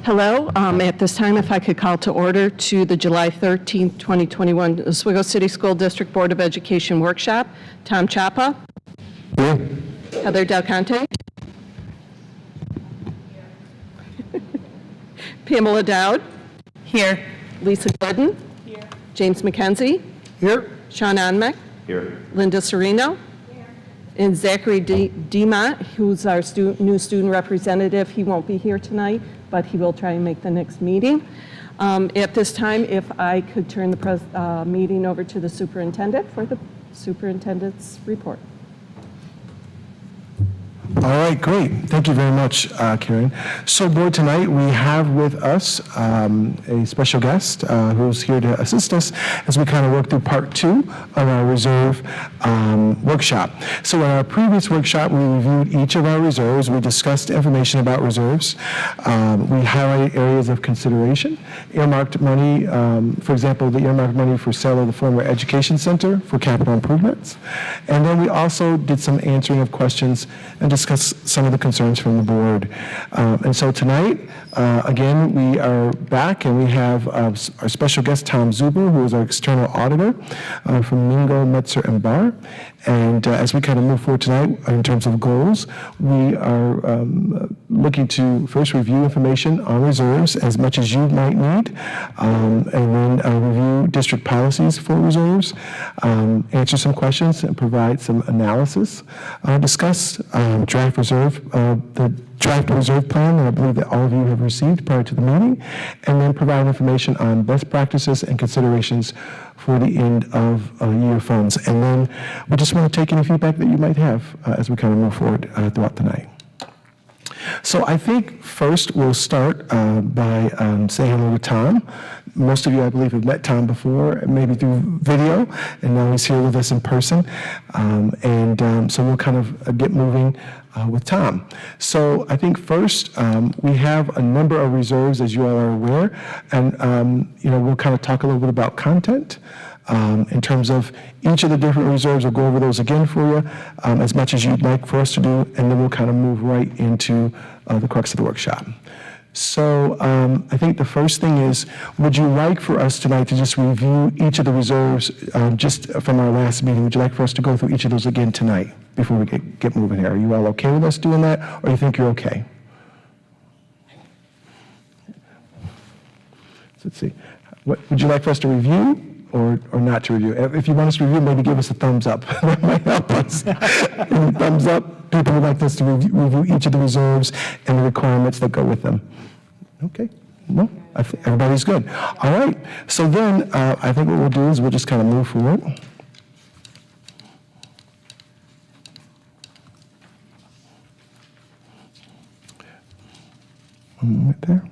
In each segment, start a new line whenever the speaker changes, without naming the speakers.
Hello. At this time, if I could call to order to the July 13th, 2021 Oswego City School District Board of Education Workshop. Tom Chapa.
Here.
Heather Del Conte. Pamela Dowd.
Here.
Lisa Gordon.
Here.
James McKenzie.
Here.
Sean Onmek.
Here.
Linda Serino. Here. And Zachary Demont, who's our new student representative. He won't be here tonight, but he will try and make the next meeting. At this time, if I could turn the meeting over to the superintendent for the superintendent's report.
All right, great. Thank you very much, Karen. So, board, tonight we have with us a special guest who's here to assist us as we kind of work through part 2 of our reserve workshop. So, in our previous workshop, we reviewed each of our reserves. We discussed information about reserves. We highlighted areas of consideration, earmarked money, for example, the earmarked money for sale of the former education center for capital improvements. And then we also did some answering of questions and discuss some of the concerns from the board. And so tonight, again, we are back and we have our special guest, Tom Zuber, who is our external auditor from Mingo, Metzer, and Barr. And as we kind of move forward tonight in terms of goals, we are looking to first review information on reserves as much as you might need, and then review district policies for reserves, answer some questions and provide some analysis, discuss draft reserve, the draft reserve plan that I believe that all of you have received prior to the meeting, and then provide information on best practices and considerations for the end of year funds. And then we just want to take any feedback that you might have as we kind of move forward throughout the night. So I think first we'll start by saying hello to Tom. Most of you, I believe, have met Tom before, maybe through video, and now he's here with us in person. So we'll kind of get moving with Tom. So I think first we have a number of reserves, as you all are aware, and we'll kind of talk a little bit about content. In terms of each of the different reserves, we'll go over those again for you as much as you'd like for us to do, and then we'll kind of move right into the crux of the workshop. So I think the first thing is, would you like for us tonight to just review each of the reserves just from our last meeting? Would you like for us to go through each of those again tonight before we get moving here? Are you all okay with us doing that, or you think you're okay? So let's see. What, would you like for us to review? Or not to review. If you want us to review, maybe give us a thumbs up. That might help us. Thumbs up. People would like us to review each of the reserves and the requirements that go with them. Okay. No, everybody's good. All right. So then I think what we'll do is we'll just kind of move forward. One moment there.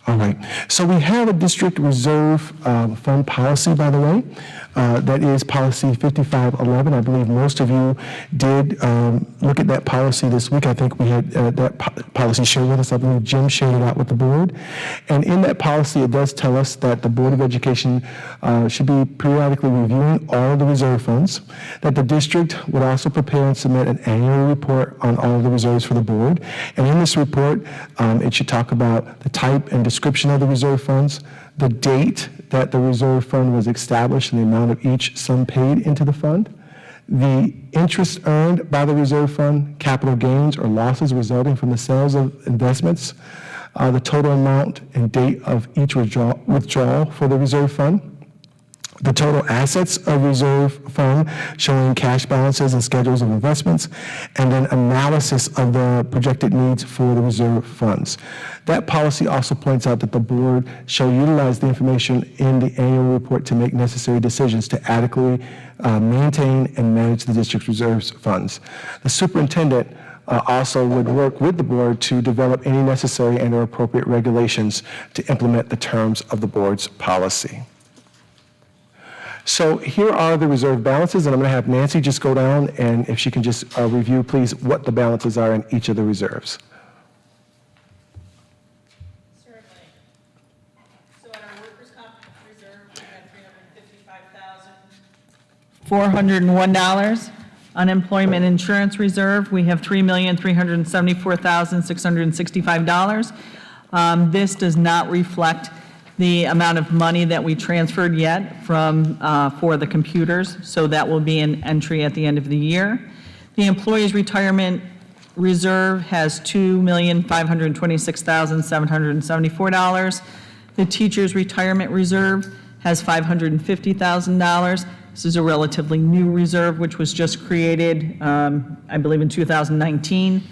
All right, so we have a district reserve fund policy, by the way. That is policy 5511. I believe most of you did look at that policy this week. I think we had that policy shared with us. I believe Jim shared it out with the board. And in that policy, it does tell us that the Board of Education should be periodically reviewing all of the reserve funds, that the district would also prepare and submit an annual report on all of the reserves for the board. And in this report, it should talk about the type and description of the reserve funds, the date that the reserve fund was established and the amount of each sum paid into the fund, the interest earned by the reserve fund, capital gains or losses resulting from the sales of investments, the total amount and date of each withdrawal for the reserve fund, the total assets of reserve fund showing cash balances and schedules of investments, and then analysis of the projected needs for the reserve funds. That policy also points out that the board shall utilize the information in the annual report to make necessary decisions to adequately maintain and manage the district's reserves funds. The superintendent also would work with the board to develop any necessary and or appropriate regulations to implement the terms of the board's policy. So here are the reserve balances, and I'm going to have Nancy just go down, and if she can just review, please, what the balances are in each of the reserves.
Certainly. So in our workers' comp reserve, we had $355,401. Unemployment insurance reserve, we have $3,374,665. This does not reflect the amount of money that we transferred yet from, for the computers, so that will be an entry at the end of the year. The employees' retirement reserve has $2,526,774. The teacher's retirement reserve has $550,000. This is a relatively new reserve, which was just created, I believe, in 2019.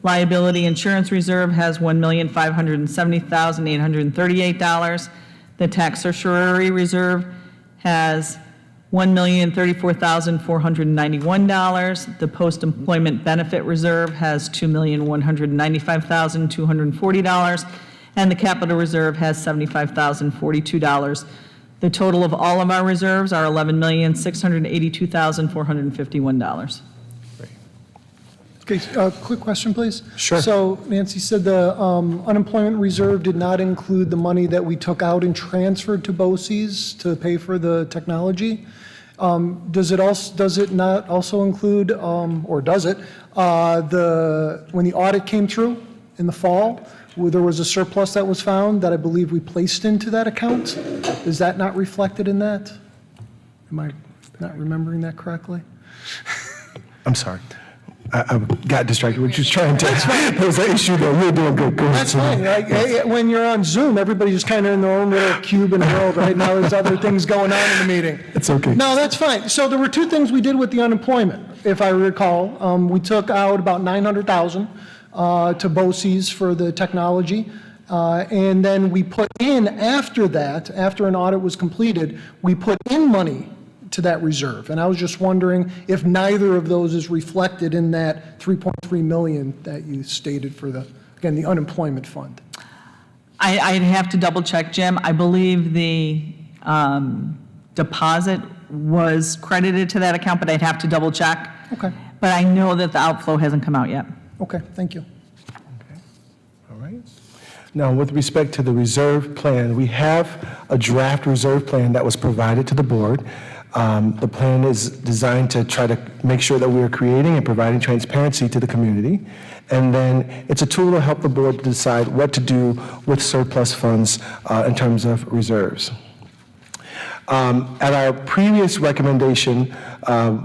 Liability insurance reserve has $1,570,838. The tax certiorari reserve has $1,034,491. The post-employment benefit reserve has $2,195,240. And the capital reserve has $75,042. The total of all of our reserves are $11,682,451.
Okay, quick question, please.
Sure.
So Nancy said the unemployment reserve did not include the money that we took out and transferred to BOCES to pay for the technology. Does it not also include, or does it, when the audit came through in the fall, where there was a surplus that was found that I believe we placed into that account? Is that not reflected in that? Am I not remembering that correctly?
I'm sorry. I got distracted. We're just trying to, there was an issue there. We're doing good. Go ahead,
That's fine. When you're on Zoom, everybody's just kind of in their own little cube in the world. Right now, there's other things going on in the meeting.
It's okay.
No, that's fine. So there were two things we did with the unemployment, if I recall. We took out about $900,000 to BOCES for the technology. And then we put in, after that, after an audit was completed, we put in money to that reserve. And I was just wondering if neither of those is reflected in that $3.3 million that you stated for the, again, the unemployment fund.
I'd have to double check, Jim. I believe the deposit was credited to that account, but I'd have to double check.
Okay.
But I know that the outflow hasn't come out yet.
Okay, thank you.
All right. Now, with respect to the reserve plan, we have a draft reserve plan that was provided to the board. The plan is designed to try to make sure that we are creating and providing transparency to the community. And then it's a tool to help the board decide what to do with surplus funds in terms of reserves. At our previous recommendation, our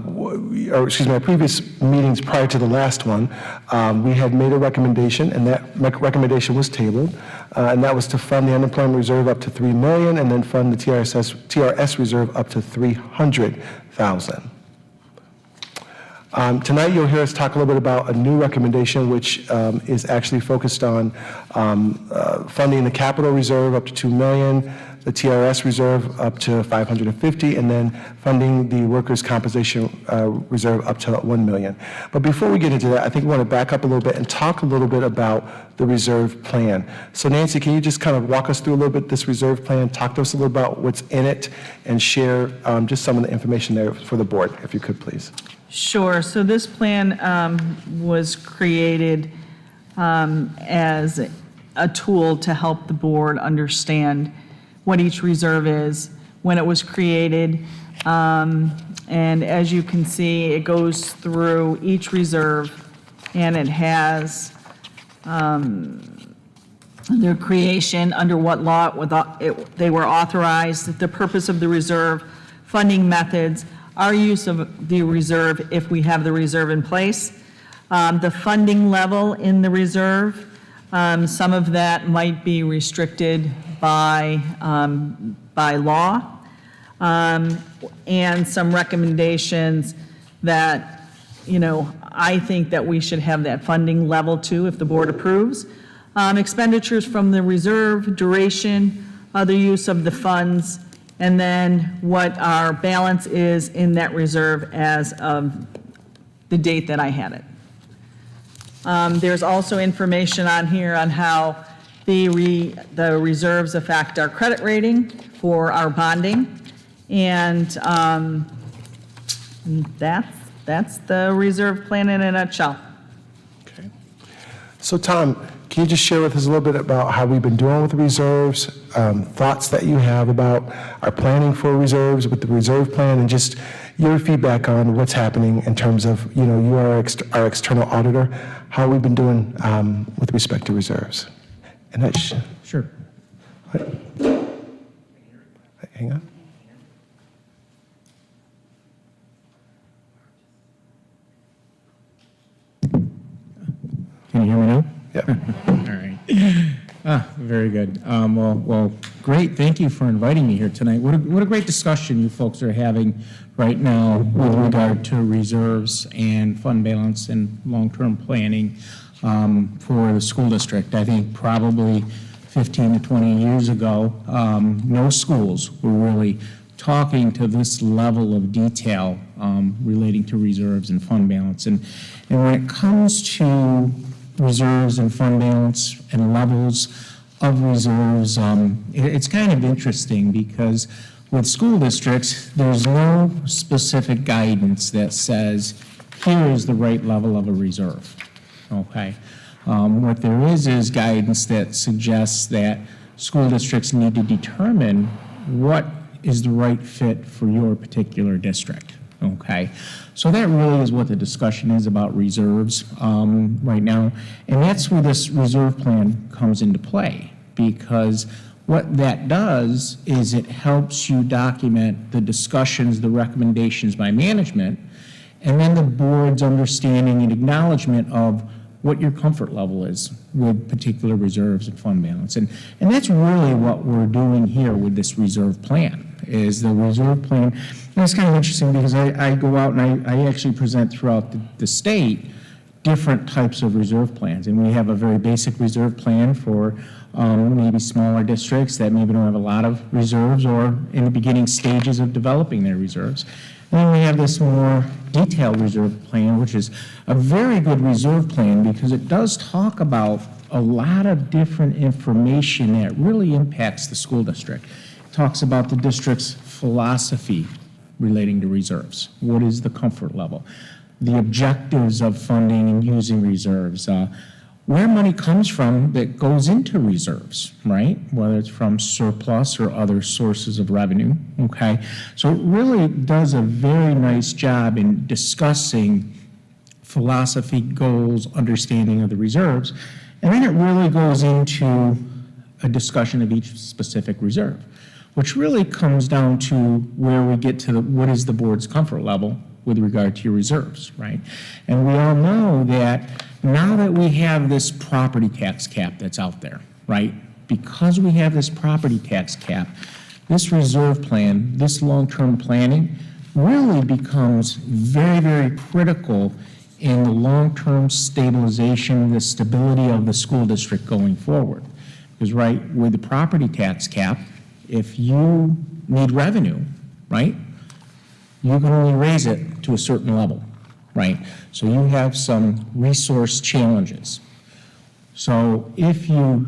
previous meetings prior to the last one, we had made a recommendation, and that recommendation was tabled, and that was to fund the unemployment reserve up to $3 million, and then fund the TRS reserve up to $300,000. Tonight, you'll hear us talk a little bit about a new recommendation, which is actually focused on funding the capital reserve up to $2 million, the TRS reserve up to $550,000, and then funding the workers' compensation reserve up to $1 million. But before we get into that, I think we want to back up a little bit and talk a little bit about the reserve plan. So Nancy, can you just kind of walk us through a little bit this reserve plan, talk to us a little about what's in it, and share just some of the information there for the board, if you could, please.
Sure. So this plan was created as a tool to help the board understand what each reserve is, when it was created. And as you can see, it goes through each reserve, and it has their creation, under what law they were authorized, the purpose of the reserve, funding methods, our use of the reserve if we have the reserve in place, the funding level in the reserve. Some of that might be restricted by law, and some recommendations that, I think that we should have that funding level too, if the board approves. Expenditures from the reserve, duration, other use of the funds, and then what our balance is in that reserve as of the date that I had it. There's also information on here on how the reserves affect our credit rating for our bonding, and that's the reserve plan in a nutshell.
Okay. So Tom, can you just share with us a little bit about how we've been doing with the reserves, thoughts that you have about our planning for reserves with the reserve plan, and just your feedback on what's happening in terms of, you know, you are our external auditor, how we've been doing with respect to reserves. And that's,
Sure.
hang on.
Can you hear me now?
Yeah.
All right. Very good. Well, great. Thank you for inviting me here tonight. What a great discussion you folks are having right now with regard to reserves and fund balance and long-term planning for the school district. I think probably 15 to 20 years ago, no schools were really talking to this level of detail relating to reserves and fund balance. And when it comes to reserves and fund balance and levels of reserves, it's kind of interesting because with school districts, there's no specific guidance that says, here is the right level of a reserve, okay? What there is guidance that suggests that school districts need to determine what is the right fit for your particular district, okay? So that really is what the discussion is about reserves right now. And that's where this reserve plan comes into play, because what that does is it helps you document the discussions, the recommendations by management, and then the board's understanding and acknowledgement of what your comfort level is with particular reserves and fund balance. And that's really what we're doing here with this reserve plan, is the reserve plan. And it's kind of interesting because I go out and I actually present throughout the state different types of reserve plans. And we have a very basic reserve plan for maybe smaller districts that maybe don't have a lot of reserves or in the beginning stages of developing their reserves. And then we have this more detailed reserve plan, which is a very good reserve plan because it does talk about a lot of different information that really impacts the school district. It talks about the district's philosophy relating to reserves. What is the comfort level? The objectives of funding and using reserves. Where money comes from that goes into reserves, right? Whether it's from surplus or other sources of revenue, okay? So it really does a very nice job in discussing philosophy, goals, understanding of the reserves, and then it really goes into a discussion of each specific reserve, which really comes down to where we get to what is the board's comfort level with regard to your reserves, right? And we all know that now that we have this property tax cap that's out there, right? Because we have this property tax cap, this reserve plan, this long-term planning really becomes very, very critical in the long-term stabilization, the stability of the school district going forward. Because, right, with the property tax cap, if you need revenue, right, you can only raise it to a certain level, right? So you have some resource challenges. So if you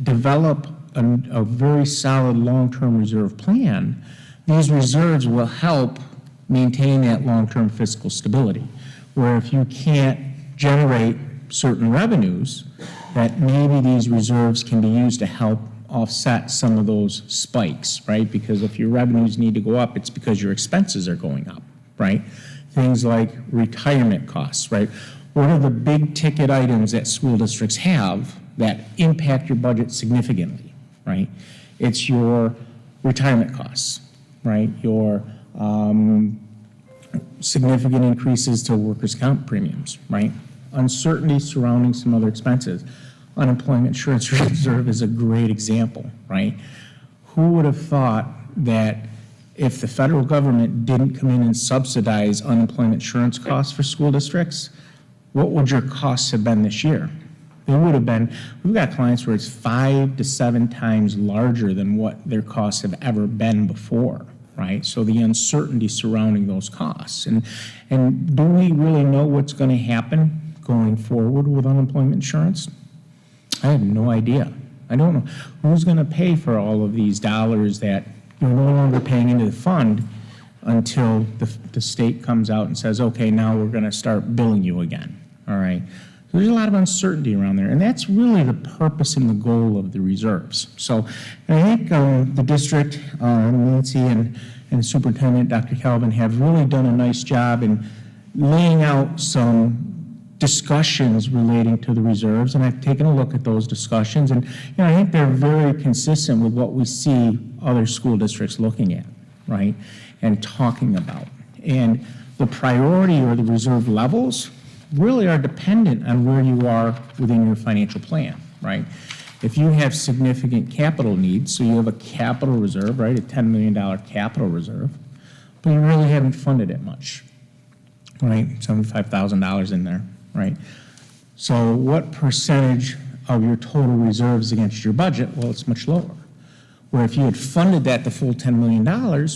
develop a very solid long-term reserve plan, these reserves will help maintain that long-term fiscal stability. Where if you can't generate certain revenues, that maybe these reserves can be used to help offset some of those spikes, right? Because if your revenues need to go up, it's because your expenses are going up, right? Things like retirement costs, right? What are the big ticket items that school districts have that impact your budget significantly, right? It's your retirement costs, right? Your significant increases to workers' comp premiums, right? Uncertainty surrounding some other expenses. Unemployment insurance reserve is a great example, right? Who would have thought that if the federal government didn't come in and subsidize unemployment insurance costs for school districts, what would your costs have been this year? They would have been, we've got clients where it's 5 to 7 times larger than what their costs have ever been before, right? So the uncertainty surrounding those costs. And do we really know what's going to happen going forward with unemployment insurance? I have no idea. I don't know. Who's going to pay for all of these dollars that you're no longer paying into the fund until the state comes out and says, okay, now we're going to start billing you again, all right? So there's a lot of uncertainty around there, and that's really the purpose and the goal of the reserves. So I think the district, Nancy and the superintendent, Dr. Calvin, have really done a nice job in laying out some discussions relating to the reserves, and I've taken a look at those discussions, and I think they're very consistent with what we see other school districts looking at, right, and talking about. And the priority or the reserve levels really are dependent on where you are within your financial plan, right? If you have significant capital needs, so you have a capital reserve, right, a $10 million capital reserve, but you really haven't funded it much, right? $75,000 in there, right? So what percentage of your total reserves against your budget? Well, it's much lower. Where if you had funded that the full $10 million,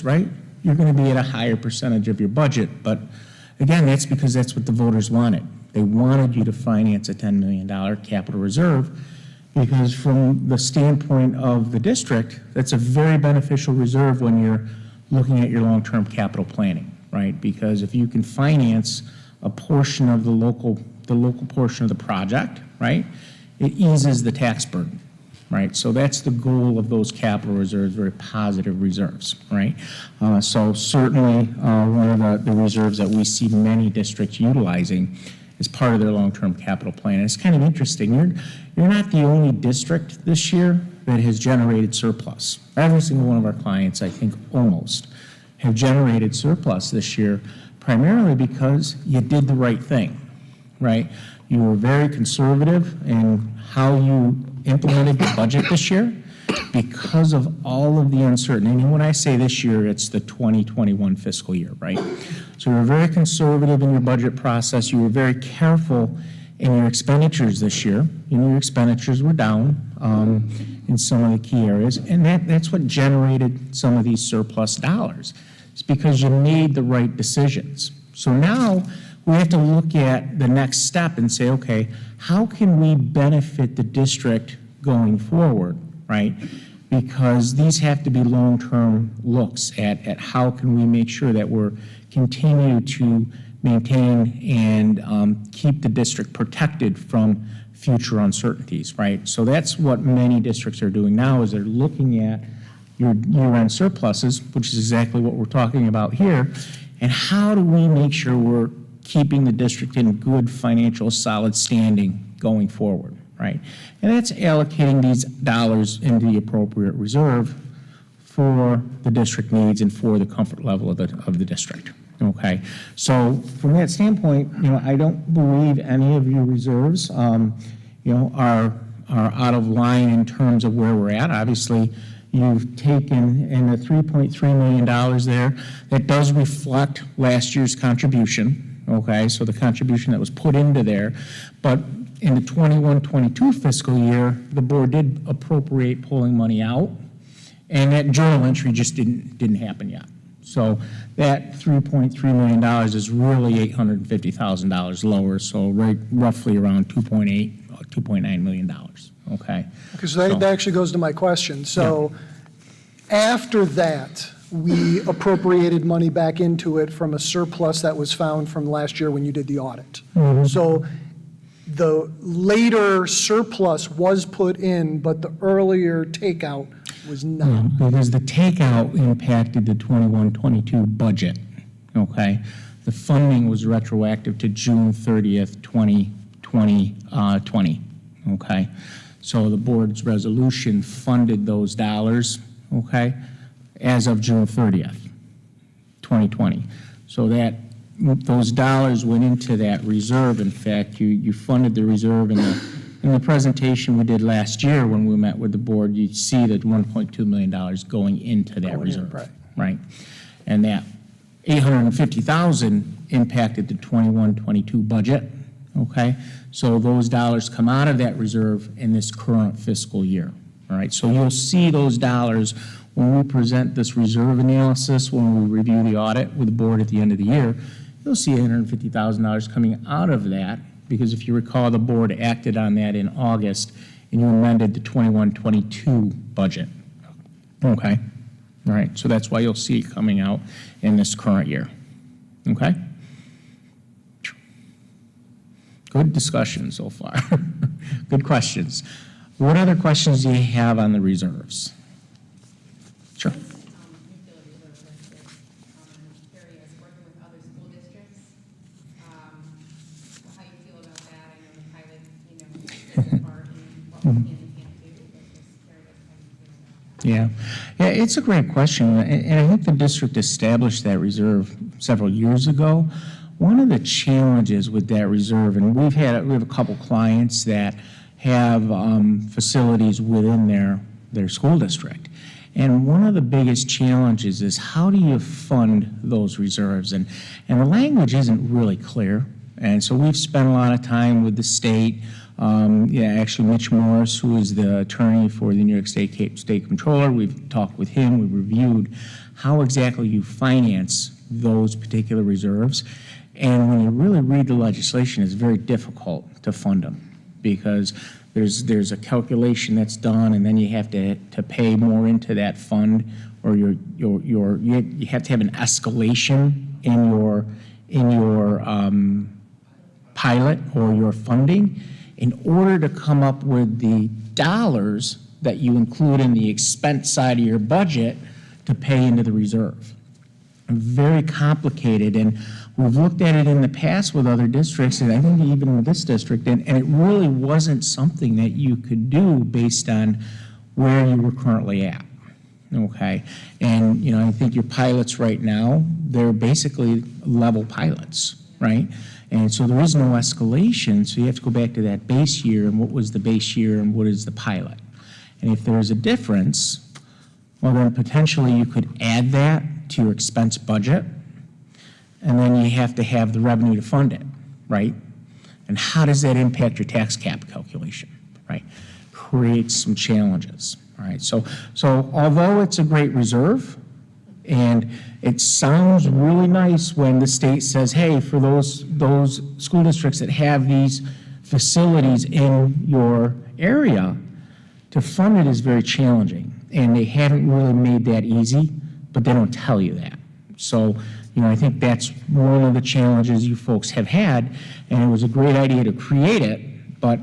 right, you're going to be at a higher percentage of your budget. But again, that's because that's what the voters wanted. They wanted you to finance a $10 million capital reserve because from the standpoint of the district, that's a very beneficial reserve when you're looking at your long-term capital planning, right? Because if you can finance a portion of the local portion of the project, right, it eases the tax burden, right? So that's the goal of those capital reserves, very positive reserves, right? So certainly one of the reserves that we see many districts utilizing as part of their long-term capital plan. And it's kind of interesting. You're not the only district this year that has generated surplus. Every single one of our clients, I think almost, have generated surplus this year, primarily because you did the right thing, right? You were very conservative in how you implemented the budget this year because of all of the uncertainty. And when I say this year, it's the 2021 fiscal year, right? So you were very conservative in your budget process. You were very careful in your expenditures this year. Your expenditures were down in some of the key areas, and that's what generated some of these surplus dollars. It's because you made the right decisions. So now we have to look at the next step and say, okay, how can we benefit the district going forward, right? Because these have to be long-term looks at how can we make sure that we're continue to maintain and keep the district protected from future uncertainties, right? So that's what many districts are doing now is they're looking at your year-end surpluses, which is exactly what we're talking about here, and how do we make sure we're keeping the district in good financial solid standing going forward, right? And that's allocating these dollars into the appropriate reserve for the district needs and for the comfort level of the district, okay? So from that standpoint, I don't believe any of your reserves, are out of line in terms of where we're at. Obviously, you've taken in the $3.3 million there. That does reflect last year's contribution, okay? So the contribution that was put into there. But in the 21-22 fiscal year, the board did appropriate pulling money out, and that journal entry just didn't happen yet. So that $3.3 million is really $850,000 lower, so roughly around $2.9 million, okay?
Okay, so that actually goes to my question. So after that, we appropriated money back into it from a surplus that was found from last year when you did the audit. So the later surplus was put in, but the earlier takeout was not.
Because the takeout impacted the 21-22 budget, okay? The funding was retroactive to June 30th, 2020, okay? So the board's resolution funded those dollars, okay, as of June 30th, 2020. So those dollars went into that reserve. In fact, you funded the reserve in the presentation we did last year when we met with the board. You see that $1.2 million going into that reserve, right? And that $850,000 impacted the 21-22 budget, okay? So those dollars come out of that reserve in this current fiscal year, all right? So you'll see those dollars when we present this reserve analysis, when we review the audit with the board at the end of the year. You'll see $850,000 coming out of that, because if you recall, the board acted on that in August, and you amended the 21-22 budget, okay? All right, so that's why you'll see it coming out in this current year, okay? Good discussion so far. Good questions. What other questions do you have on the reserves? Sure.
Curious, working with other school districts, how you feel about that. I know the pilot, plays a part in what we can and can't do, but just curious how you feel about that.
Yeah, it's a great question, and I think the district established that reserve several years ago. One of the challenges with that reserve, and we have a couple clients that have facilities within their school district. And one of the biggest challenges is how do you fund those reserves? And the language isn't really clear. And so we've spent a lot of time with the state. Actually, Mitch Morris, who is the attorney for the New York State Comptroller, we've talked with him, we reviewed how exactly you finance those particular reserves. And when you really read the legislation, it's very difficult to fund them because there's a calculation that's done, and then you have to pay more into that fund, or you have to have an escalation in your pilot or your funding in order to come up with the dollars that you include in the expense side of your budget to pay into the reserve. Very complicated, and we've looked at it in the past with other districts, and I think even with this district, and it really wasn't something that you could do based on where you were currently at, okay? And, I think your pilots right now, they're basically level pilots, right? And so there is no escalation, so you have to go back to that base year, and what was the base year and what is the pilot? And if there is a difference, well, then potentially you could add that to your expense budget, and then you have to have the revenue to fund it, right? And how does that impact your tax cap calculation, right? Creates some challenges, all right? So although it's a great reserve, and it sounds really nice when the state says, hey, for those school districts that have these facilities in your area, to fund it is very challenging. And they haven't really made that easy, but they don't tell you that. So, I think that's one of the challenges you folks have had, and it was a great idea to create it, but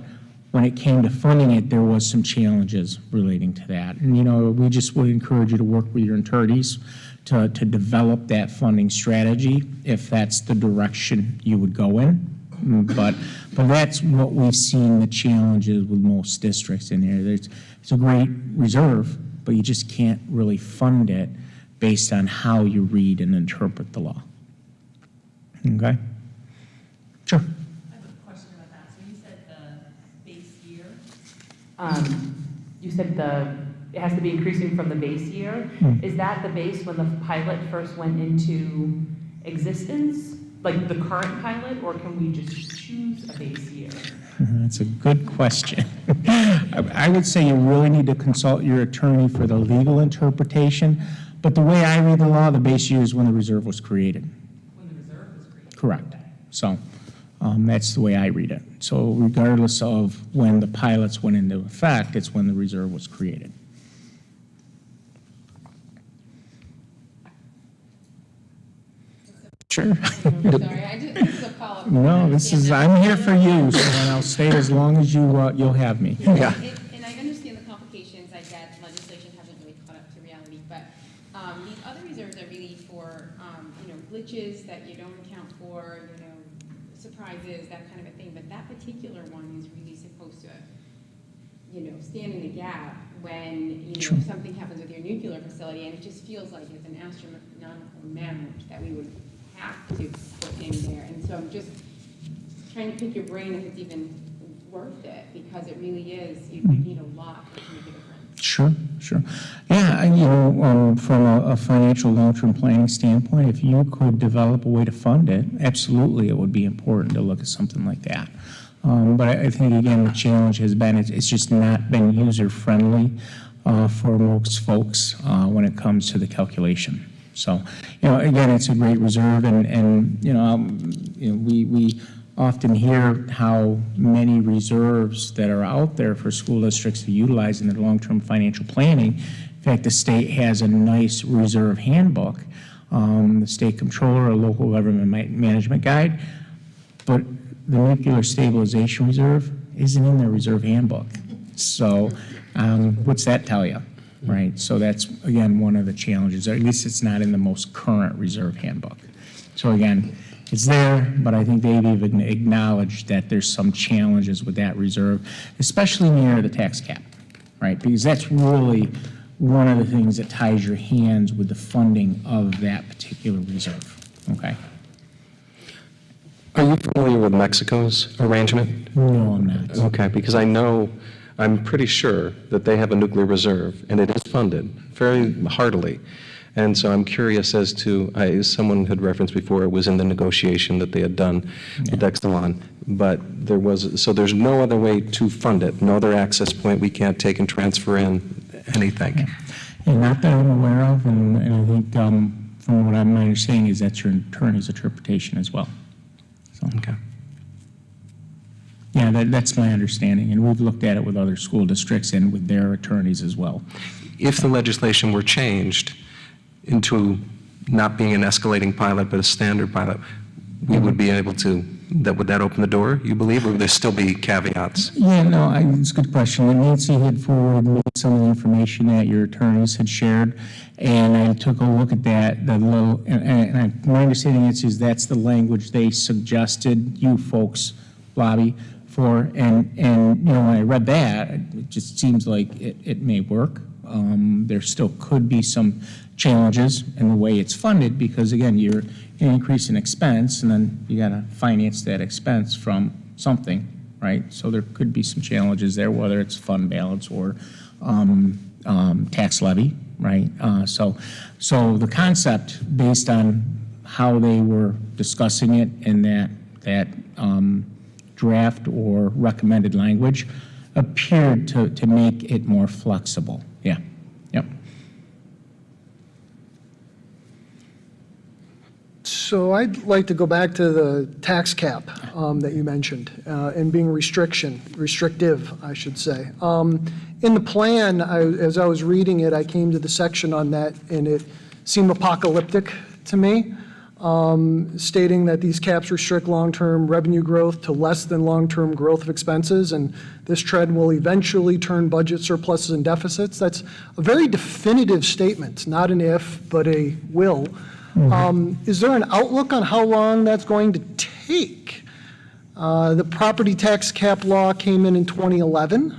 when it came to funding it, there was some challenges relating to that. And, we just would encourage you to work with your attorneys to develop that funding strategy if that's the direction you would go in. But that's what we've seen the challenges with most districts in there. It's a great reserve, but you just can't really fund it based on how you read and interpret the law. Okay? Sure.
I have a question about that. So you said the base year, you said it has to be increasing from the base year. Is that the base when the pilot first went into existence, like the current pilot, or can we just choose a base year?
That's a good question. I would say you really need to consult your attorney for the legal interpretation, but the way I read the law, the base year is when the reserve was created.
When the reserve was created?
Correct. So that's the way I read it. So regardless of when the pilots went into effect, it's when the reserve was created. Sure.
Sorry, this is a follow-up.
No, I'm here for you, so then I'll stay as long as you'll have me.
Yeah. And I understand the complications. I get legislation hasn't really caught up to reality, but these other reserves are really for, glitches that you don't account for, surprises, that kind of a thing. But that particular one is really supposed to, stand in the gap when, something happens with your nuclear facility, and it just feels like it's an astronomical amount that we would have to put in there. And so I'm just trying to pick your brain if it's even worth it, because it really is, you need a lot to make a difference.
Sure. Yeah, from a financial long-term planning standpoint, if you could develop a way to fund it, absolutely it would be important to look at something like that. But I think, again, the challenge has been it's just not been user-friendly for most folks when it comes to the calculation. So, again, it's a great reserve, and we often hear how many reserves that are out there for school districts to utilize in their long-term financial planning. In fact, the state has a nice reserve handbook, the state comptroller, a local government management guide, but the nuclear stabilization reserve isn't in their reserve handbook. So what's that tell you, right? So that's, again, one of the challenges, or at least it's not in the most current reserve handbook. So again, it's there, but I think they've even acknowledged that there's some challenges with that reserve, especially near the tax cap, right? Because that's really one of the things that ties your hands with the funding of that particular reserve, okay?
Are you familiar with Mexico's arrangement?
No, I'm not.
Okay, because I'm pretty sure that they have a nuclear reserve, and it is funded very heartily. And so I'm curious as to, someone had referenced before, it was in the negotiation that they had done with Exelon, but there's no other way to fund it, no other access point we can't take and transfer in anything.
And not that I'm aware of, and I think from what I'm understanding is that's your attorney's interpretation as well. So,
Okay.
yeah, that's my understanding, and we've looked at it with other school districts and with their attorneys as well.
If the legislation were changed into not being an escalating pilot, but a standard pilot, we would be able to, would that open the door, you believe, or would there still be caveats?
Yeah, no, it's a good question. And Nancy had forwarded me some of the information that your attorneys had shared, and I took a look at that, my understanding is that's the language they suggested you folks lobby for, and when I read that, it just seems like it may work. There still could be some challenges in the way it's funded, because again, you're increasing expense, and then you got to finance that expense from something, right? So there could be some challenges there, whether it's fund balance or tax levy, right? So the concept, based on how they were discussing it in that draft or recommended language, appeared to make it more flexible. Yeah. Yep.
So I'd like to go back to the tax cap that you mentioned, and being restrictive, I should say. In the plan, as I was reading it, I came to the section on that, and it seemed apocalyptic to me, stating that these caps restrict long-term revenue growth to less than long-term growth of expenses, and this trend will eventually turn budget surpluses and deficits. That's a very definitive statement, not an if, but a will. Is there an outlook on how long that's going to take? The property tax cap law came in 2011.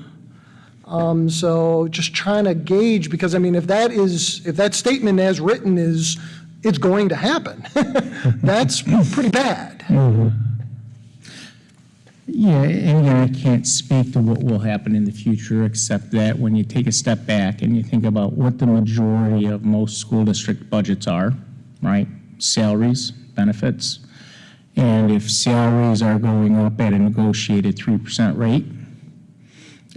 So just trying to gauge, because I mean, if that statement as written is, it's going to happen, that's pretty bad.
Yeah, and again, I can't speak to what will happen in the future, except that when you take a step back and you think about what the majority of most school district budgets are, right? Salaries, benefits. And if salaries are going up at a negotiated 3% rate,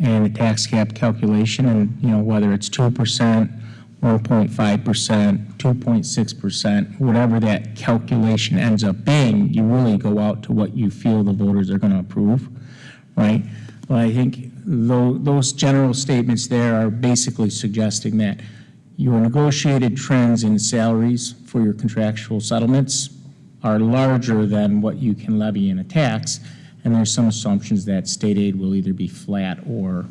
and the tax cap calculation, and whether it's 2%, 1.5%, 2.6%, whatever that calculation ends up being, you really go out to what you feel the voters are going to approve, right? Well, I think those general statements there are basically suggesting that your negotiated trends in salaries for your contractual settlements are larger than what you can levy in a tax, and there's some assumptions that state aid will either be flat or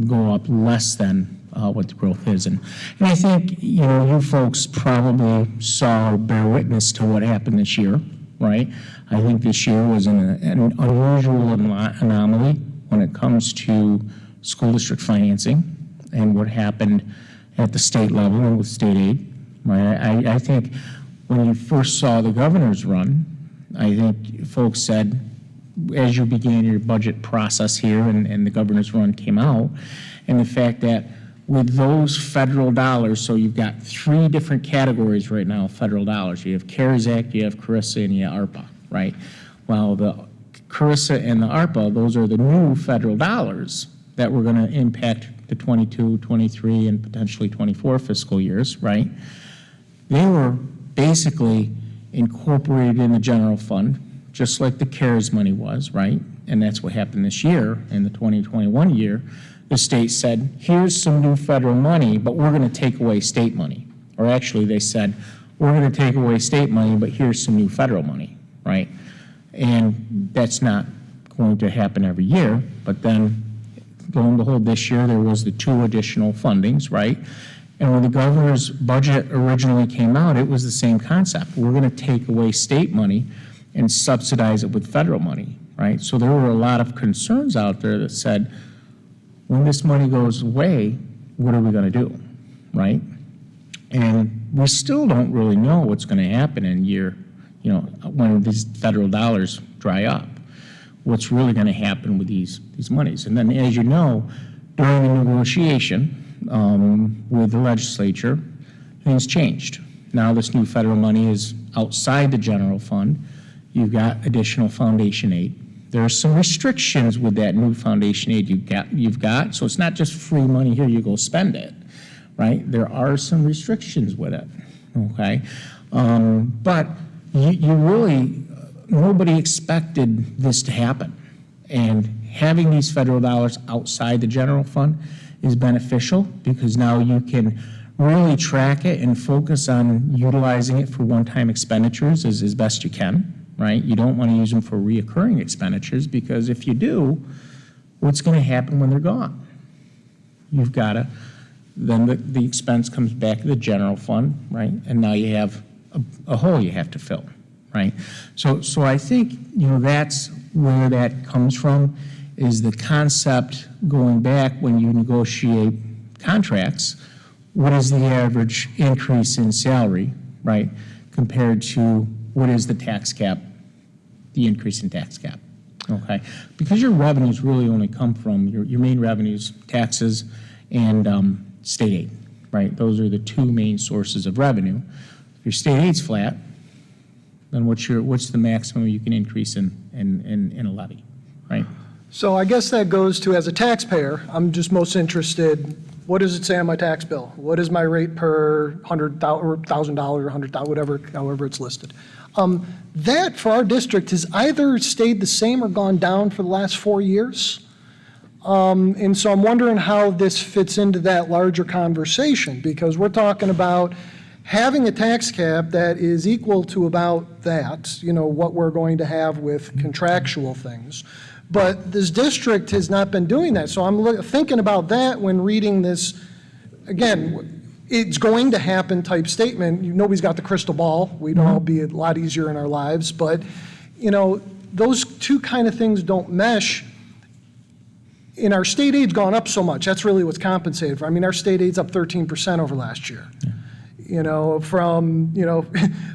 go up less than what the growth is. And I think, you folks probably saw or bear witness to what happened this year, right? I think this year was an unusual anomaly when it comes to school district financing and what happened at the state level and with state aid, right? I think when you first saw the governor's run, I think folks said, as you began your budget process here and the governor's run came out, and the fact that with those federal dollars, so you've got three different categories right now of federal dollars. You have CARES Act, you have CRISA, and you have ARPA, right? Well, the CRISA and the ARPA, those are the new federal dollars that were going to impact the 22, 23, and potentially 24 fiscal years, right? They were basically incorporated in the general fund, just like the CARES money was, right? And that's what happened this year. In the 2021 year, the state said, here's some new federal money, but we're going to take away state money. Or actually, they said, we're going to take away state money, but here's some new federal money, right? And that's not going to happen every year, but then lo and behold, this year there was the 2 additional fundings, right? And when the governor's budget originally came out, it was the same concept. We're going to take away state money and subsidize it with federal money, right? So there were a lot of concerns out there that said, when this money goes away, what are we going to do, right? And we still don't really know what's going to happen in when these federal dollars dry up. What's really going to happen with these monies. And then, as you know, during the negotiation with the legislature, things changed. Now this new federal money is outside the general fund. You've got additional foundation aid. There are some restrictions with that new foundation aid you've got. So it's not just free money, here you go spend it, right? There are some restrictions with it, okay? But you really, nobody expected this to happen. And having these federal dollars outside the general fund is beneficial because now you can really track it and focus on utilizing it for one-time expenditures as best you can, right? You don't want to use them for reoccurring expenditures because if you do, what's going to happen when they're gone? You've got to, then the expense comes back to the general fund, right? And now you have a hole you have to fill, right? So I think, that's where that comes from, is the concept going back when you negotiate contracts, what is the average increase in salary, right, compared to what is the tax cap, the increase in tax cap, okay? Because your revenues really only come from your main revenues, taxes, and state aid, right? Those are the 2 main sources of revenue. If your state aid's flat, then what's the maximum you can increase in a levy, right?
So I guess that goes to, as a taxpayer, I'm just most interested, what does it say on my tax bill? What is my rate per $100,000 or $1,000 or $100,000, whatever, however it's listed? That, for our district, has either stayed the same or gone down for the last 4 years. And so I'm wondering how this fits into that larger conversation, because we're talking about having a tax cap that is equal to about that, what we're going to have with contractual things. But this district has not been doing that. So I'm thinking about that when reading this. Again, it's going to happen type statement. Nobody's got the crystal ball. We'd all be a lot easier in our lives. But, those 2 kind of things don't mesh. And our state aid's gone up so much. That's really what's compensated for. I mean, our state aid's up 13% over last year. Yeah. From,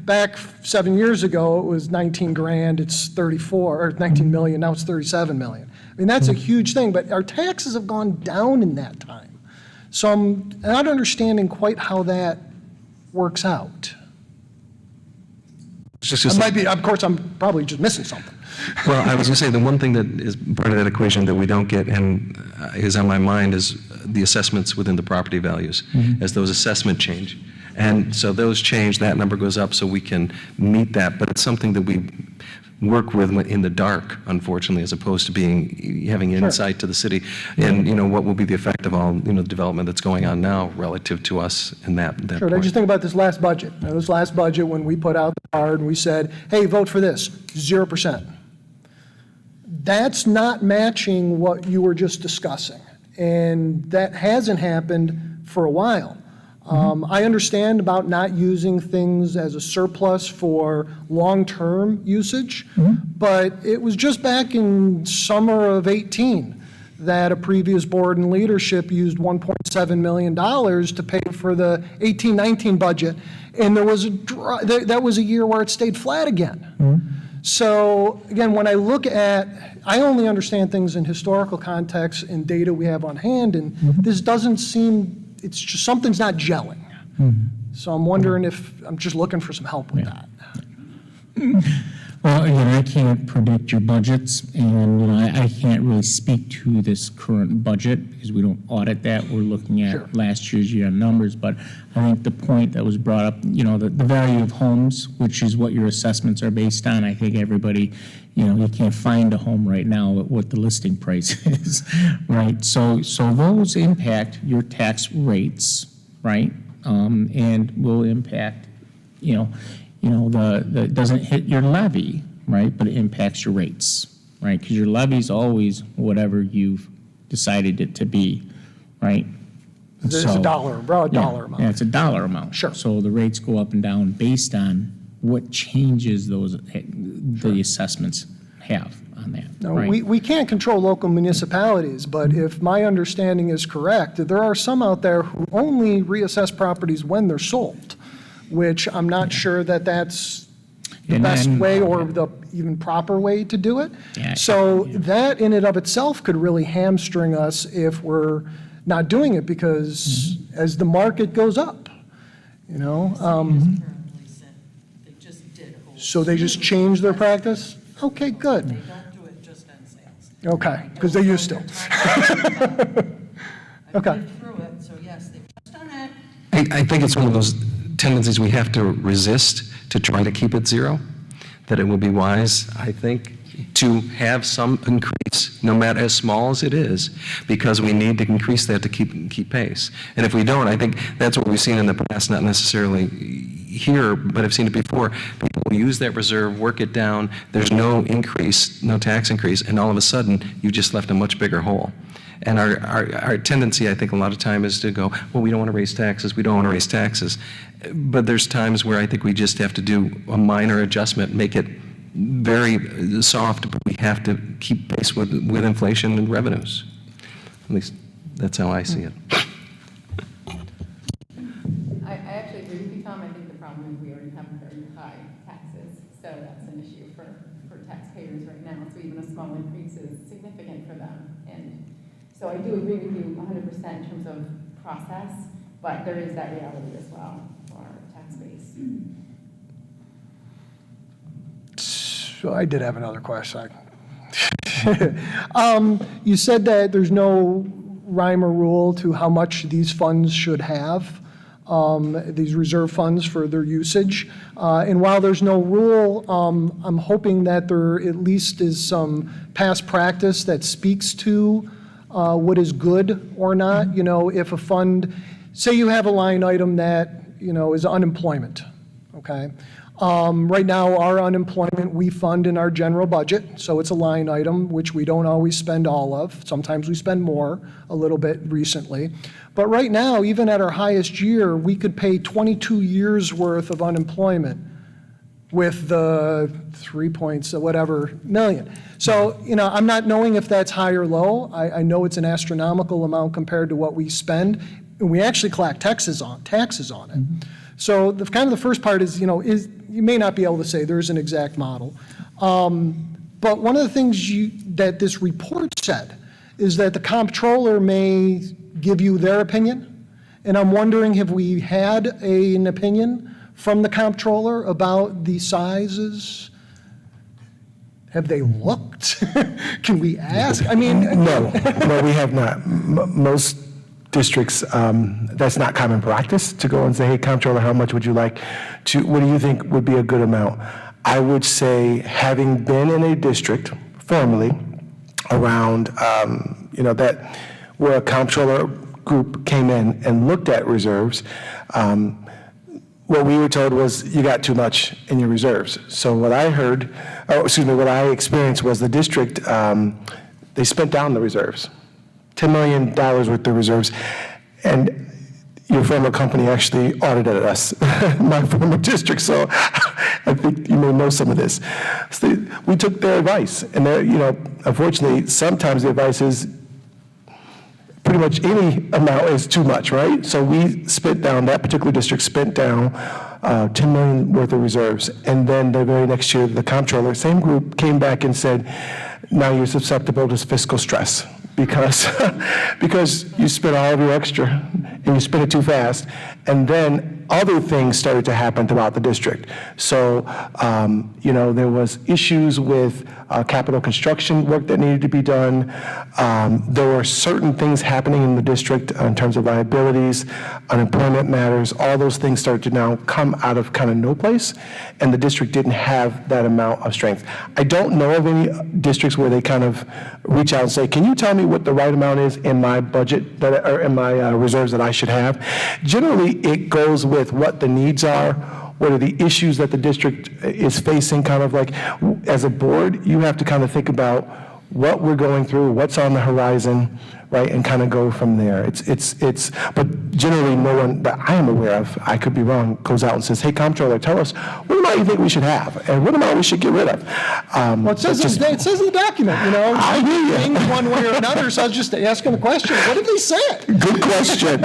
back 7 years ago, it was 19 grand, it's 34, or 19 million, now it's 37 million. I mean, that's a huge thing, but our taxes have gone down in that time. So I'm not understanding quite how that works out. Of course, I'm probably just missing something.
Well, I was going to say, the one thing that is part of that equation that we don't get and is on my mind is the assessments within the property values, as those assessment change. And so those change, that number goes up so we can meet that, but it's something that we work with in the dark, unfortunately, as opposed to having insight to the city and, what will be the effect of all, the development that's going on now relative to us in that
Sure, I just think about this last budget. Now, this last budget, when we put out the card and we said, hey, vote for this, 0%. That's not matching what you were just discussing. And that hasn't happened for a while. I understand about not using things as a surplus for long-term usage, but it was just back in summer of 18 that a previous board and leadership used $1.7 million to pay for the 18-19 budget, and there was that was a year where it stayed flat again. So again, when I look at, I only understand things in historical context and data we have on hand, and this doesn't seem, it's just something's not gelling. So I'm wondering if, I'm just looking for some help with that.
Well, again, I can't predict your budgets, and I can't really speak to this current budget because we don't audit that. We're looking at last year's year numbers, but I think the point that was brought up, the value of homes, which is what your assessments are based on. I think everybody, you can't find a home right now at what the listing price is, right? So those impact your tax rates, right? And will impact, the doesn't hit your levy, right? But it impacts your rates, right? Because your levy's always whatever you've decided it to be, right?
It's a
So-
dollar, broad
Yeah,
dollar amount.
Yeah, it's a dollar amount.
Sure.
So the rates go up and down based on what changes those, the assessments have on that,
No,
right?
we can't control local municipalities, but if my understanding is correct, there are some out there who only reassess properties when they're sold, which I'm not sure that that's the
And
best
then-
way or the even proper way to do it.
Yeah,
So
yeah.
that in and of itself could really hamstring us if we're not doing it, because as the market goes up, you know,
currently said they just did a whole.
so they just change their practice? Okay, good.
They don't do it just on sales.
Okay, because they used to.
I've
Okay.
been through it, so yes, they've just done it.
I think it's one of those tendencies we have to resist to try to keep it zero, that it will be wise, I think, to have some increase, no matter as small as it is, because we need to increase that to keep pace. And if we don't, I think that's what we've seen in the past, not necessarily here, but I've seen it before. People will use that reserve, work it down, there's no increase, no tax increase, and all of a sudden, you just left a much bigger hole. And our tendency, I think, a lot of time is to go, well, we don't want to raise taxes, we don't want to raise taxes. But there's times where I think we just have to do a minor adjustment, make it very soft, but we have to keep pace with inflation and revenues. At least, that's how I see it.
I actually agree with you, Tom. I think the problem is we already have very high taxes, so that's an issue for taxpayers right now. So even a small increase is significant for them. And so I do agree with you 100% in terms of process, but there is that reality as well for our tax base.
So I did have another question. You said that there's no rhyme or rule to how much these funds should have, these reserve funds for their usage. And while there's no rule, I'm hoping that there at least is some past practice that speaks to what is good or not. You know, if a fund, say you have a line item that, you know, is unemployment, okay? Right now, our unemployment, we fund in our general budget, so it's a line item, which we don't always spend all of. Sometimes we spend more, a little bit recently. But right now, even at our highest year, we could pay 22 years' worth of unemployment with the 3 points, whatever, million. So, you know, I'm not knowing if that's high or low. I know it's an astronomical amount compared to what we spend, and we actually collect taxes on it. So the kind of the first part is, you may not be able to say there's an exact model. But one of the things that this report said is that the comptroller may give you their opinion. And I'm wondering, have we had an opinion from the comptroller about the sizes? Have they looked? Can we ask? I mean,
No, we have not. Most districts, that's not common practice to go and say, hey, comptroller, how much would you like to, what do you think would be a good amount? I would say, having been in a district formally around, that where a comptroller group came in and looked at reserves, what we were told was you got too much in your reserves. So what I experienced was the district, they spent down the reserves. $10 million worth of reserves, and your former company actually audited us, my former district, so I think you may know some of this. So we took their advice, and unfortunately, sometimes the advice is pretty much any amount is too much, right? So that particular district spent down $10 million worth of reserves, and then the very next year, the comptroller, same group, came back and said, now you're susceptible to fiscal stress because you spent all of your extra and you spent it too fast, and then other things started to happen throughout the district. So, there was issues with capital construction work that needed to be done. There were certain things happening in the district in terms of liabilities, unemployment matters, all those things started to now come out of kind of no place, and the district didn't have that amount of strength. I don't know of any districts where they kind of reach out and say, can you tell me what the right amount is in my budget or in my reserves that I should have? Generally, it goes with what the needs are, what are the issues that the district is facing, kind of like, as a board, you have to kind of think about what we're going through, what's on the horizon, right, and kind of go from there. But generally, no one that I am aware of, I could be wrong, goes out and says, hey, comptroller, tell us, what amount you think we should have, and what amount we should get rid of?
Well, it says in the document,
I hear you.
things one way or another, so I was just asking the question, what did they say?
Good question.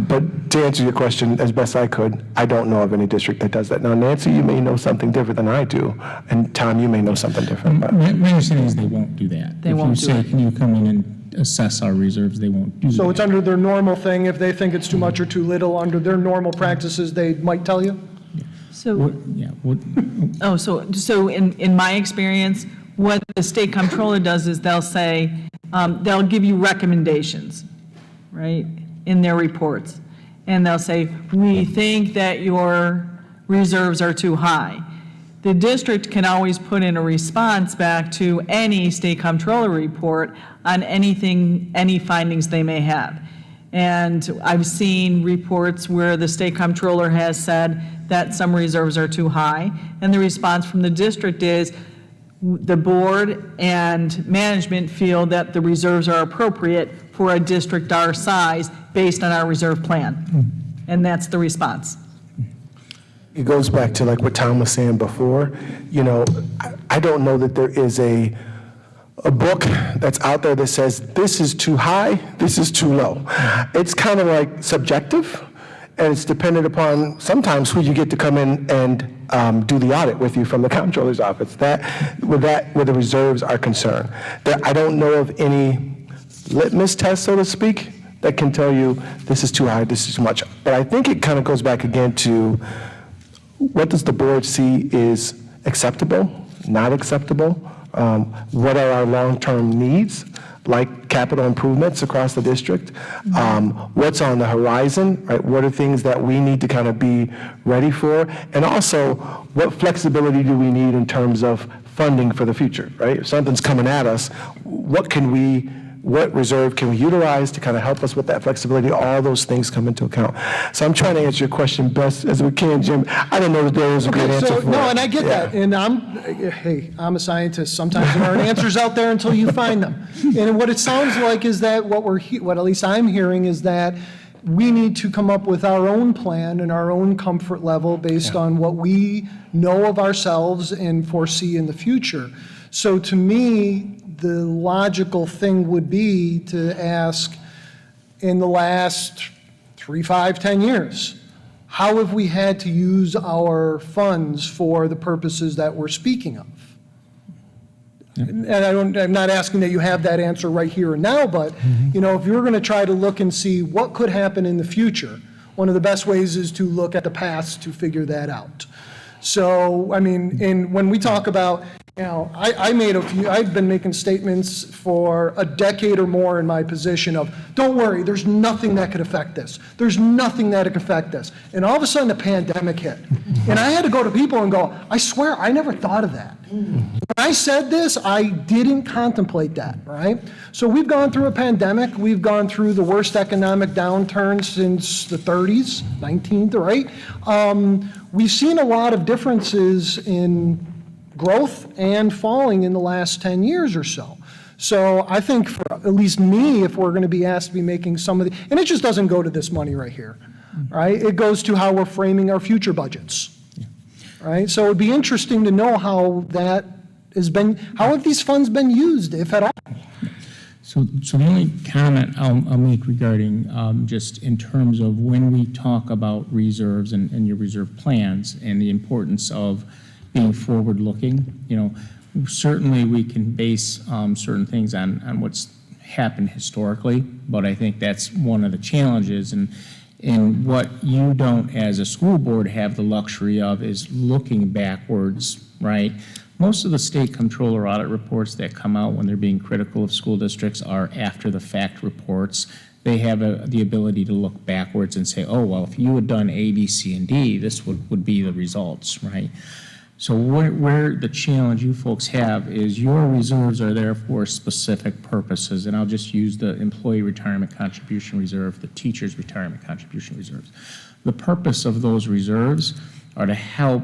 But to answer your question as best I could, I don't know of any district that does that. Now, Nancy, you may know something different than I do, and Tom, you may know something different. But
My understanding is they won't do that.
They won't do
If you
it.
say, can you come in and assess our reserves, they won't do that.
So it's under their normal thing, if they think it's too much or too little, under their normal practices, they might tell you?
So,
What- Yeah, what,
oh, so in my experience, what the state comptroller does is they'll say, they'll give you recommendations, right, in their reports. And they'll say, we think that your reserves are too high. The district can always put in a response back to any state comptroller report on anything, any findings they may have. And I've seen reports where the state comptroller has said that some reserves are too high, and the response from the district is, the board and management feel that the reserves are appropriate for a district our size based on our reserve plan. And that's the response.
it goes back to like what Tom was saying before. You know, I don't know that there is a book that's out there that says this is too high, this is too low. It's kind of like subjective, and it's dependent upon sometimes who you get to come in and do the audit with you from the comptroller's office. Where the reserves are concerned. I don't know of any litmus test, so to speak, that can tell you this is too high, this is too much. But I think it kind of goes back again to what does the board see is acceptable, not acceptable? What are our long-term needs, like capital improvements across the district? What's on the horizon, right? What are things that we need to kind of be ready for? And also, what flexibility do we need in terms of funding for the future, right? If something's coming at us, what reserve can we utilize to kind of help us with that flexibility? All those things come into account. So I'm trying to answer your question best as we can, Jim. I don't know that there is a good answer for it.
No, and I get that, and I'm a scientist. Sometimes there aren't answers out there until you find them. And what it sounds like is that what at least I'm hearing is that we need to come up with our own plan and our own comfort level based on what we know of ourselves and foresee in the future. So to me, the logical thing would be to ask, in the last 3, 5, 10 years, how have we had to use our funds for the purposes that we're speaking of? And I'm not asking that you have that answer right here and now, but you know, if you're going to try to look and see what could happen in the future, one of the best ways is to look at the past to figure that out. So, I mean, and when we talk about, you know, I've been making statements for a decade or more in my position of, don't worry, there's nothing that could affect this. There's nothing that could affect this. And all of a sudden, the pandemic hit. And I had to go to people and go, I swear, I never thought of that. When I said this, I didn't contemplate that, right? So we've gone through a pandemic. We've gone through the worst economic downturn since the 30s, 19th, right? We've seen a lot of differences in growth and falling in the last 10 years or so. So I think for at least me, if we're going to be asked to be making some of the, and it just doesn't go to this money right here, right? It goes to how we're framing our future budgets, right? So it'd be interesting to know how that has been, how have these funds been used, if at all?
So the only comment I'll make regarding just in terms of when we talk about reserves and your reserve plans and the importance of being forward-looking, you know, certainly we can base certain things on what's happened historically, but I think that's one of the challenges. And what you don't, as a school board, have the luxury of is looking backwards, right? Most of the state comptroller audit reports that come out when they're being critical of school districts are after-the-fact reports. They have the ability to look backwards and say, oh, well, if you had done A, B, C, and D, this would be the results, right? So where the challenge you folks have is your reserves are there for specific purposes, and I'll just use the employee retirement contribution reserve, the teacher's retirement contribution reserves. The purpose of those reserves are to help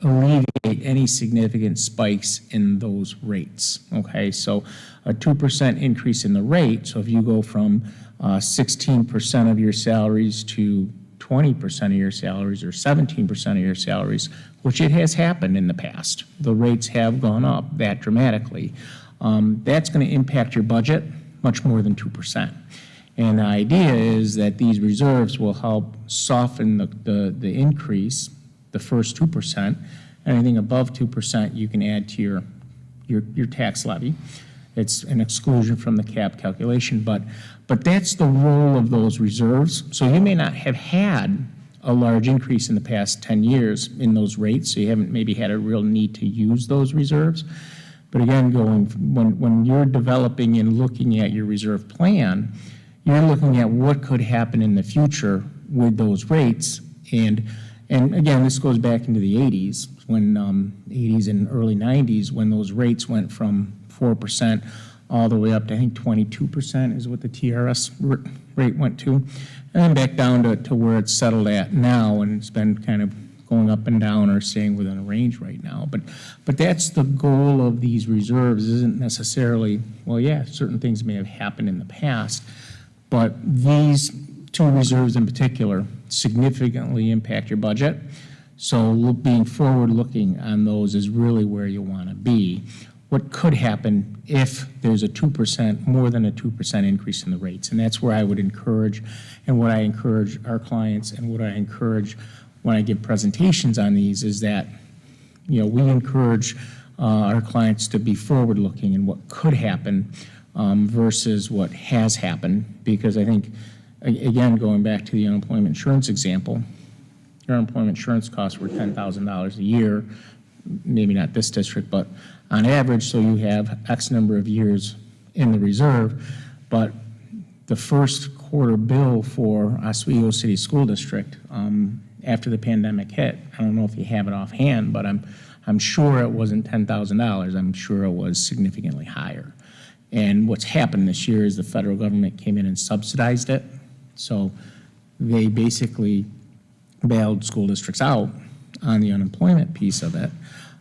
alleviate any significant spikes in those rates, okay? So a 2% increase in the rate, so if you go from 16% of your salaries to 20% of your salaries or 17% of your salaries, which it has happened in the past. The rates have gone up that dramatically. That's going to impact your budget much more than 2%. And the idea is that these reserves will help soften the increase, the first 2%. Anything above 2% you can add to your tax levy. It's an exclusion from the cap calculation, but that's the role of those reserves. So you may not have had a large increase in the past 10 years in those rates, so you haven't maybe had a real need to use those reserves. But again, when you're developing and looking at your reserve plan, you're looking at what could happen in the future with those rates. And again, this goes back into the 80s, when 80s and early 90s, when those rates went from 4% all the way up to, I think, 22% is what the TRS rate went to, and then back down to where it's settled at now, and it's been kind of going up and down or staying within a range right now. But that's the goal of these reserves, isn't necessarily, well, yeah, certain things may have happened in the past, but these two reserves in particular significantly impact your budget. So being forward-looking on those is really where you want to be. What could happen if there's a 2%, more than a 2% increase in the rates? And that's where I would encourage, and what I encourage our clients, and what I encourage when I give presentations on these is that, we encourage our clients to be forward-looking in what could happen versus what has happened. Because I think, again, going back to the unemployment insurance example, your unemployment insurance costs were $10,000 a year, maybe not this district, but on average, so you have X number of years in the reserve, but the first quarter bill for Oswego City School District after the pandemic hit, I don't know if you have it offhand, but I'm sure it wasn't $10,000. I'm sure it was significantly higher. And what's happened this year is the federal government came in and subsidized it. So they basically bailed school districts out on the unemployment piece of it.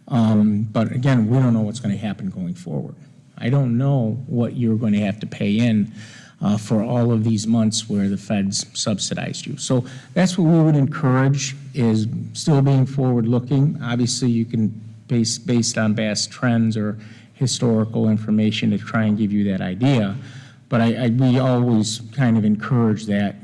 But again, we don't know what's going to happen going forward. I don't know what you're going to have to pay in for all of these months where the feds subsidized you. So that's what we would encourage, is still being forward-looking. Obviously, you can based on past trends or historical information to try and give you that idea. But we always kind of encourage that,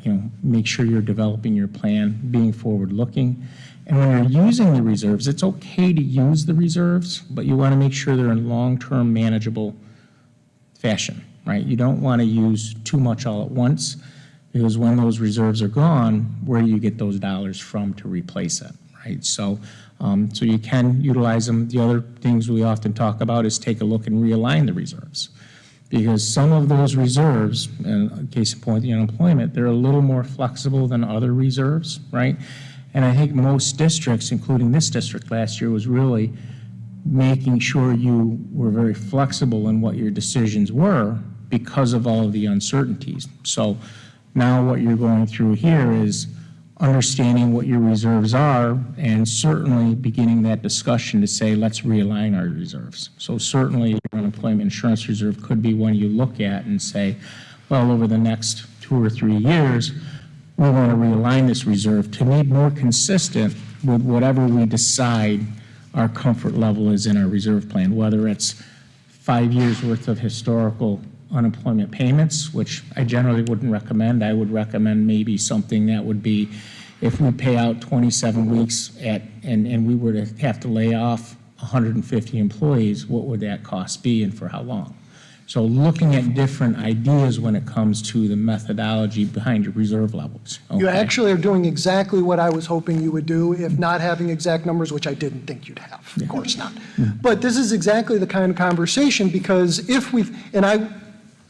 make sure you're developing your plan, being forward-looking. And when you're using the reserves, it's okay to use the reserves, but you want to make sure they're in long-term manageable fashion, right? You don't want to use too much all at once, because when those reserves are gone, where do you get those dollars from to replace it, right? So you can utilize them. The other things we often talk about is take a look and realign the reserves, because some of those reserves, in case in point, the unemployment, they're a little more flexible than other reserves, right? And I think most districts, including this district last year, was really making sure you were very flexible in what your decisions were because of all of the uncertainties. So now what you're going through here is understanding what your reserves are, and certainly beginning that discussion to say, let's realign our reserves. So certainly your unemployment insurance reserve could be one you look at and say, well, over the next 2 or 3 years, we want to realign this reserve to be more consistent with whatever we decide our comfort level is in our reserve plan, whether it's 5 years worth of historical unemployment payments, which I generally wouldn't recommend. I would recommend maybe something that would be, if we pay out 27 weeks and we were to have to lay off 150 employees, what would that cost be and for how long? So looking at different ideas when it comes to the methodology behind your reserve levels.
You
okay?
actually are doing exactly what I was hoping you would do, if not having exact numbers, which I didn't think you'd have. Of course not. But this is exactly the kind of conversation, because if we've, and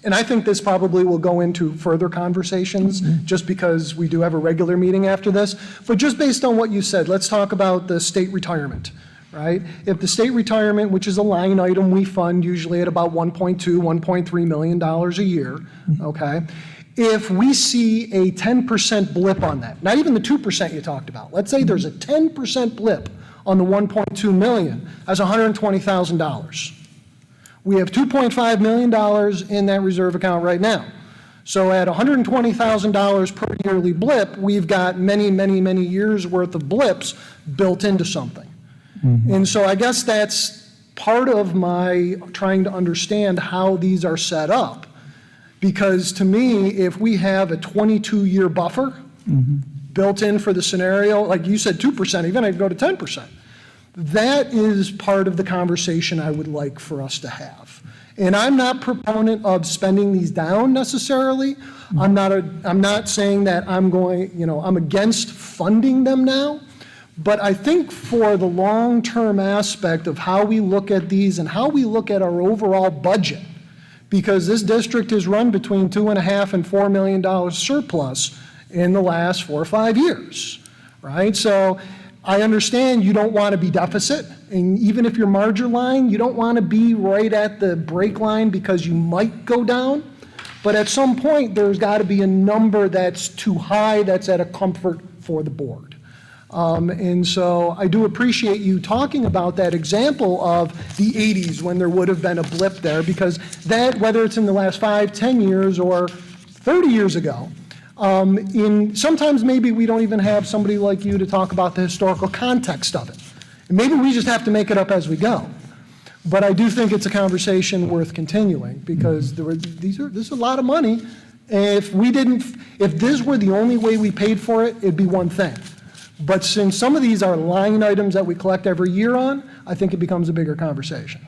And I think this probably will go into further conversations, just because we do have a regular meeting after this. But just based on what you said, let's talk about the state retirement, right? If the state retirement, which is a line item we fund usually at about $1.2, $1.3 million a year, okay? If we see a 10% blip on that, not even the 2% you talked about, let's say there's a 10% blip on the 1.2 million, that's $120,000. We have $2.5 million in that reserve account right now. So at $120,000 per yearly blip, we've got many, many, many years worth of blips built into something. And so I guess that's part of my trying to understand how these are set up. Because to me, if we have a 22-year buffer built in for the scenario, like you said, 2%, even I'd go to 10%. That is part of the conversation I would like for us to have. And I'm not proponent of spending these down necessarily. I'm not saying that I'm against funding them now. But I think for the long-term aspect of how we look at these and how we look at our overall budget, because this district has run between $2.5 and $4 million surplus in the last 4 or 5 years, right? So I understand you don't want to be deficit, and even if you're margin line, you don't want to be right at the break line because you might go down. But at some point, there's got to be a number that's too high, that's at a comfort for the board. And so I do appreciate you talking about that example of the 80s when there would have been a blip there, because that, whether it's in the last 5, 10 years or 30 years ago, sometimes maybe we don't even have somebody like you to talk about the historical context of it. And maybe we just have to make it up as we go. But I do think it's a conversation worth continuing, because this is a lot of money. If this were the only way we paid for it, it'd be one thing. But since some of these are line items that we collect every year on, I think it becomes a bigger conversation.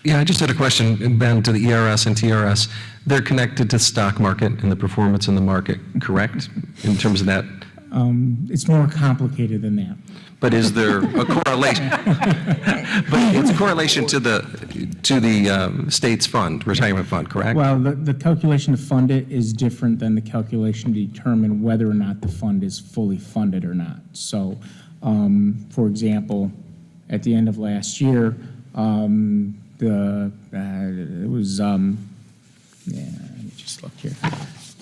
Yeah, I just had a question, Ben, to the ERS and TRS. They're connected to the stock market and the performance in the market, correct? In terms of that?
It's more complicated than that.
But is there a correlation? But it's a correlation to the state's fund, retirement fund, correct?
Well, the calculation to fund it is different than the calculation to determine whether or not the fund is fully funded or not. So, for example, at the end of last year, it was, let me just look here.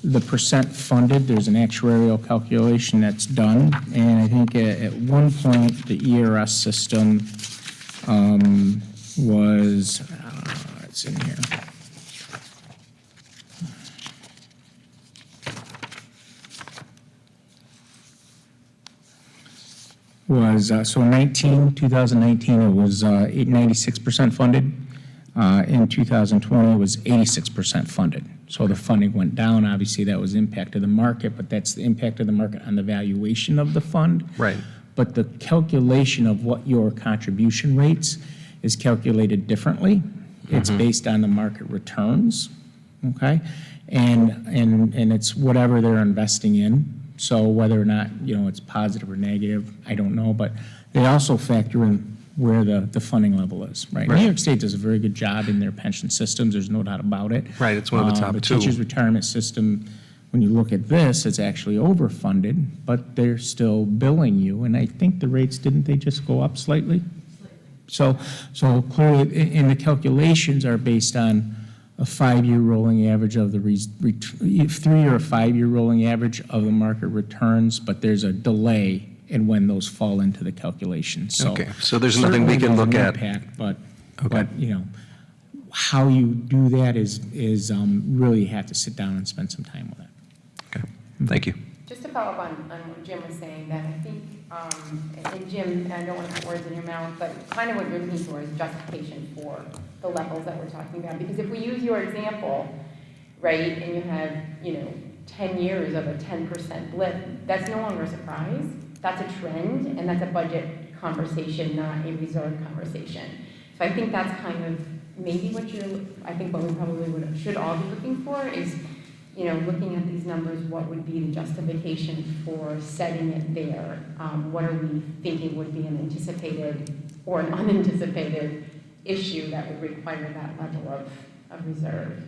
The percent funded, there's an actuarial calculation that's done, and I think at one point, the ERS system was, it's in here. So in 2019, it was 96% funded. In 2020, it was 86% funded. So the funding went down. Obviously, that was impact of the market, but that's the impact of the market on the valuation of the fund.
Right.
But the calculation of what your contribution rates is calculated differently. It's based on the market returns, okay? And it's whatever they're investing in. So whether or not, it's positive or negative, I don't know, but they also factor in where the funding level is, right? New York State does a very good job in their pension systems, there's no doubt about it.
Right, it's one of the top two.
The teachers' retirement system, when you look at this, it's actually overfunded, but they're still billing you, and I think the rates, didn't they just go up slightly? So clearly, and the calculations are based on a 5-year rolling average of the 3 or 5 year rolling average of the market returns, but there's a delay in when those fall into the calculation. So
okay, so there's nothing we can look at.
Impact, but how you do that is really you have to sit down and spend some time with it.
Okay, thank you.
Just to follow up on what Jim was saying, that I think, and Jim, I don't want to put words in your mouth, but kind of what you're looking for is justification for the levels that we're talking about. Because if we use your example, right, and you have, 10 years of a 10% blip, that's no longer a surprise. That's a trend, and that's a budget conversation, not a reserve conversation. So I think that's kind of maybe what we probably should all be looking for is, looking at these numbers, what would be the justification for setting it there? What are we thinking would be an anticipated or an unanticipated issue that would require that level
of reserve.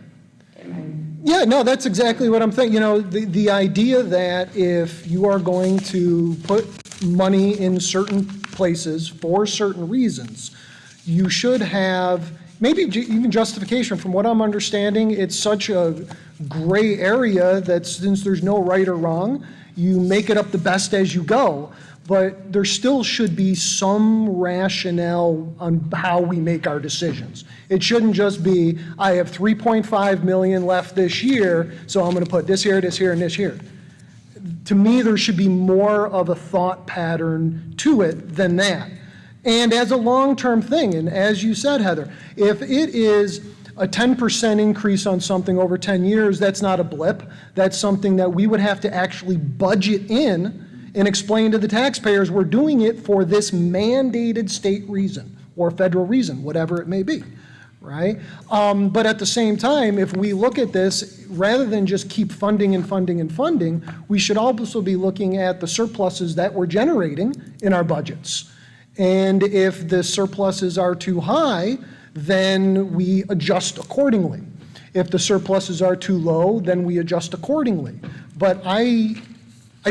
Yeah, no, that's exactly what I'm thinking. You know, the idea that if you are going to put money in certain places for certain reasons, you should have maybe even justification. From what I'm understanding, it's such a gray area that since there's no right or wrong, you make it up the best as you go. But there still should be some rationale on how we make our decisions. It shouldn't just be, I have 3.5 million left this year, so I'm going to put this here, this here, and this here. To me, there should be more of a thought pattern to it than that. And as a long-term thing, and as you said, Heather, if it is a 10% increase on something over 10 years, that's not a blip. That's something that we would have to actually budget in and explain to the taxpayers, we're doing it for this mandated state reason or federal reason, whatever it may be, right? But at the same time, if we look at this, rather than just keep funding and funding and funding, we should also be looking at the surpluses that we're generating in our budgets. And if the surpluses are too high, then we adjust accordingly. If the surpluses are too low, then we adjust accordingly. But I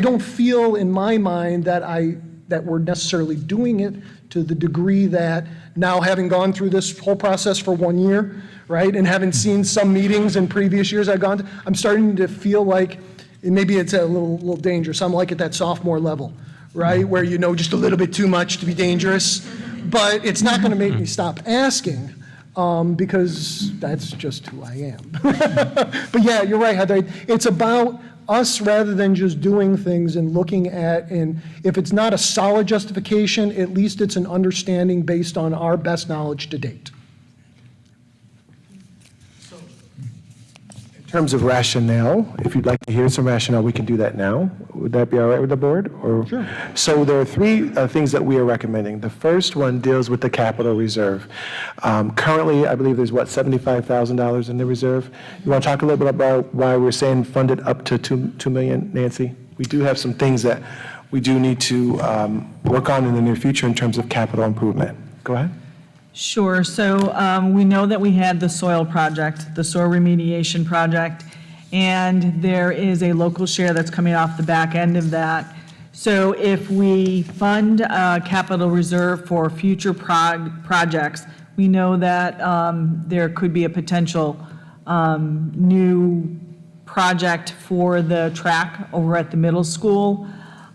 don't feel in my mind that we're necessarily doing it to the degree that now, having gone through this whole process for 1 year, right, and having seen some meetings in previous years I've gone to, I'm starting to feel like, and maybe it's a little dangerous, I'm like at that sophomore level, right, where you know just a little bit too much to be dangerous, but it's not going to make me stop asking. Because that's just who I am. But yeah, you're right, Heather. It's about us rather than just doing things and looking at, and if it's not a solid justification, at least it's an understanding based on our best knowledge to date.
In terms of rationale, if you'd like to hear some rationale, we can do that now. Would that be all right with the board? Or?
Sure.
So there are three things that we are recommending. The first one deals with the capital reserve. Currently, I believe there's, what, $75,000 in the reserve? You want to talk a little bit about why we're saying fund it up to $2 million, Nancy? We do have some things that we do need to work on in the near future in terms of capital improvement. Go ahead.
Sure. So we know that we had the soil project, the soil remediation project, and there is a local share that's coming off the back end of that. So if we fund capital reserve for future projects, we know that there could be a potential new project for the track over at the middle school.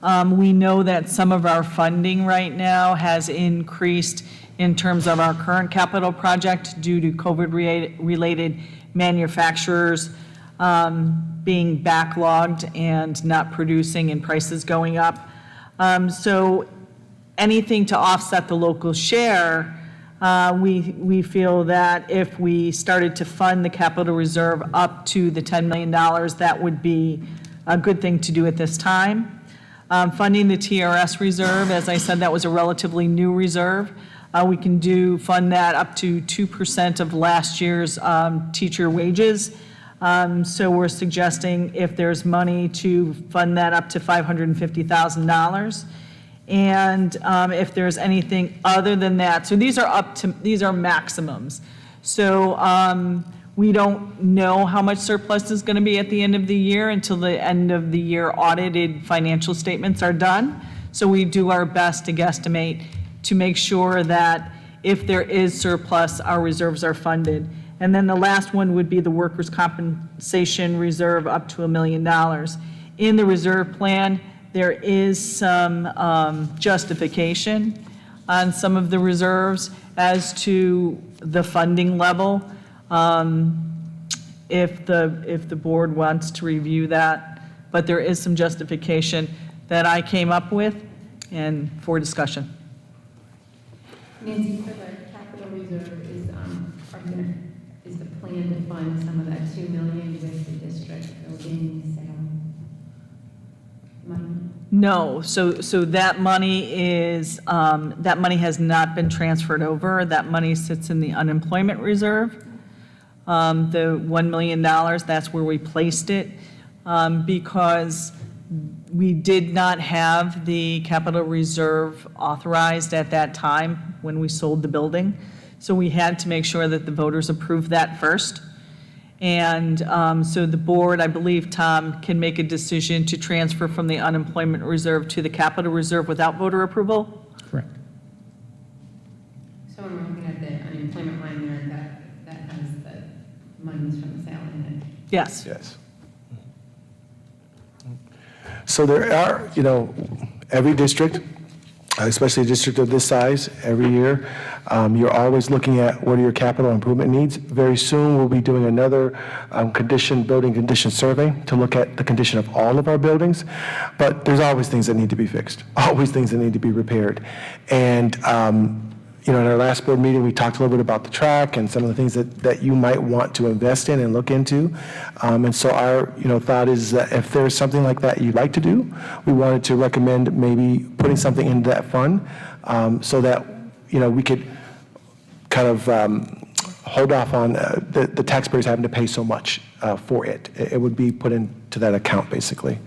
We know that some of our funding right now has increased in terms of our current capital project due to COVID-related manufacturers being backlogged and not producing and prices going up. So anything to offset the local share, we feel that if we started to fund the capital reserve up to the $10 million, that would be a good thing to do at this time. Funding the TRS reserve, as I said, that was a relatively new reserve. We can fund that up to 2% of last year's teacher wages. So we're suggesting if there's money to fund that up to $550,000. And if there's anything other than that, so these are maximums. So we don't know how much surplus is going to be at the end of the year until the end of the year audited financial statements are done. So we do our best to guesstimate to make sure that if there is surplus, our reserves are funded. And then the last one would be the workers' compensation reserve up to $1 million. In the reserve plan, there is some justification on some of the reserves as to the funding level. If the board wants to review that, but there is some justification that I came up with and for discussion.
Nancy, for the capital reserve, is the plan to fund some of that $2 million with the district building sale money?
No, so that money that money has not been transferred over. That money sits in the unemployment reserve. The $1 million, that's where we placed it because we did not have the capital reserve authorized at that time when we sold the building. So we had to make sure that the voters approved that first. And so the board, I believe, Tom, can make a decision to transfer from the unemployment reserve to the capital reserve without voter approval?
Correct.
So when we're looking at the unemployment line there, that has the monies from the sale in it.
Yes.
Yes. So there are, every district, especially a district of this size, every year, you're always looking at what are your capital improvement needs. Very soon, we'll be doing another building condition survey to look at the condition of all of our buildings. But there's always things that need to be fixed, always things that need to be repaired. And in our last board meeting, we talked a little bit about the track and some of the things that you might want to invest in and look into. And so our, thought is that if there's something like that you'd like to do, we wanted to recommend maybe putting something into that fund so that, we could kind of hold off on the taxpayers having to pay so much for it. It would be put into that account, basically.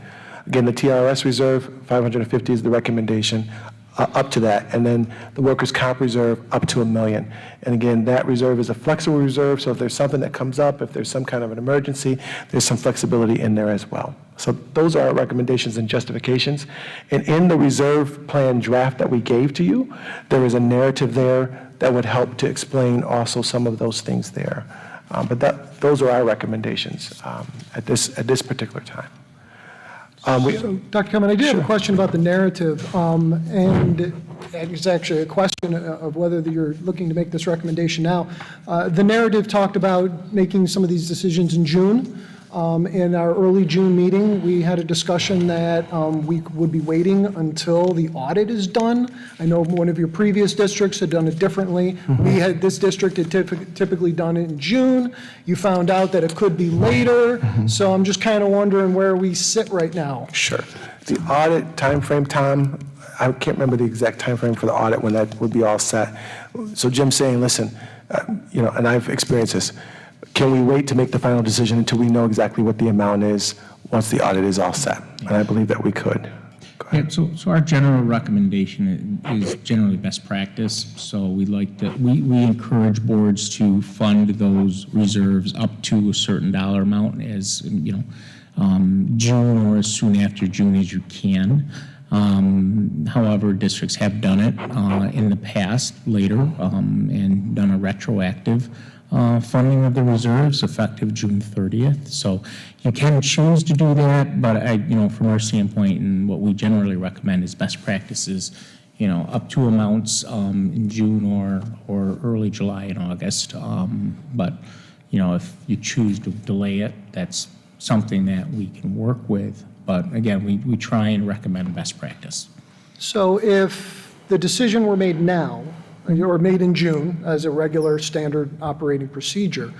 Again, the TRS reserve, 550 is the recommendation. Up to that, and then the workers' comp reserve up to $1 million. And again, that reserve is a flexible reserve, so if there's something that comes up, if there's some kind of an emergency, there's some flexibility in there as well. So those are our recommendations and justifications. And in the reserve plan draft that we gave to you, there is a narrative there that would help to explain also some of those things there. But those are our recommendations at this particular time.
So, Dr. Kelman, I did have a question about the narrative, and it's actually a question of whether you're looking to make this recommendation now. The narrative talked about making some of these decisions in June. In our early June meeting, we had a discussion that we would be waiting until the audit is done. I know one of your previous districts had done it differently. This district had typically done it in June. You found out that it could be later. So I'm just kind of wondering where we sit right now.
Sure. The audit timeframe, Tom, I can't remember the exact timeframe for the audit when that would be all set. So Jim's saying, listen, and I've experienced this. Can we wait to make the final decision until we know exactly what the amount is once the audit is all set? And I believe that we could.
Yeah, so our general recommendation is generally best practice. So we encourage boards to fund those reserves up to a certain dollar amount as, June or as soon after June as you can. However, districts have done it in the past later and done a retroactive funding of the reserves effective June 30th. So you can choose to do that, but from our standpoint, and what we generally recommend is best practices, up to amounts in June or early July and August. But if you choose to delay it, that's something that we can work with. But again, we try and recommend best practice.
So if the decision were made now, or made in June as a regular standard operating procedure,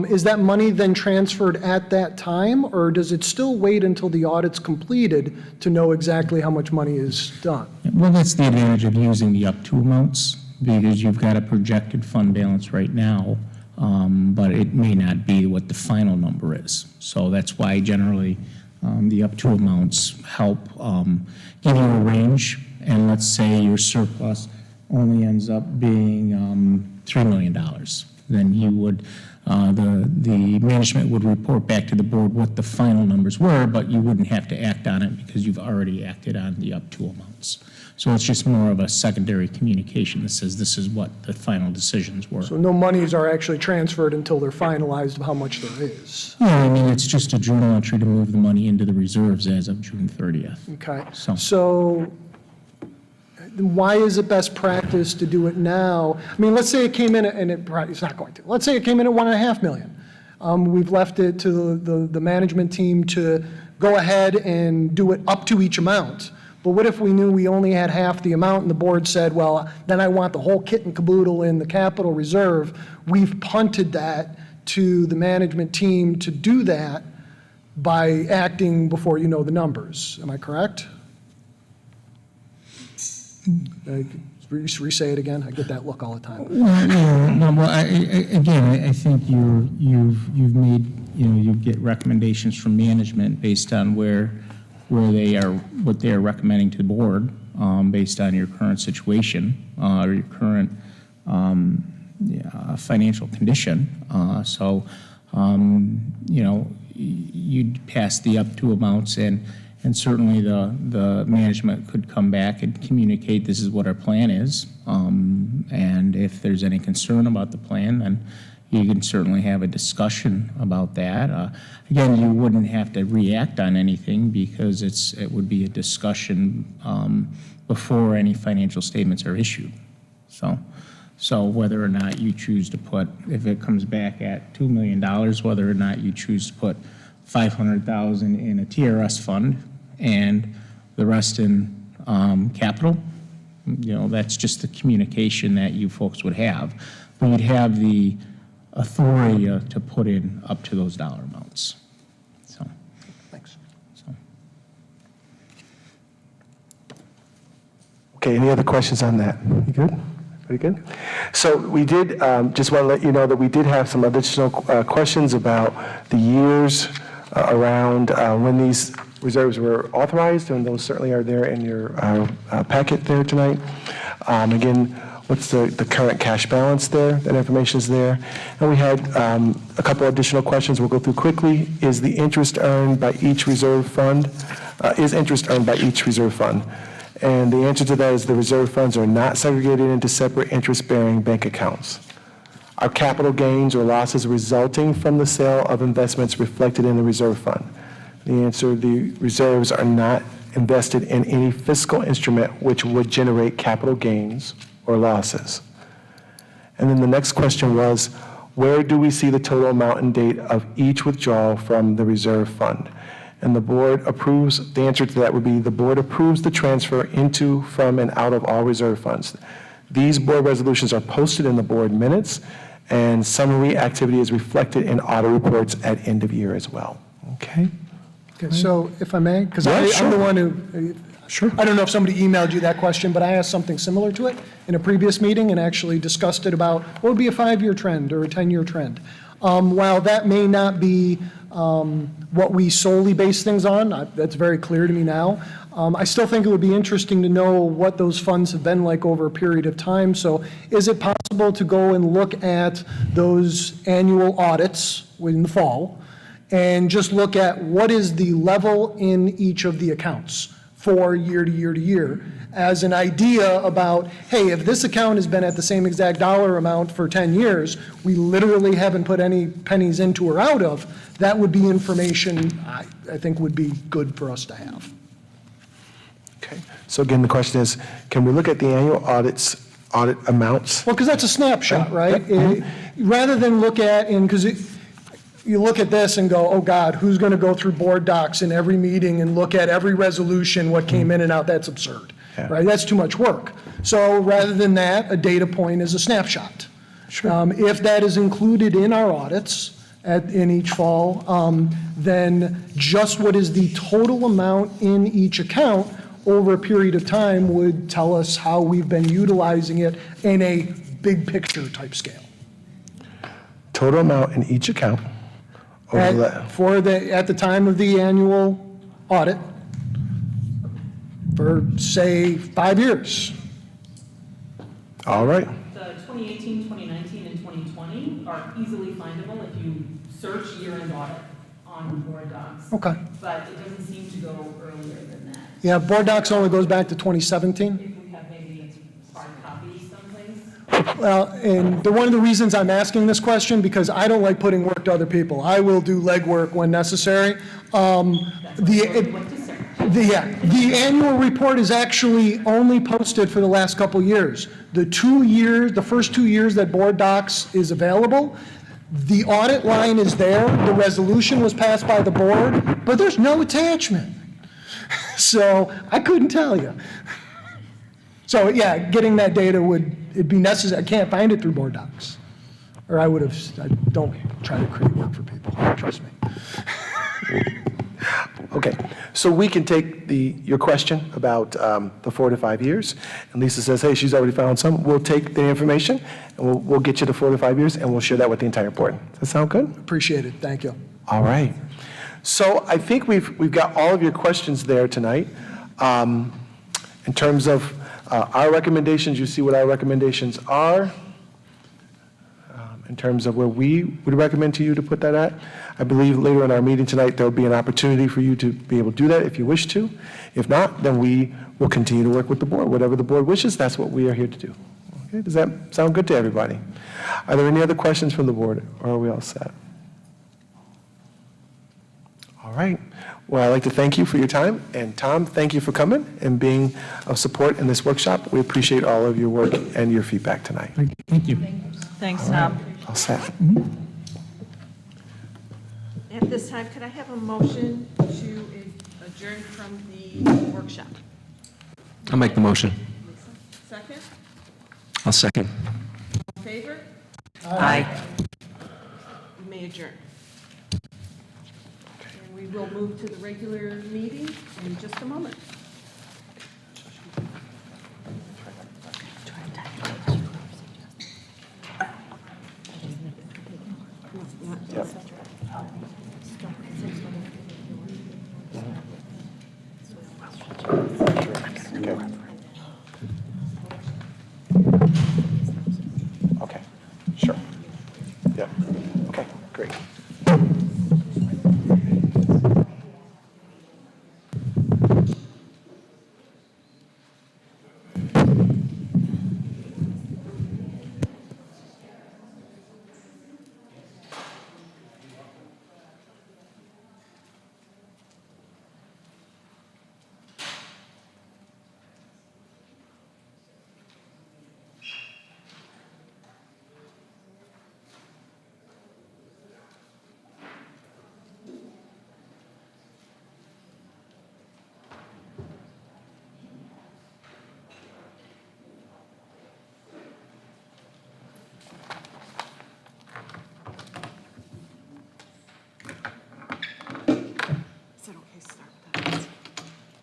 is that money then transferred at that time, or does it still wait until the audit's completed to know exactly how much money is done?
Well, that's the advantage of using the up to amounts, because you've got a projected fund balance right now, but it may not be what the final number is. So that's why generally the up to amounts help give you a range. And let's say your surplus only ends up being $3 million. Then you would, the management would report back to the board what the final numbers were, but you wouldn't have to act on it because you've already acted on the up to amounts. So it's just more of a secondary communication that says this is what the final decisions were.
So no monies are actually transferred until they're finalized of how much there is.
Yeah, I mean, it's just a journal entry to move the money into the reserves as of June 30th.
Okay.
So
why is it best practice to do it now? I mean, let's say it came in, and it's not going to. Let's say it came in at $1.5 million. We've left it to the management team to go ahead and do it up to each amount. But what if we knew we only had half the amount and the board said, well, then I want the whole kit and caboodle in the capital reserve? We've punted that to the management team to do that by acting before you know the numbers. Am I correct? Re-say it again. I get that look all the time.
I think you've made, you get recommendations from management based on where they are, what they are recommending to the board, based on your current situation or your current financial condition. So you'd pass the up to amounts, and certainly the management could come back and communicate this is what our plan is. And if there's any concern about the plan, then you can certainly have a discussion about that. Again, you wouldn't have to react on anything because it would be a discussion before any financial statements are issued. So whether or not you choose to put, if it comes back at $2 million, whether or not you choose to put $500,000 in a TRS fund and the rest in capital, that's just the communication that you folks would have. But you'd have the authority to put in up to those dollar amounts.
Thanks.
Okay, any other questions on that? You good? Pretty good? So we did, just want to let you know that we did have some additional questions about the years around when these reserves were authorized, and those certainly are there in your packet there tonight. Again, what's the current cash balance there? That information is there. And we had a couple additional questions we'll go through quickly. Is the interest earned by each reserve fund? Is interest earned by each reserve fund? And the answer to that is the reserve funds are not segregated into separate interest-bearing bank accounts. Are capital gains or losses resulting from the sale of investments reflected in the reserve fund? The answer, the reserves are not invested in any fiscal instrument which would generate capital gains or losses. And then the next question was, where do we see the total amount and date of each withdrawal from the reserve fund? And the board approves, the answer to that would be the board approves the transfer into, from, and out of all reserve funds. These board resolutions are posted in the board minutes, and summary activity is reflected in audit reports at end of year as well. Okay?
Okay, so if I may, because
Yeah,
I'm
sure.
the one who,
Sure.
I don't know if somebody emailed you that question, but I asked something similar to it in a previous meeting and actually discussed it about what would be a 5-year trend or a 10-year trend. While that may not be what we solely base things on, that's very clear to me now, I still think it would be interesting to know what those funds have been like over a period of time. So is it possible to go and look at those annual audits in the fall and just look at what is the level in each of the accounts for year to year to year as an idea about, hey, if this account has been at the same exact dollar amount for 10 years, we literally haven't put any pennies into or out of, that would be information I think would be good for us to have.
Okay. So again, the question is, can we look at the annual audit amounts?
Well, because that's a snapshot, right? Rather than look at, because you look at this and go, oh God, who's going to go through board docs in every meeting and look at every resolution, what came in and out? That's absurd, right? That's too much work. So rather than that, a data point is a snapshot.
Sure.
If that is included in our audits in each fall, then just what is the total amount in each account over a period of time would tell us how we've been utilizing it in a big picture type scale.
Total amount in each account over that.
At the time of the annual audit, for, say, 5 years.
All right.
The 2018, 2019, and 2020 are easily findable if you search year-end audit on board docs.
Okay.
But it doesn't seem to go earlier than that.
Yeah, board docs only goes back to 2017.
If we have maybe hard copies someplace.
Well, and one of the reasons I'm asking this question, because I don't like putting work to other people. I will do legwork when necessary. The annual report is actually only posted for the last couple years. The first 2 years that board docs is available, the audit line is there, the resolution was passed by the board, but there's no attachment. So I couldn't tell you. So yeah, getting that data it'd be necessary. I can't find it through board docs. Or I don't try to create work for people, trust me.
Okay, so we can take your question about the 4 to 5 years, and Lisa says, hey, she's already found some. We'll take the information, and we'll get you to 4 to 5 years, and we'll share that with the entire board. Does that sound good?
Appreciate it, thank you.
All right. So I think we've got all of your questions there tonight. In terms of our recommendations, you see what our recommendations are. in terms of where we would recommend to you to put that at. I believe later in our meeting tonight, there'll be an opportunity for you to be able to do that if you wish to. If not, then we will continue to work with the board. Whatever the board wishes, that's what we are here to do. Okay, does that sound good to everybody? Are there any other questions from the board, or are we all set? All right. Well, I'd like to thank you for your time. And Tom, thank you for coming and being of support in this workshop. We appreciate all of your work and your feedback tonight.
Thank you.
Thanks,
All right.
Tom.
All set.
At this time, could I have a motion to adjourn from the workshop?
I'll make the motion.
Second?
I'll second.
In favor?
Aye.
You may adjourn. And we will move to the regular meeting in just a moment.
Okay, sure. Yep. Okay, great.
Is it okay to start with that?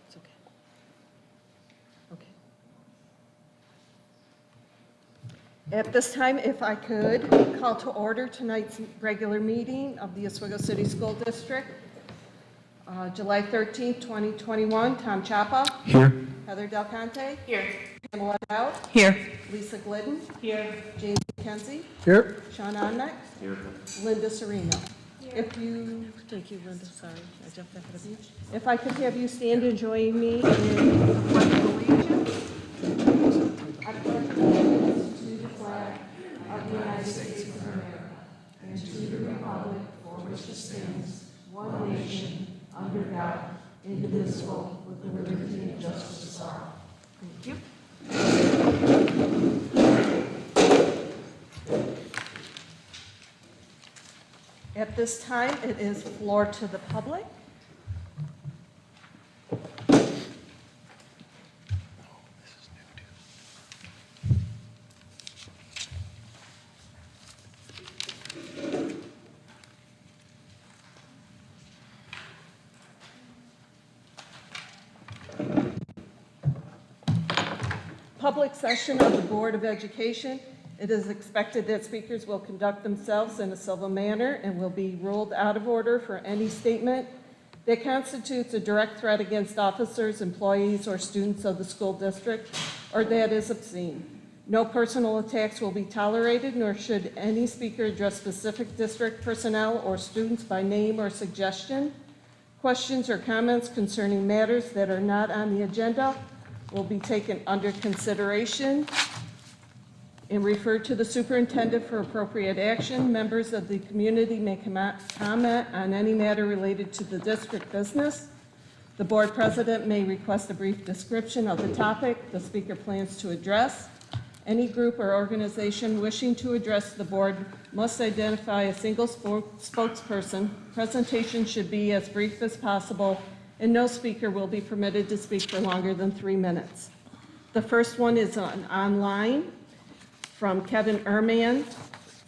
It's okay. Okay. At this time, if I could, call to order tonight's regular meeting of the Oswego City School District. July 13th, 2021, Tom Chapa.
Here.
Heather Del Conte.
Here.
Pamela Dowd.
Here.
Lisa Glidden.
Here.
James McKenzie.
Here.
Sean Onneck. Here. Linda Serino. If you, thank you, Linda, sorry, I jumped ahead of you. If I could have you stand and join me in the Pledge of Allegiance. I pledge allegiance to the flag of the United States of America and to the republic for which it stands, one nation, under God, indivisible, with liberty and justice for all. Thank you. At this time, it is floor to the public. Public session of the Board of Education. It is expected that speakers will conduct themselves in a civil manner and will be ruled out of order for any statement that constitutes a direct threat against officers, employees, or students of the school district, or that is obscene. No personal attacks will be tolerated, nor should any speaker address specific district personnel or students by name or suggestion. Questions or comments concerning matters that are not on the agenda will be taken under consideration and referred to the superintendent for appropriate action. Members of the community may comment on any matter related to the district business. The board president may request a brief description of the topic the speaker plans to address. Any group or organization wishing to address the board must identify a single spokesperson. Presentation should be as brief as possible, and no speaker will be permitted to speak for longer than 3 minutes. The first one is online from Kevin Erman,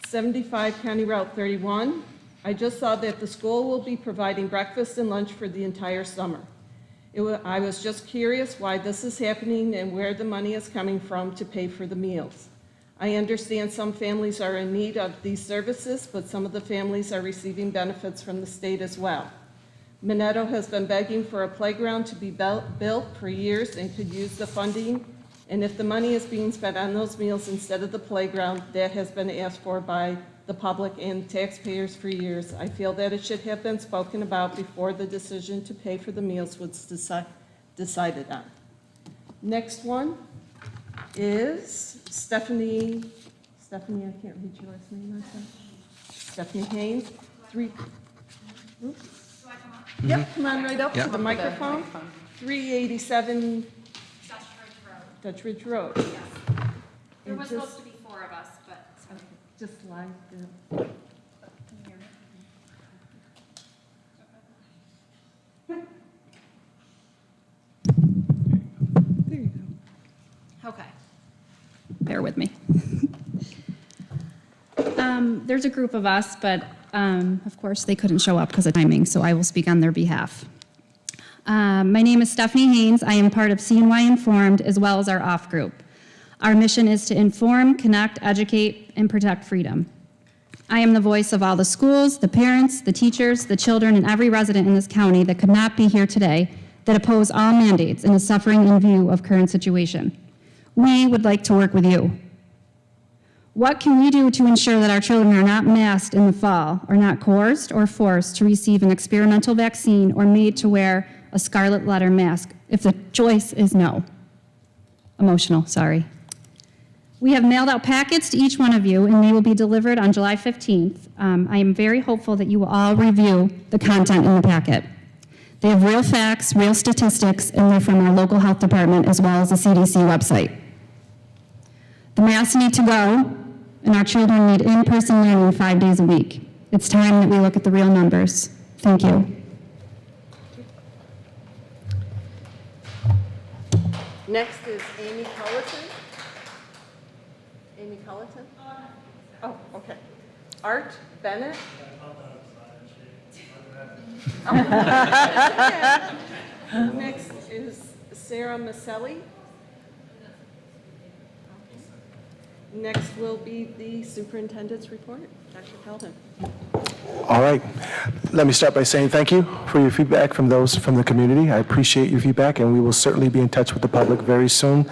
75 County Route 31. I just saw that the school will be providing breakfast and lunch for the entire summer. I was just curious why this is happening and where the money is coming from to pay for the meals. I understand some families are in need of these services, but some of the families are receiving benefits from the state as well. Minetto has been begging for a playground to be built for years and could use the funding. And if the money is being spent on those meals instead of the playground, that has been asked for by the public and taxpayers for years. I feel that it should have been spoken about before the decision to pay for the meals was decided on. Next one is Stephanie, I can't read your last name, I'm sorry. Stephanie Haynes, Yep, come on right up to the microphone. 387 Dutch Ridge Road.
Yes. There
And
was
just-
supposed to be 4 of us, but.
Just like the.
Can you hear me?
There you go.
Okay. Bear with me. There's a group of us, but of course, they couldn't show up because of timing, so I will speak on their behalf. My name is Stephanie Haynes. I am part of CNY Informed as well as our OFF group. Our mission is to inform, connect, educate, and protect freedom. I am the voice of all the schools, the parents, the teachers, the children, and every resident in this county that could not be here today that oppose all mandates and is suffering in view of current situation. We would like to work with you. What can we do to ensure that our children are not masked in the fall, or not coerced or forced to receive an experimental vaccine or made to wear a scarlet letter mask if the choice is no? Emotional, sorry. We have mailed out packets to each one of you, and they will be delivered on July 15th. I am very hopeful that you will all review the content in the packet. They have real facts, real statistics, and they're from our local health department as well as the CDC website. The masks need to go, and our children need in-person learning 5 days a week. It's time that we look at the real numbers. Thank you.
Next is Amy Culleton. Amy Culleton? Oh, okay. Art Bennett? Next is Sarah Maselli. Next will be the superintendent's report, Dr. Kelvin.
All right. Let me start by saying thank you for your feedback from those from the community. I appreciate your feedback, and we will certainly be in touch with the public very soon.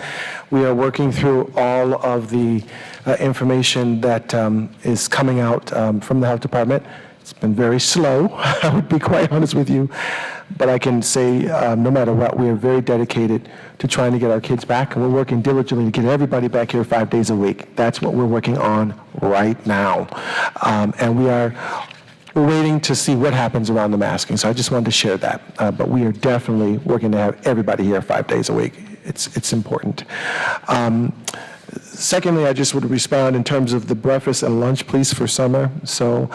We are working through all of the information that is coming out from the health department. It's been very slow, I would be quite honest with you. But I can say, no matter what, we are very dedicated to trying to get our kids back, and we're working diligently to get everybody back here 5 days a week. That's what we're working on right now. And we're waiting to see what happens around the masking, so I just wanted to share that. But we are definitely working to have everybody here 5 days a week. It's important. Secondly, I just would respond in terms of the breakfast and lunch, please, for summer. So,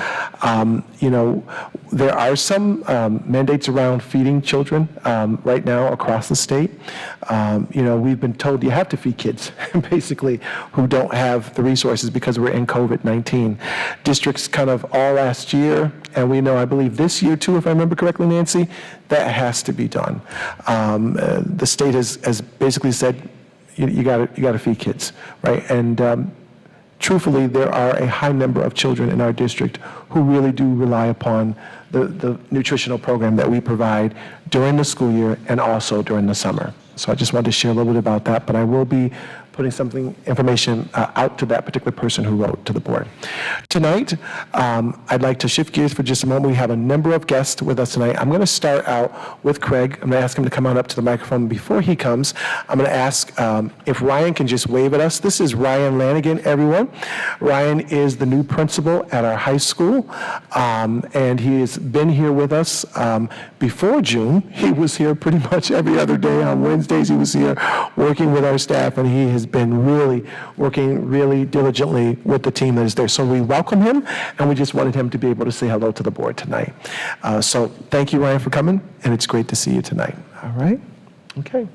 there are some mandates around feeding children right now across the state. We've been told you have to feed kids, basically, who don't have the resources because we're in COVID-19. Districts kind of all last year, and we know, I believe this year too, if I remember correctly, Nancy, that has to be done. The state has basically said, you got to feed kids, right? And truthfully, there are a high number of children in our district who really do rely upon the nutritional program that we provide during the school year and also during the summer. So I just wanted to share a little bit about that, but I will be putting information out to that particular person who wrote to the board. Tonight, I'd like to shift gears for just a moment. We have a number of guests with us tonight. I'm going to start out with Craig. I'm going to ask him to come on up to the microphone. Before he comes, I'm going to ask if Ryan can just wave at us. This is Ryan Lanigan, everyone. Ryan is the new principal at our high school, and he has been here with us before June. He was here pretty much every other day. On Wednesdays, he was here working with our staff, and he has been really working really diligently with the team that is there. So we welcome him, and we just wanted him to be able to say hello to the board tonight. So thank you, Ryan, for coming, and it's great to see you tonight. All right? Okay.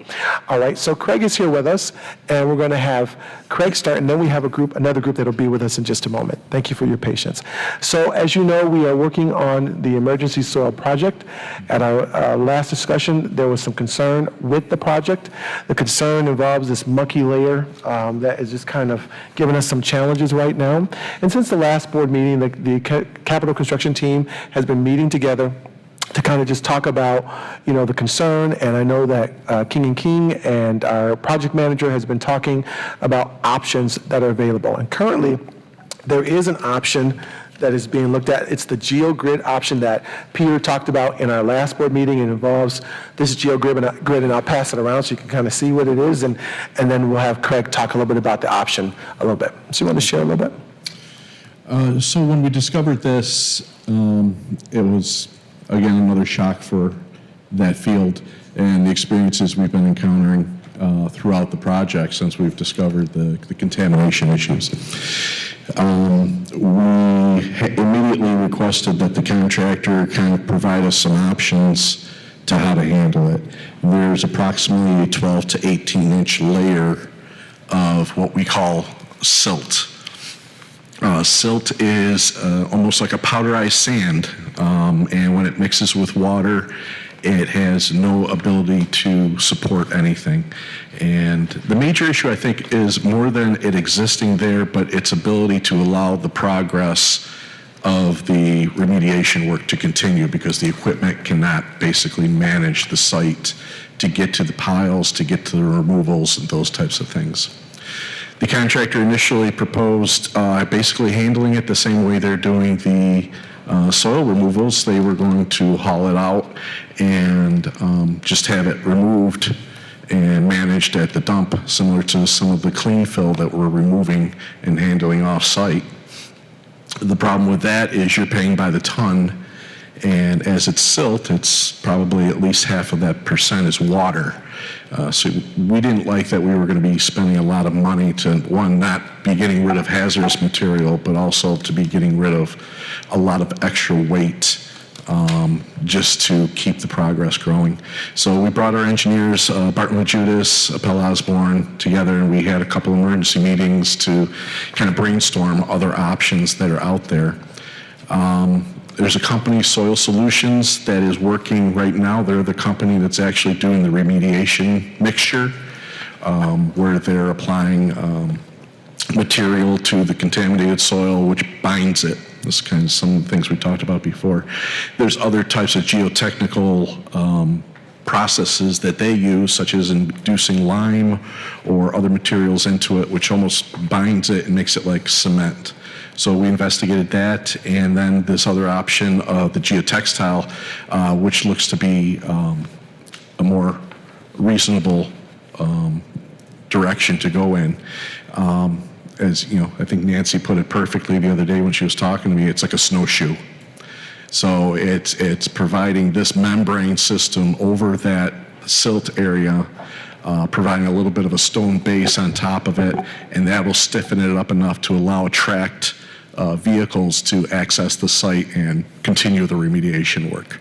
All right, so Craig is here with us, and we're going to have Craig start, and then we have another group that will be with us in just a moment. Thank you for your patience. So as you know, we are working on the emergency soil project. At our last discussion, there was some concern with the project. The concern involves this mucky layer that is just kind of giving us some challenges right now. And since the last board meeting, the capital construction team has been meeting together to kind of just talk about, the concern, and I know that King & King and our project manager has been talking about options that are available. And currently, There is an option that is being looked at. It's the GeoGrid option that Peter talked about in our last board meeting. It involves this GeoGrid, and I'll pass it around so you can kind of see what it is, and then we'll have Craig talk a little bit about the option a little bit. So you want to share a little bit?
So when we discovered this, it was, again, another shock for that field and the experiences we've been encountering throughout the project since we've discovered the contamination issues. We immediately requested that the contractor kind of provide us some options to how to handle it. There's approximately a 12 to 18-inch layer of what we call silt. Silt is almost like a powderized sand, and when it mixes with water, it has no ability to support anything. And the major issue, I think, is more than it existing there, but its ability to allow the progress of the remediation work to continue, because the equipment cannot basically manage the site to get to the piles, to get to the removals and those types of things. The contractor initially proposed basically handling it the same way they're doing the soil removals. They were going to haul it out and just have it removed and managed at the dump, similar to some of the clean fill that we're removing and handling off-site. The problem with that is you're paying by the ton, and as it's silt, it's probably at least half of that percent is water. So we didn't like that we were going to be spending a lot of money to, one, not be getting rid of hazardous material, but also to be getting rid of a lot of extra weight just to keep the progress growing. So we brought our engineers, Barton Judas, Appel Osborne, together, and we had a couple emergency meetings to kind of brainstorm other options that are out there. There's a company, Soil Solutions, that is working right now. They're the company that's actually doing the remediation mixture, where they're applying material to the contaminated soil, which binds it. This is kind of some of the things we talked about before. There's other types of geotechnical processes that they use, such as inducing lime or other materials into it, which almost binds it and makes it like cement. So we investigated that, and then this other option of the geotextile, which looks to be a more reasonable direction to go in. As you know, I think Nancy put it perfectly the other day when she was talking to me, it's like a snowshoe. So it's providing this membrane system over that silt area, providing a little bit of a stone base on top of it, and that will stiffen it up enough to allow tracked vehicles to access the site and continue the remediation work.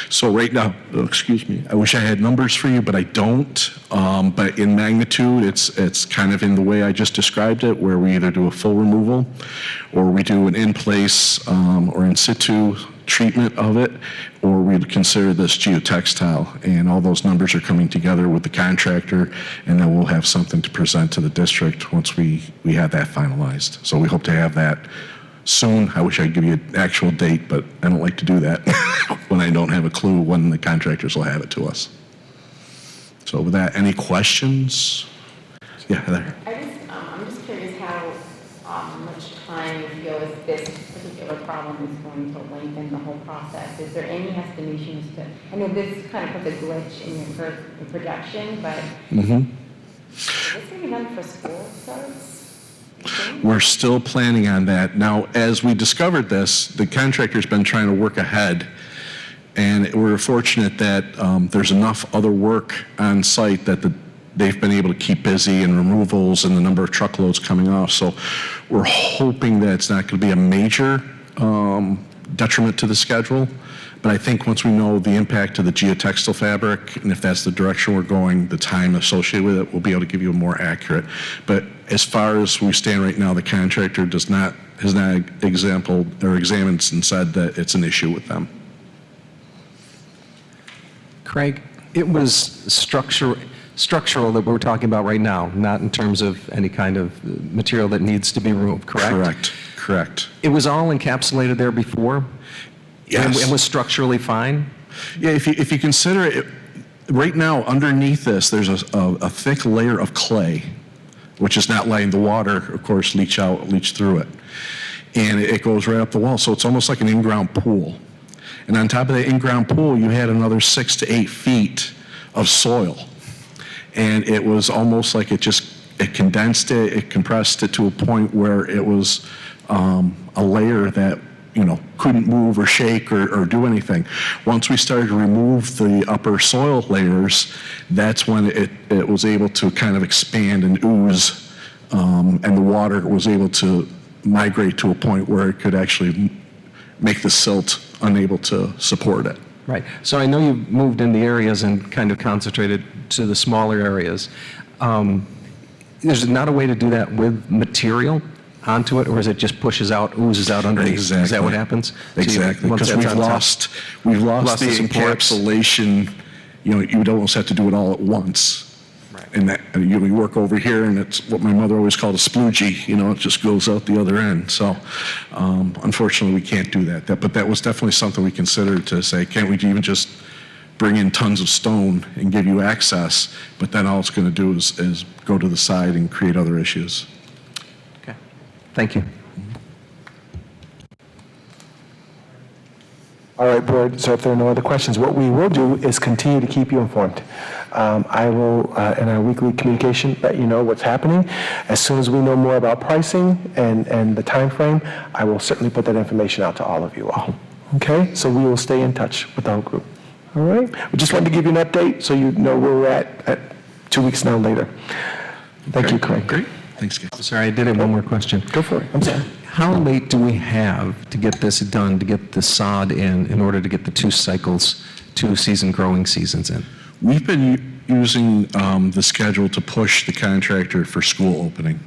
So right now, excuse me, I wish I had numbers for you, but I don't. But in magnitude, it's kind of in the way I just described it, where we either do a full removal or we do an in-place or in situ treatment of it, or we'd consider this geotextile. And all those numbers are coming together with the contractor, and then we'll have something to present to the district once we have that finalized. So we hope to have that soon. I wish I could give you an actual date, but I don't like to do that when I don't have a clue when the contractors will have it to us. So with that, any questions? Yeah, there.
I'm just curious how much time you feel this particular problem is going to lengthen the whole process. Is there any estimation as to, I know this kind of puts a glitch in your projection, but is this going to be done for school starts?
We're still planning on that. Now, as we discovered this, the contractor's been trying to work ahead, and we're fortunate that there's enough other work on site that they've been able to keep busy, and removals and the number of truckloads coming off. So we're hoping that it's not going to be a major detriment to the schedule. But I think once we know the impact of the geotextile fabric, and if that's the direction we're going, the time associated with it, we'll be able to give you a more accurate. But as far as we stand right now, the contractor has not examined and said that it's an issue with them.
Craig, it was structural that we're talking about right now, not in terms of any kind of material that needs to be removed, correct?
Correct.
It was all encapsulated there before?
Yes.
And was structurally fine?
Yeah, if you consider it, right now underneath this, there's a thick layer of clay. which is not letting the water, of course, leach through it. And it goes right up the wall, so it's almost like an in-ground pool. And on top of that in-ground pool, you had another 6 to 8 feet of soil. And it was almost like it condensed it, it compressed it to a point where it was a layer that, couldn't move or shake or do anything. Once we started to remove the upper soil layers, that's when it was able to kind of expand and ooze, and the water was able to migrate to a point where it could actually make the silt unable to support it.
Right. So I know you've moved in the areas and kind of concentrated to the smaller areas. There's not a way to do that with material onto it, or is it just pushes out, oozes out underneath?
Exactly.
Is that what happens?
Exactly,
Once
because
that's
we've
on top-
lost the
supports.
encapsulation. You would almost have to do it all at once.
Right.
And that you work over here, and it's what my mother always called a sploogey. It just goes out the other end. So, unfortunately, we can't do that. But that was definitely something we considered to say, can't we even just bring in tons of stone and give you access? But then all it's going to do is go to the side and create other issues.
Okay. Thank you.
All right, board, so if there are no other questions, what we will do is continue to keep you informed. I will, in our weekly communication, let you know what's happening. As soon as we know more about pricing and the time frame, I will certainly put that information out to all of you all. Okay, so we will stay in touch with the whole group. All right, we just wanted to give you an update so you know where we're at 2 weeks now later. Thank you, Craig.
Great. Thanks, guys.
Sorry, I did have one more question.
Go for it. I'm sorry.
How late do we have to get this done, to get the sod in order to get the 2 season growing seasons in?
We've been using the schedule to push the contractor for school opening.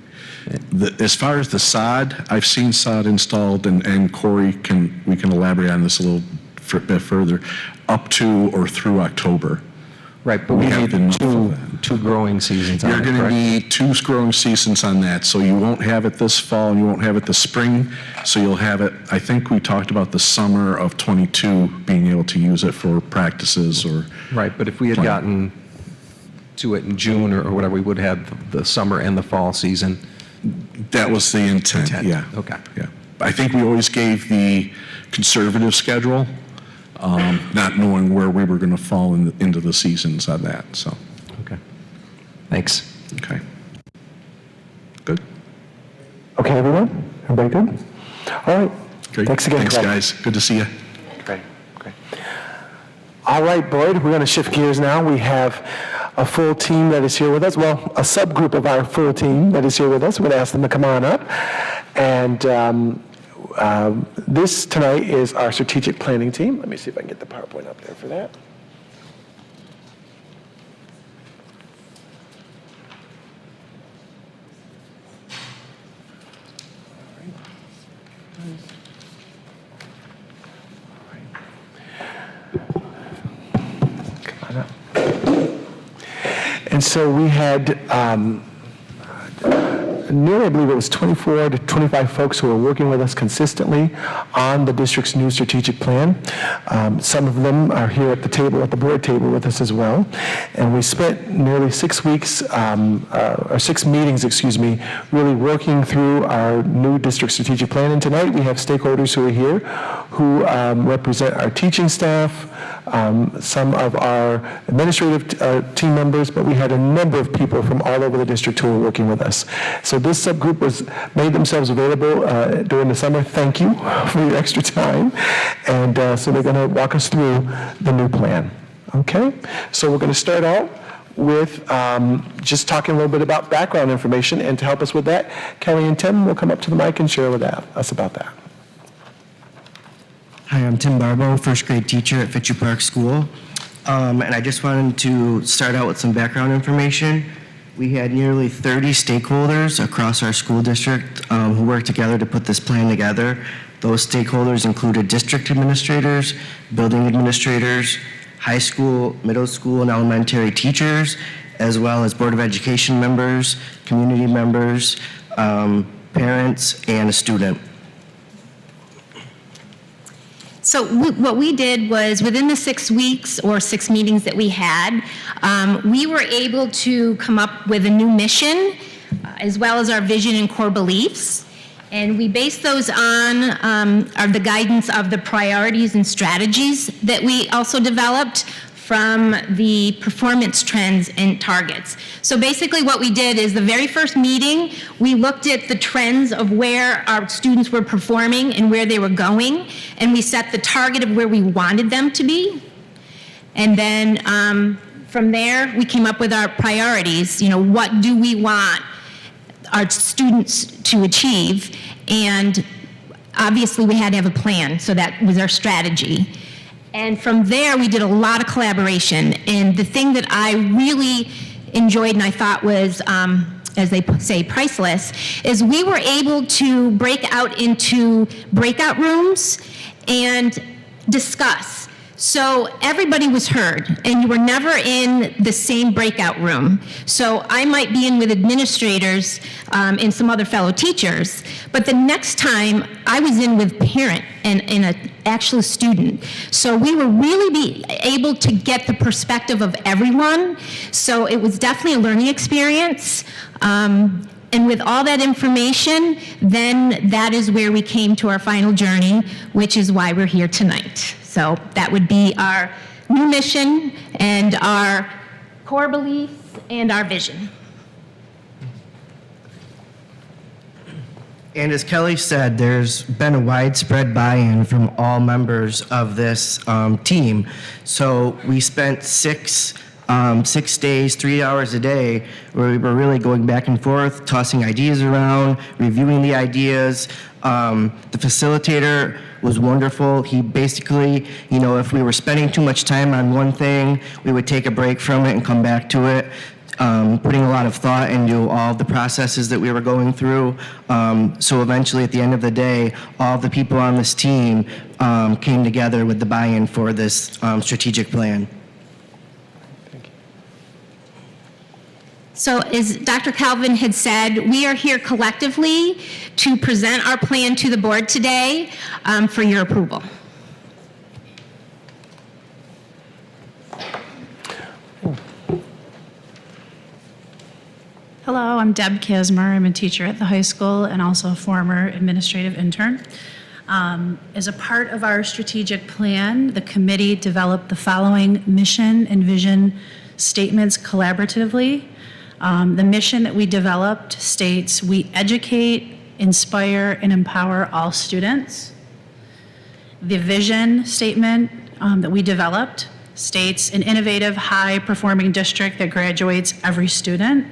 As far as the sod, I've seen sod installed, and Corey we can elaborate on this a little bit further, up to or through October.
Right, but we
have
need
enough
two growing seasons on it,
You're going to
correct?
need 2 growing seasons on that, so you won't have it this fall and you won't have it this spring, so you'll have it, I think we talked about the summer of '22 being able to use it for practices or...
Right, but if we had gotten to it in June or whatever, we would have the summer and the fall season.
That was the intent, yeah.
Okay.
Yeah. I think we always gave the conservative schedule, not knowing where we were going to fall into the seasons on that, so.
Okay. Thanks.
Okay. Good.
Okay, everyone? Everybody good? All right.
Great.
Thanks again,
Thanks,
Craig.
guys. Good to see you.
Great. All right, Boyd, we're going to shift gears now. We have a full team that is here with us. Well, a subgroup of our full team that is here with us. We're going to ask them to come on up. And this tonight is our strategic planning team. Let me see if I can get the PowerPoint up there for that. Come on up. And so we had nearly, I believe it was 24 to 25 folks who are working with us consistently on the district's new strategic plan. Some of them are here at the table, at the board table with us as well. And we spent nearly 6 weeks, or 6 meetings, really working through our new district strategic plan. And tonight we have stakeholders who are here who represent our teaching staff, some of our administrative team members, but we had a number of people from all over the district who were working with us. So this subgroup made themselves available during the summer. Thank you for your extra time. And so they're going to walk us through the new plan. Okay? So we're going to start out with just talking a little bit about background information. And to help us with that, Kelly and Tim will come up to the mic and share with us about that.
Hi, I'm Tim Barbo, first grade teacher at Fitchie Park School. And I just wanted to start out with some background information. We had nearly 30 stakeholders across our school district who worked together to put this plan together. Those stakeholders included district administrators, building administrators, high school, middle school, and elementary teachers, as well as Board of Education members, community members, parents, and a student.
So what we did was, within the 6 weeks or 6 meetings that we had, we were able to come up with a new mission,
as well as our vision and core beliefs. And we base those on the guidance of the priorities and strategies that we also developed from the performance trends and targets. So basically what we did is the very first meeting, we looked at the trends of where our students were performing and where they were going, and we set the target of where we wanted them to be. And then from there, we came up with our priorities. You know, what do we want our students to achieve? And obviously we had to have a plan, so that was our strategy. And from there, we did a lot of collaboration. And the thing that I really enjoyed and I thought was, as they say, priceless, is we were able to break out into breakout rooms and discuss. So everybody was heard, and you were never in the same breakout room. So I might be in with administrators and some other fellow teachers, but the next time I was in with parent and an actual student. So we were really able to get the perspective of everyone. So it was definitely a learning experience. And with all that information, then that is where we came to our final journey, which is why we're here tonight. So that would be our new mission and our core beliefs and our vision.
And as Kelly said, there's been a widespread buy-in from all members of this team. So we spent 6 days, 3 hours a day, where we were really going back and forth, tossing ideas around, reviewing the ideas. The facilitator was wonderful. He basically, you know, if we were spending too much time on one thing, we would take a break from it and come back to it, putting a lot of thought into all the processes that we were going through. So eventually, at the end of the day, all the people on this team came together with the buy-in for this strategic plan.
So as Dr. Calvin had said, we are here collectively to present our plan to the board today for your approval.
Hello, I'm Deb Kasmer. I'm a teacher at the high school and also a former administrative intern. As a part of our strategic plan, the committee developed the following mission and vision statements collaboratively. The mission that we developed states, we educate, inspire, and empower all students. The vision statement that we developed states, an innovative, high-performing district that graduates every student.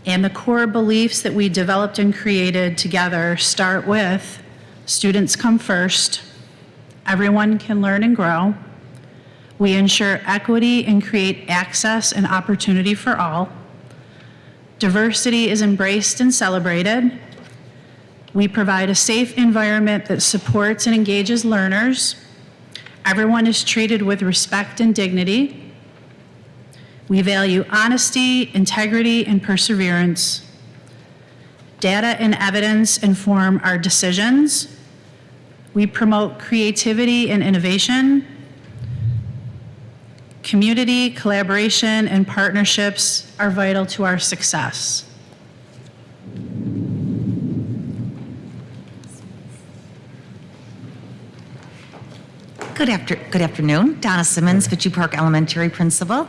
And the core beliefs that we developed and created together start with, students come first, everyone can learn and grow, we ensure equity and create access and opportunity for all. Diversity is embraced and celebrated. We provide a safe environment that supports and engages learners. Everyone is treated with respect and dignity. We value honesty, integrity, and perseverance. Data and evidence inform our decisions. We promote creativity and innovation. Community, collaboration, and partnerships are vital to our success.
Good afternoon. Donna Simmons, Fitchie Park Elementary Principal.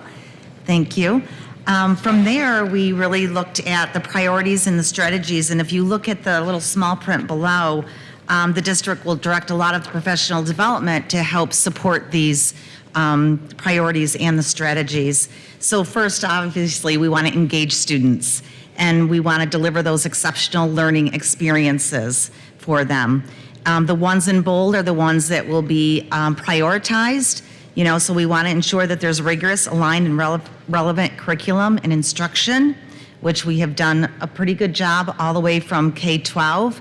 Thank you. From there, we really looked at the priorities and the strategies, and if you look at the little small print below, the district will direct a lot of professional development to help support these priorities and the strategies. So first, obviously, we want to engage students, and we want to deliver those exceptional learning experiences for them. The ones in bold are the ones that will be prioritized, you know, so we want to ensure that there's rigorous, aligned, and relevant curriculum and instruction, which we have done a pretty good job all the way from K-12.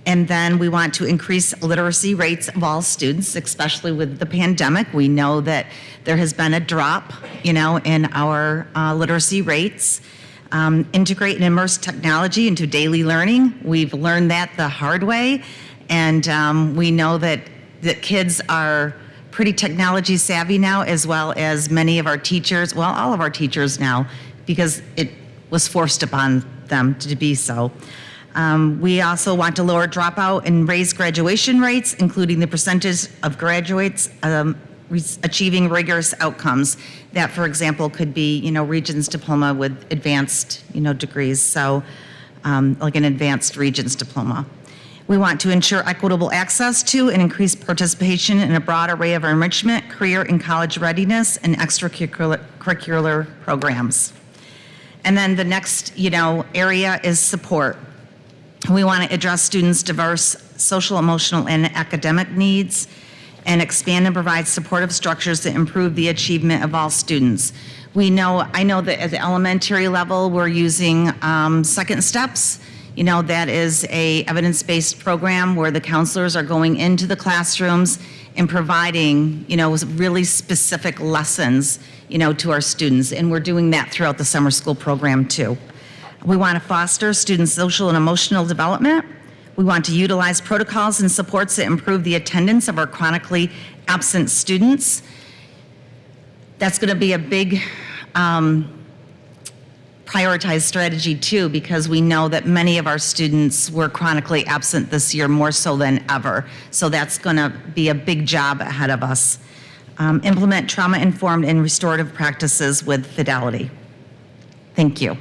And then we want to increase literacy rates of all students, especially with the pandemic. We know that there has been a drop, you know, in our literacy rates. Integrate and immerse technology into daily learning. We've learned that the hard way. And we know that kids are pretty technology savvy now, as well as many of our teachers, well, all of our teachers now, because it was forced upon them to be so. We also want to lower dropout and raise graduation rates, including the percentage of graduates achieving rigorous outcomes. That, for example, could be, Regents diploma with advanced, degrees, so like an advanced Regents diploma. We want to ensure equitable access to and increase participation in a broad array of enrichment, career and college readiness, and extracurricular programs. And then the next, area is support. We want to address students' diverse social, emotional, and academic needs and expand and provide supportive structures that improve the achievement of all students. I know that at the elementary level, we're using Second Steps. That is a evidence-based program where the counselors are going into the classrooms and providing, really specific lessons, to our students. And we're doing that throughout the summer school program too. We want to foster students' social and emotional development. We want to utilize protocols and supports that improve the attendance of our chronically absent students. That's going to be a big prioritized strategy too, because we know that many of our students were chronically absent this year, more so than ever. So that's going to be a big job ahead of us. Implement trauma-informed and restorative practices with fidelity. Thank you.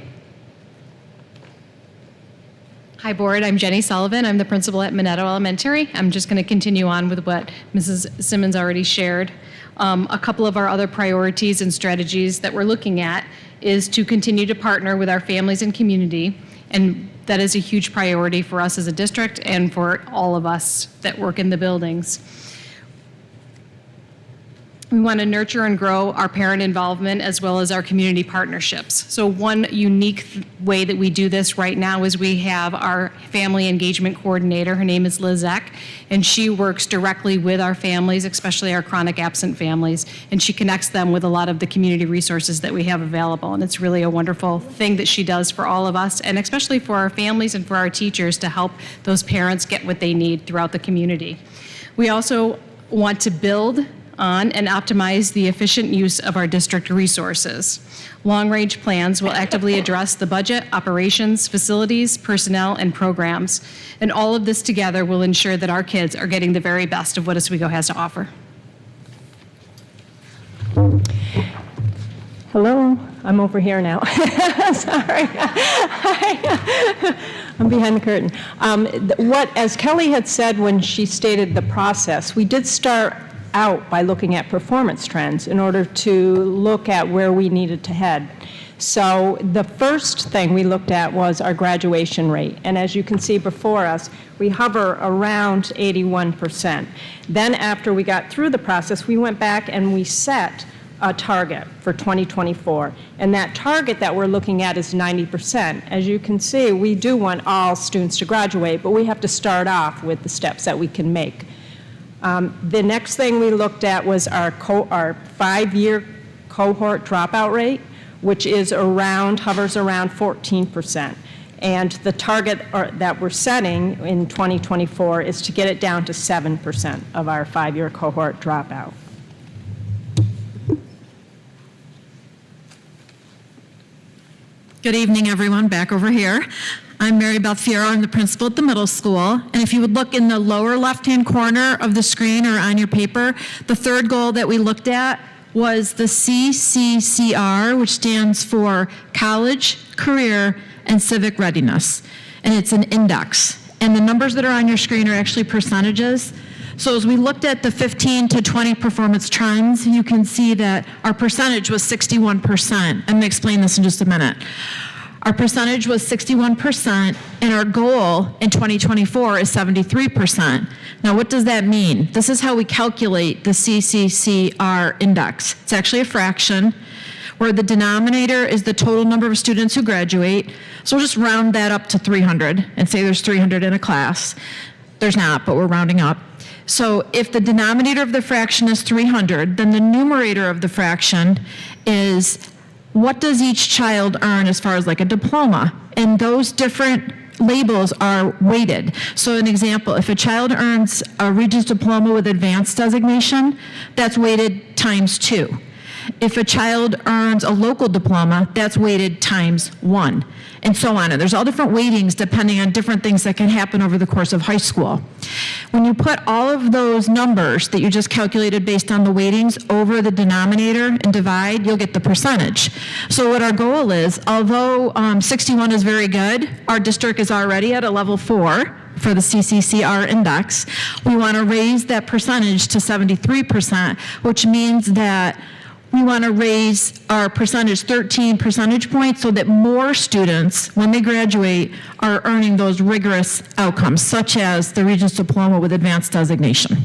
Hi, Board. I'm Jenny Sullivan. I'm the principal at Minetto Elementary. I'm just going to continue on with what Mrs. Simmons already shared. A couple of our other priorities and strategies that we're looking at is to continue to partner with our families and community, and that is a huge priority for us as a district and for all of us that work in the buildings. We want to nurture and grow our parent involvement as well as our community partnerships. So one unique way that we do this right now is we have our family engagement coordinator. Her name is Liz Eck, and she works directly with our families, especially our chronic absent families, and she connects them with a lot of the community resources that we have available. And it's really a wonderful thing that she does for all of us, and especially for our families and for our teachers to help those parents get what they need throughout the community. We also want to build on and optimize the efficient use of our district resources. Long-range plans will actively address the budget, operations, facilities, personnel, and programs. And all of this together will ensure that our kids are getting the very best of what Oswego has to offer.
Hello, I'm over here now. Sorry. I'm behind the curtain. As Kelly had said when she stated the process, we did start out by looking at performance trends in order to look at where we needed to head. So the first thing we looked at was our graduation rate. And as you can see before us, we hover around 81%. Then after we got through the process, we went back and we set a target for 2024. And that target that we're looking at is 90%. As you can see, we do want all students to graduate, but we have to start off with the steps that we can make. The next thing we looked at was our 5-year cohort dropout rate, which hovers around 14%. And the target that we're setting in 2024 is to get it down to 7% of our 5-year cohort dropout.
Good evening, everyone, back over here. I'm Mary Beth Fierro. I'm the principal at the middle school. And if you would look in the lower left-hand corner of the screen or on your paper, the third goal that we looked at was the CCC-R, which stands for College, Career, and Civic Readiness. And it's an index. And the numbers that are on your screen are actually percentages. So as we looked at the 15 to 20 performance trends, you can see that our percentage was 61%. I'm going to explain this in just a minute. Our percentage was 61%, and our goal in 2024 is 73%. Now, what does that mean? This is how we calculate the CCC-R index. It's actually a fraction, where the denominator is the total number of students who graduate. So we'll just round that up to 300 and say there's 300 in a class. There's not, but we're rounding up. So if the denominator of the fraction is 300, then the numerator of the fraction is what does each child earn as far as like a diploma? And those different labels are weighted. So an example, if a child earns a Regents diploma with advanced designation, that's weighted times 2. If a child earns a local diploma, that's weighted times 1, and so on. And there's all different weightings depending on different things that can happen over the course of high school. When you put all of those numbers that you just calculated based on the weightings over the denominator and divide, you'll get the percentage. So what our goal is, although 61 is very good, our district is already at a level 4 for the CCC-R index. We want to raise that percentage to 73%, which means that we want to raise our percentage 13 percentage points so that more students, when they graduate, are earning those rigorous outcomes, such as the Regents Diploma with Advanced Designation.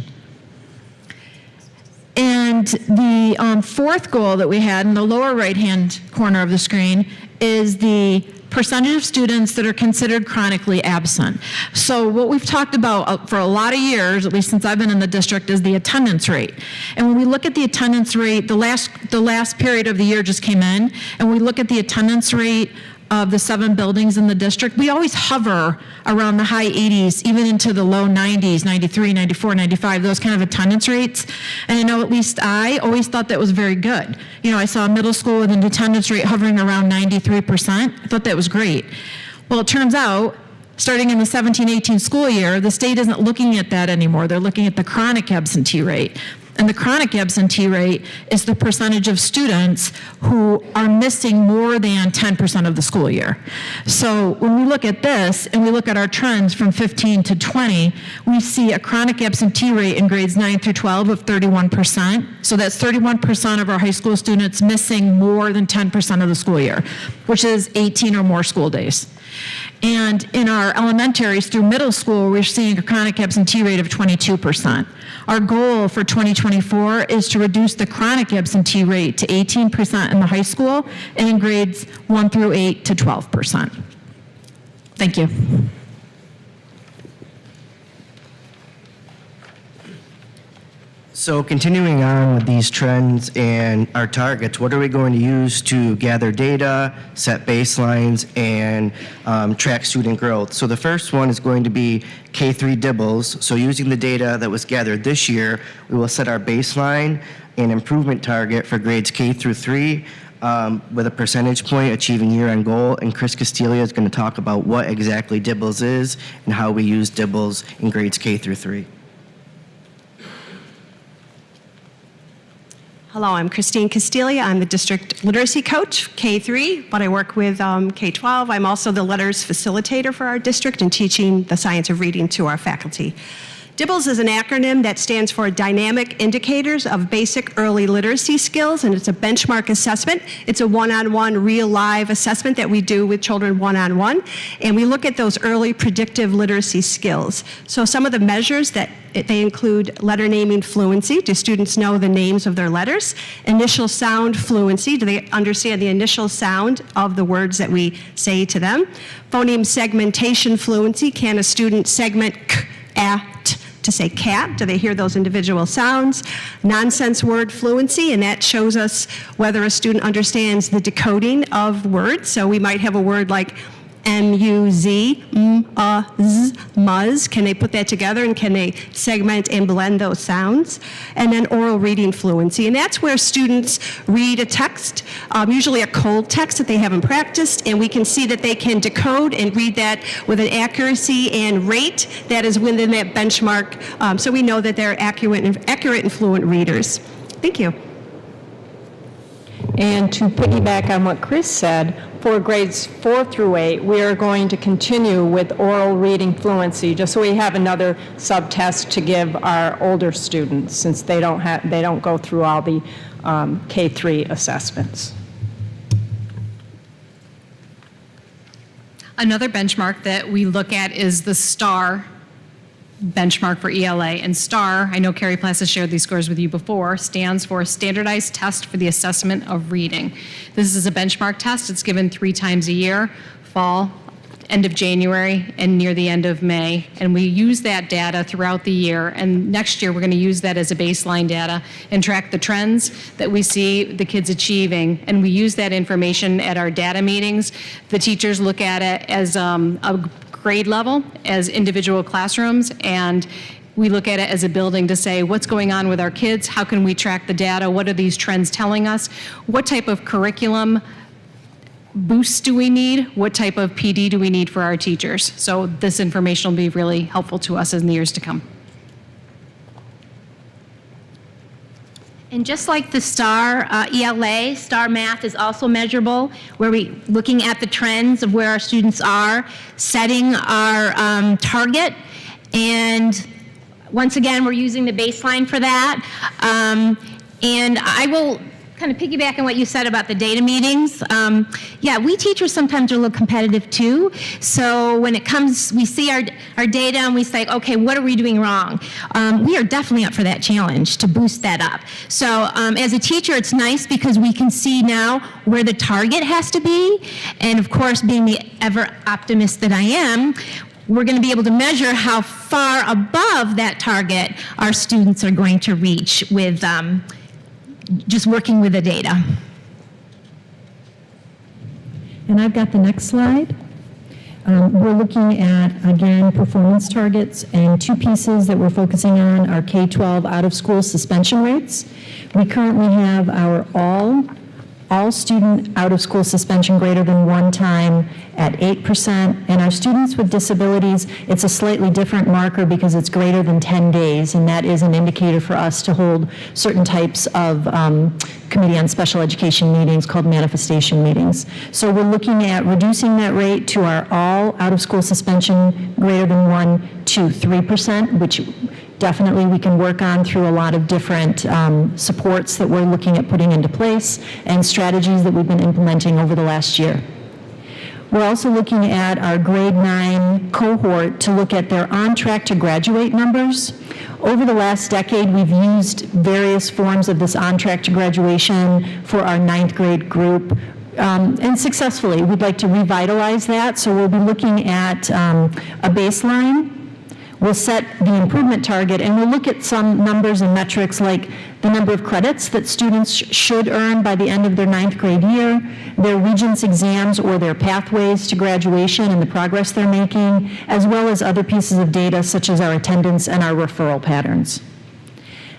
And the fourth goal that we had in the lower right-hand corner of the screen is the percentage of students that are considered chronically absent. So what we've talked about for a lot of years, at least since I've been in the district, is the attendance rate. And when we look at the attendance rate, the last period of the year just came in, and we look at the attendance rate of the 7 buildings in the district, we always hover around the high 80s, even into the low 90s, 93, 94, 95, those kind of attendance rates. And I know at least I always thought that was very good. You know, I saw a middle school with an attendance rate hovering around 93%. I thought that was great. Well, it turns out, starting in the 17-18 school year, the state isn't looking at that anymore. They're looking at the chronic absentee rate. And the chronic absentee rate is the percentage of students who are missing more than 10% of the school year. So when we look at this and we look at our trends from 15 to 20, we see a chronic absentee rate in grades 9 through 12 of 31%. So that's 31% of our high school students missing more than 10% of the school year, which is 18 or more school days. And in our elementaries through middle school, we're seeing a chronic absentee rate of 22%. Our goal for 2024 is to reduce the chronic absentee rate to 18% in the high school and in grades 1 through 8 to 12%. Thank you.
So continuing on with these trends and our targets, what are we going to use to gather data, set baselines, and track student growth? So the first one is going to be K-3 DIBELS. So using the data that was gathered this year, we will set our baseline and improvement target for grades K through 3 with a percentage point achieving year-end goal. And Chris Castiglia is going to talk about what exactly DIBELS is and how we use DIBELS in grades K through 3.
Hello, I'm Christine Castiglia. I'm the district literacy coach, K-3, but I work with K-12. I'm also the letters facilitator for our district and teaching the science of reading to our faculty. DIBELS is an acronym that stands for Dynamic Indicators of Basic Early Literacy Skills, and it's a benchmark assessment. It's a one-on-one, real live assessment that we do with children one-on-one, and we look at those early predictive literacy skills. So some of the measures that they include letter naming fluency. Do students know the names of their letters? Initial sound fluency. Do they understand the initial sound of the words that we say to them? Phoneme segmentation fluency. Can a student segment k, a, t, to say cat? Do they hear those individual sounds? Nonsense word fluency, and that shows us whether a student understands the decoding of words. So we might have a word like M-U-Z, M-A-Z, muzz. Can they put that together and can they segment and blend those sounds? And then oral reading fluency, and that's where students read a text, usually a cold text that they haven't practiced, and we can see that they can decode and read that with an accuracy and rate that is within that benchmark, so we know that they're accurate and fluent readers. Thank you.
And to piggyback on what Chris said, for grades 4 through 8, we are going to continue with oral reading fluency, just so we have another sub-test to give our older students, since they don't go through all the K-3 assessments.
Another benchmark that we look at is the STAR benchmark for ELA. And STAR, I know Carrie Plass has shared these scores with you before, stands for Standardized Test for the Assessment of Reading. This is a benchmark test. It's given 3 times a year, fall, end of January, and near the end of May. And we use that data throughout the year. And next year, we're going to use that as a baseline data and track the trends that we see the kids achieving. And we use that information at our data meetings. The teachers look at it as a grade level, as individual classrooms, and We look at it as a building to say, what's going on with our kids? How can we track the data? What are these trends telling us? What type of curriculum boosts do we need? What type of PD do we need for our teachers? So this information will be really helpful to us in the years to come.
And just like the STAR ELA, STAR Math is also measurable, where we're looking at the trends of where our students are, setting our target, and once again, we're using the baseline for that. And I will kind of piggyback on what you said about the data meetings. Yeah, we teachers sometimes are a little competitive too. So when it comes, we see our data and we say, okay, what are we doing wrong? We are definitely up for that challenge to boost that up. So as a teacher, it's nice because we can see now where the target has to be. And of course, being the ever optimist that I am, we're going to be able to measure how far above that target our students are going to reach with just working with the data.
And I've got the next slide. We're looking at, again, performance targets, and two pieces that we're focusing on are K-12 out-of-school suspension rates. We currently have our all student out-of-school suspension greater than one time at 8%, and our students with disabilities, it's a slightly different marker because it's greater than 10 days, and that is an indicator for us to hold certain types of Committee on Special Education meetings called manifestation meetings. So we're looking at reducing that rate to our all out-of-school suspension greater than 1 to 3%, which definitely we can work on through a lot of different supports that we're looking at putting into place and strategies that we've been implementing over the last year. We're also looking at our grade 9 cohort to look at their on track to graduate numbers. Over the last decade, we've used various forms of this on track to graduation for our 9th grade group. And successfully, we'd like to revitalize that. So we'll be looking at a baseline. We'll set the improvement target, and we'll look at some numbers and metrics like the number of credits that students should earn by the end of their 9th grade year, their Regents exams or their pathways to graduation and the progress they're making, as well as other pieces of data such as our attendance and our referral patterns.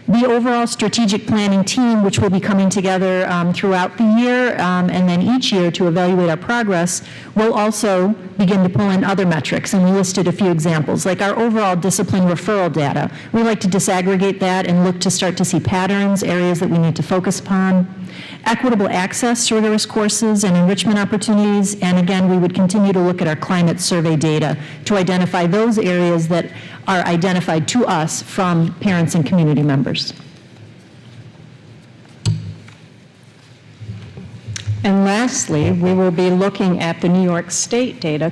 The overall strategic planning team, which will be coming together throughout the year and then each year to evaluate our progress, will also begin to pull in other metrics, and we listed a few examples, like our overall discipline referral data. We like to disaggregate that and look to start to see patterns, areas that we need to focus upon. Equitable access to rigorous courses and enrichment opportunities, and again, we would continue to look at our climate survey data to identify those areas that are identified to us from parents and community members.
And lastly, we will be looking at the New York State data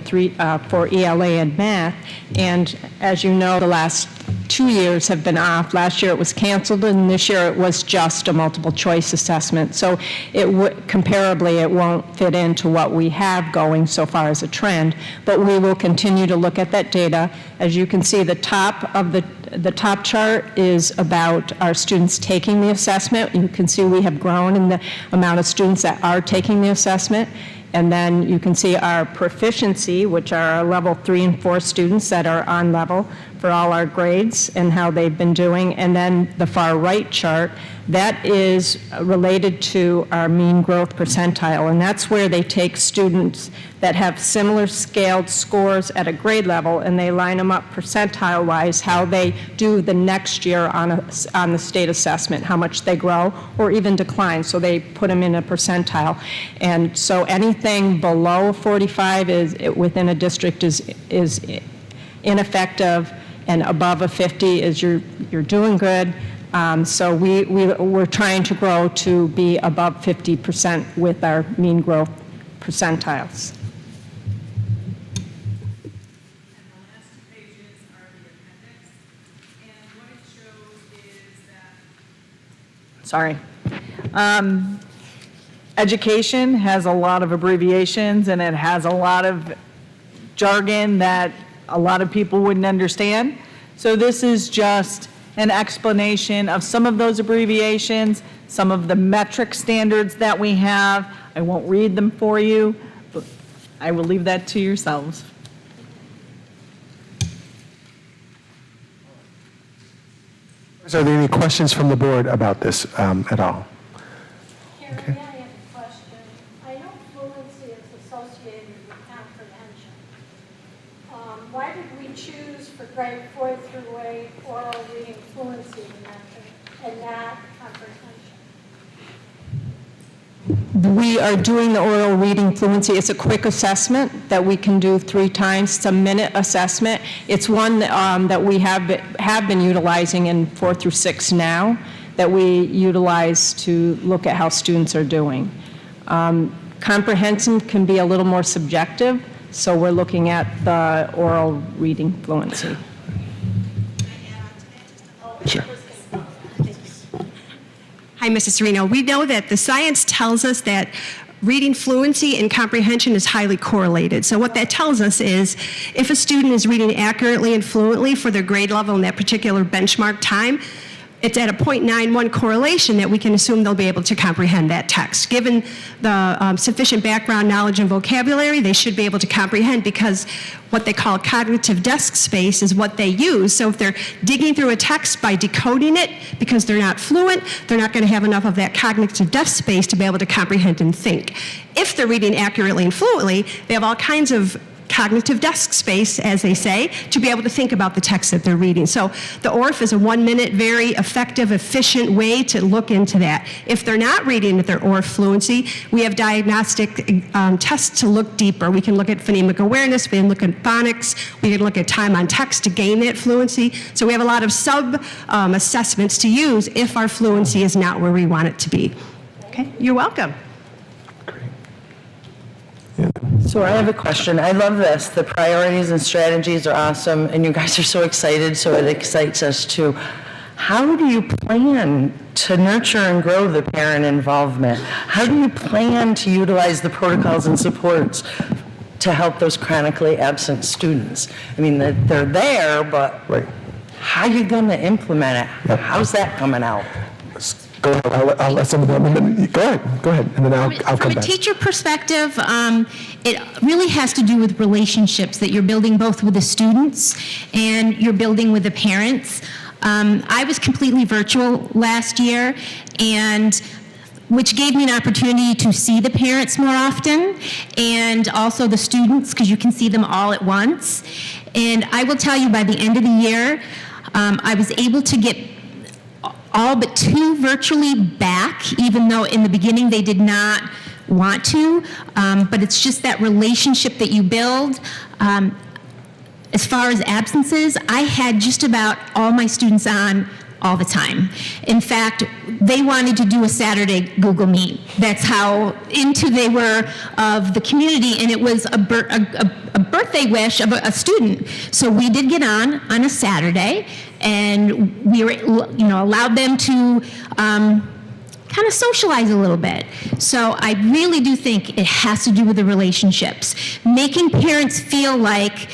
for ELA and math. And as you know, the last 2 years have been off. Last year it was canceled, and this year it was just a multiple choice assessment. So comparably, it won't fit into what we have going so far as a trend, but we will continue to look at that data. As you can see, the top of the top chart is about our students taking the assessment. You can see we have grown in the amount of students that are taking the assessment. And then you can see our proficiency, which are our level 3 and 4 students that are on level for all our grades and how they've been doing. And then the far right chart, that is related to our mean growth percentile. And that's where they take students that have similar scaled scores at a grade level, and they line them up percentile-wise, how they do the next year on the state assessment, how much they grow or even decline. So they put them in a percentile. And so anything below 45 within a district is ineffective, and above a 50 is you're doing good. So we're trying to grow to be above 50% with our mean growth percentiles.
Sorry. Education has a lot of abbreviations, and it has a lot of jargon that a lot of people wouldn't understand. So this is just an explanation of some of those abbreviations, some of the metric standards that we have. I won't read them for you, but I will leave that to yourselves.
Are there any questions from the board about this at all?
Karen, may I have a question? I know fluency is associated with comprehension. Why did we choose for grade 4 through 8 oral reading fluency method and not comprehension?
We are doing the oral reading fluency. It's a quick assessment that we can do 3 times. It's a minute assessment. It's one that we have been utilizing in 4 through 6 now, that we utilize to look at how students are doing. Comprehension can be a little more subjective, so we're looking at the oral reading fluency.
Sure.
Hi, Mrs. Serino. We know that the science tells us that reading fluency and comprehension is highly correlated. So what that tells us is if a student is reading accurately and fluently for their grade level in that particular benchmark time, it's at a 0.91 correlation that we can assume they'll be able to comprehend that text. Given the sufficient background knowledge and vocabulary, they should be able to comprehend, because what they call cognitive desk space is what they use. So if they're digging through a text by decoding it because they're not fluent, they're not going to have enough of that cognitive desk space to be able to comprehend and think. If they're reading accurately and fluently, they have all kinds of cognitive desk space, as they say, to be able to think about the text that they're reading. So the ORF is a 1-minute, very effective, efficient way to look into that. If they're not reading at their ORF fluency, we have diagnostic tests to look deeper. We can look at phonemic awareness, we can look at phonics, we can look at time on text to gain that fluency. So we have a lot of sub-assessments to use if our fluency is not where we want it to be. Okay, you're welcome.
So I have a question. I love this. The priorities and strategies are awesome, and you guys are so excited, so it excites us too. How do you plan to nurture and grow the parent involvement? How do you plan to utilize the protocols and supports to help those chronically absent students? I mean, they're there, but how are you going to implement it? How's that coming out?
Go ahead. I'll let some of them. Go ahead, and then I'll come
From a
back.
teacher perspective, it really has to do with relationships that you're building both with the students and you're building with the parents. I was completely virtual last year, and which gave me an opportunity to see the parents more often and also the students, because you can see them all at once. And I will tell you, by the end of the year, I was able to get all but 2 virtually back, even though in the beginning they did not want to. But it's just that relationship that you build. As far as absences, I had just about all my students on all the time. In fact, they wanted to do a Saturday Google Meet. That's how into they were of the community, and it was a birthday wish of a student. So we did get on a Saturday, and we were, allowed them to kind of socialize a little bit. So I really do think it has to do with the relationships. Making parents feel like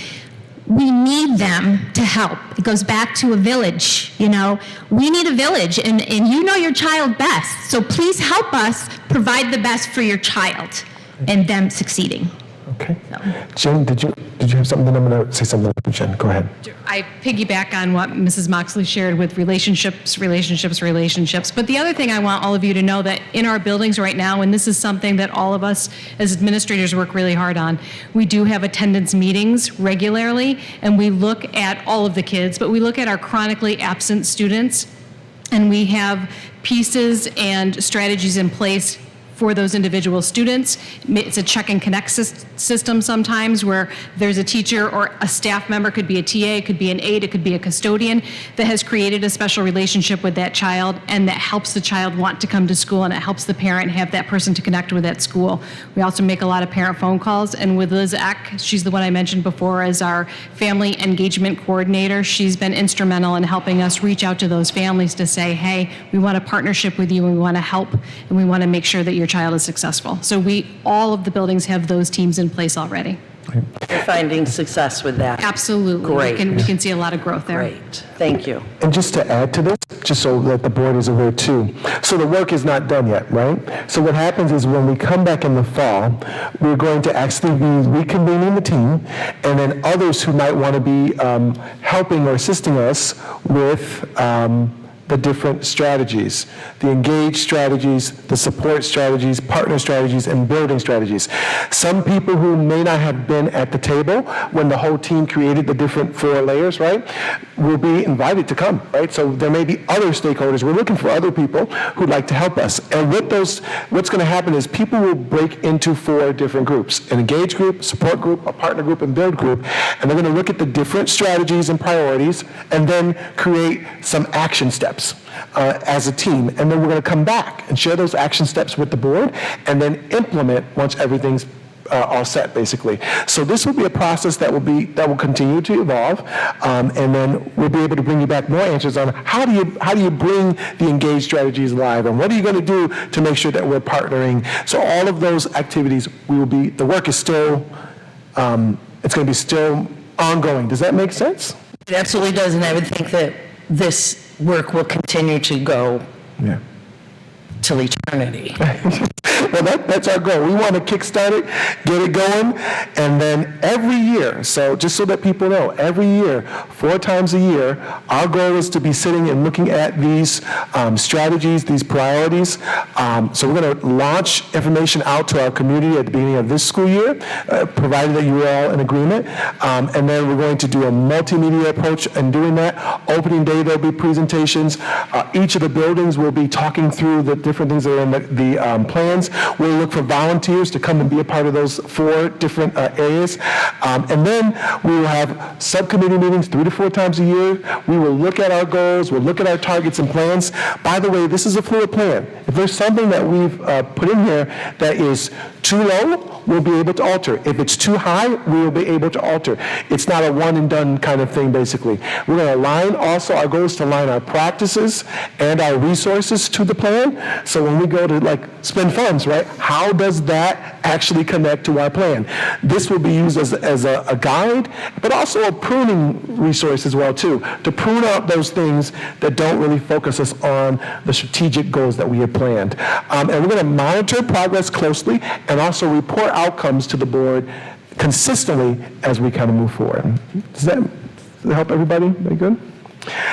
we need them to help. It goes back to a village, we need a village, and you know your child best. So please help us provide the best for your child and them succeeding.
Okay. Jen, did you have something? Then I'm going to say something. Jen, go ahead.
I piggyback on what Mrs. Moxley shared with relationships. But the other thing I want all of you to know, that in our buildings right now, and this is something that all of us as administrators work really hard on, we do have attendance meetings regularly, and we look at all of the kids, but we look at our chronically absent students, and we have pieces and strategies in place for those individual students. It's a check and connect system sometimes, where there's a teacher or a staff member, could be a TA, it could be an aide, it could be a custodian, that has created a special relationship with that child, and that helps the child want to come to school, and it helps the parent have that person to connect with at school. We also make a lot of parent phone calls, and with Liz Eck, she's the one I mentioned before as our family engagement coordinator. She's been instrumental in helping us reach out to those families to say, hey, we want a partnership with you, and we want to help, and we want to make sure that your child is successful. So all of the buildings have those teams in place already.
You're finding success with that?
Absolutely.
Great.
We can see a lot of growth there.
Great. Thank you.
And just to add to this, just so that the board is aware too, so the work is not done yet, right? So what happens is when we come back in the fall, we're going to actually be reconvening the team, and then others who might want to be helping or assisting us with the different strategies, the engage strategies, the support strategies, partner strategies, and building strategies. Some people who may not have been at the table when the whole team created the different 4 layers, right, will be invited to come, right? So there may be other stakeholders. We're looking for other people who'd like to help us. And with those, what's going to happen is people will break into 4 different groups: an engage group, support group, a partner group, and build group. And they're going to look at the different strategies and priorities and then create some action steps as a team. And then we're going to come back and share those action steps with the board and then implement once everything's all set, basically. So this will be a process that will continue to evolve, and then we'll be able to bring you back more answers on how do you bring the engaged strategies alive, and what are you going to do to make sure that we're partnering. So all of those activities, the work is still, it's going to be still ongoing. Does that make sense?
It absolutely does, and I would think that this work will continue to go till eternity.
Well, that's our goal. We want to kickstart it, get it going, and then every year, so just so that people know, every year, 4 times a year, our goal is to be sitting and looking at these strategies, these priorities. So we're going to launch information out to our community at the beginning of this school year, provided that you are all in agreement. And then we're going to do a multimedia approach in doing that. Opening day, there'll be presentations. Each of the buildings will be talking through the different things that are in the plans. We'll look for volunteers to come and be a part of those 4 different areas. And then we will have subcommittee meetings 3 to 4 times a year. We will look at our goals, we'll look at our targets and plans. By the way, this is a fluid plan. If there's something that we've put in here that is too low, we'll be able to alter. If it's too high, we will be able to alter. It's not a one and done kind of thing, basically. We're going to align also, our goal is to align our practices and our resources to the plan. So when we go to spend funds, right, how does that actually connect to our plan? This will be used as a guide, but also a pruning resource as well, too, to prune out those things that don't really focus us on the strategic goals that we had planned. And we're going to monitor progress closely and also report outcomes to the board consistently as we kind of move forward. Does that help everybody? Very good?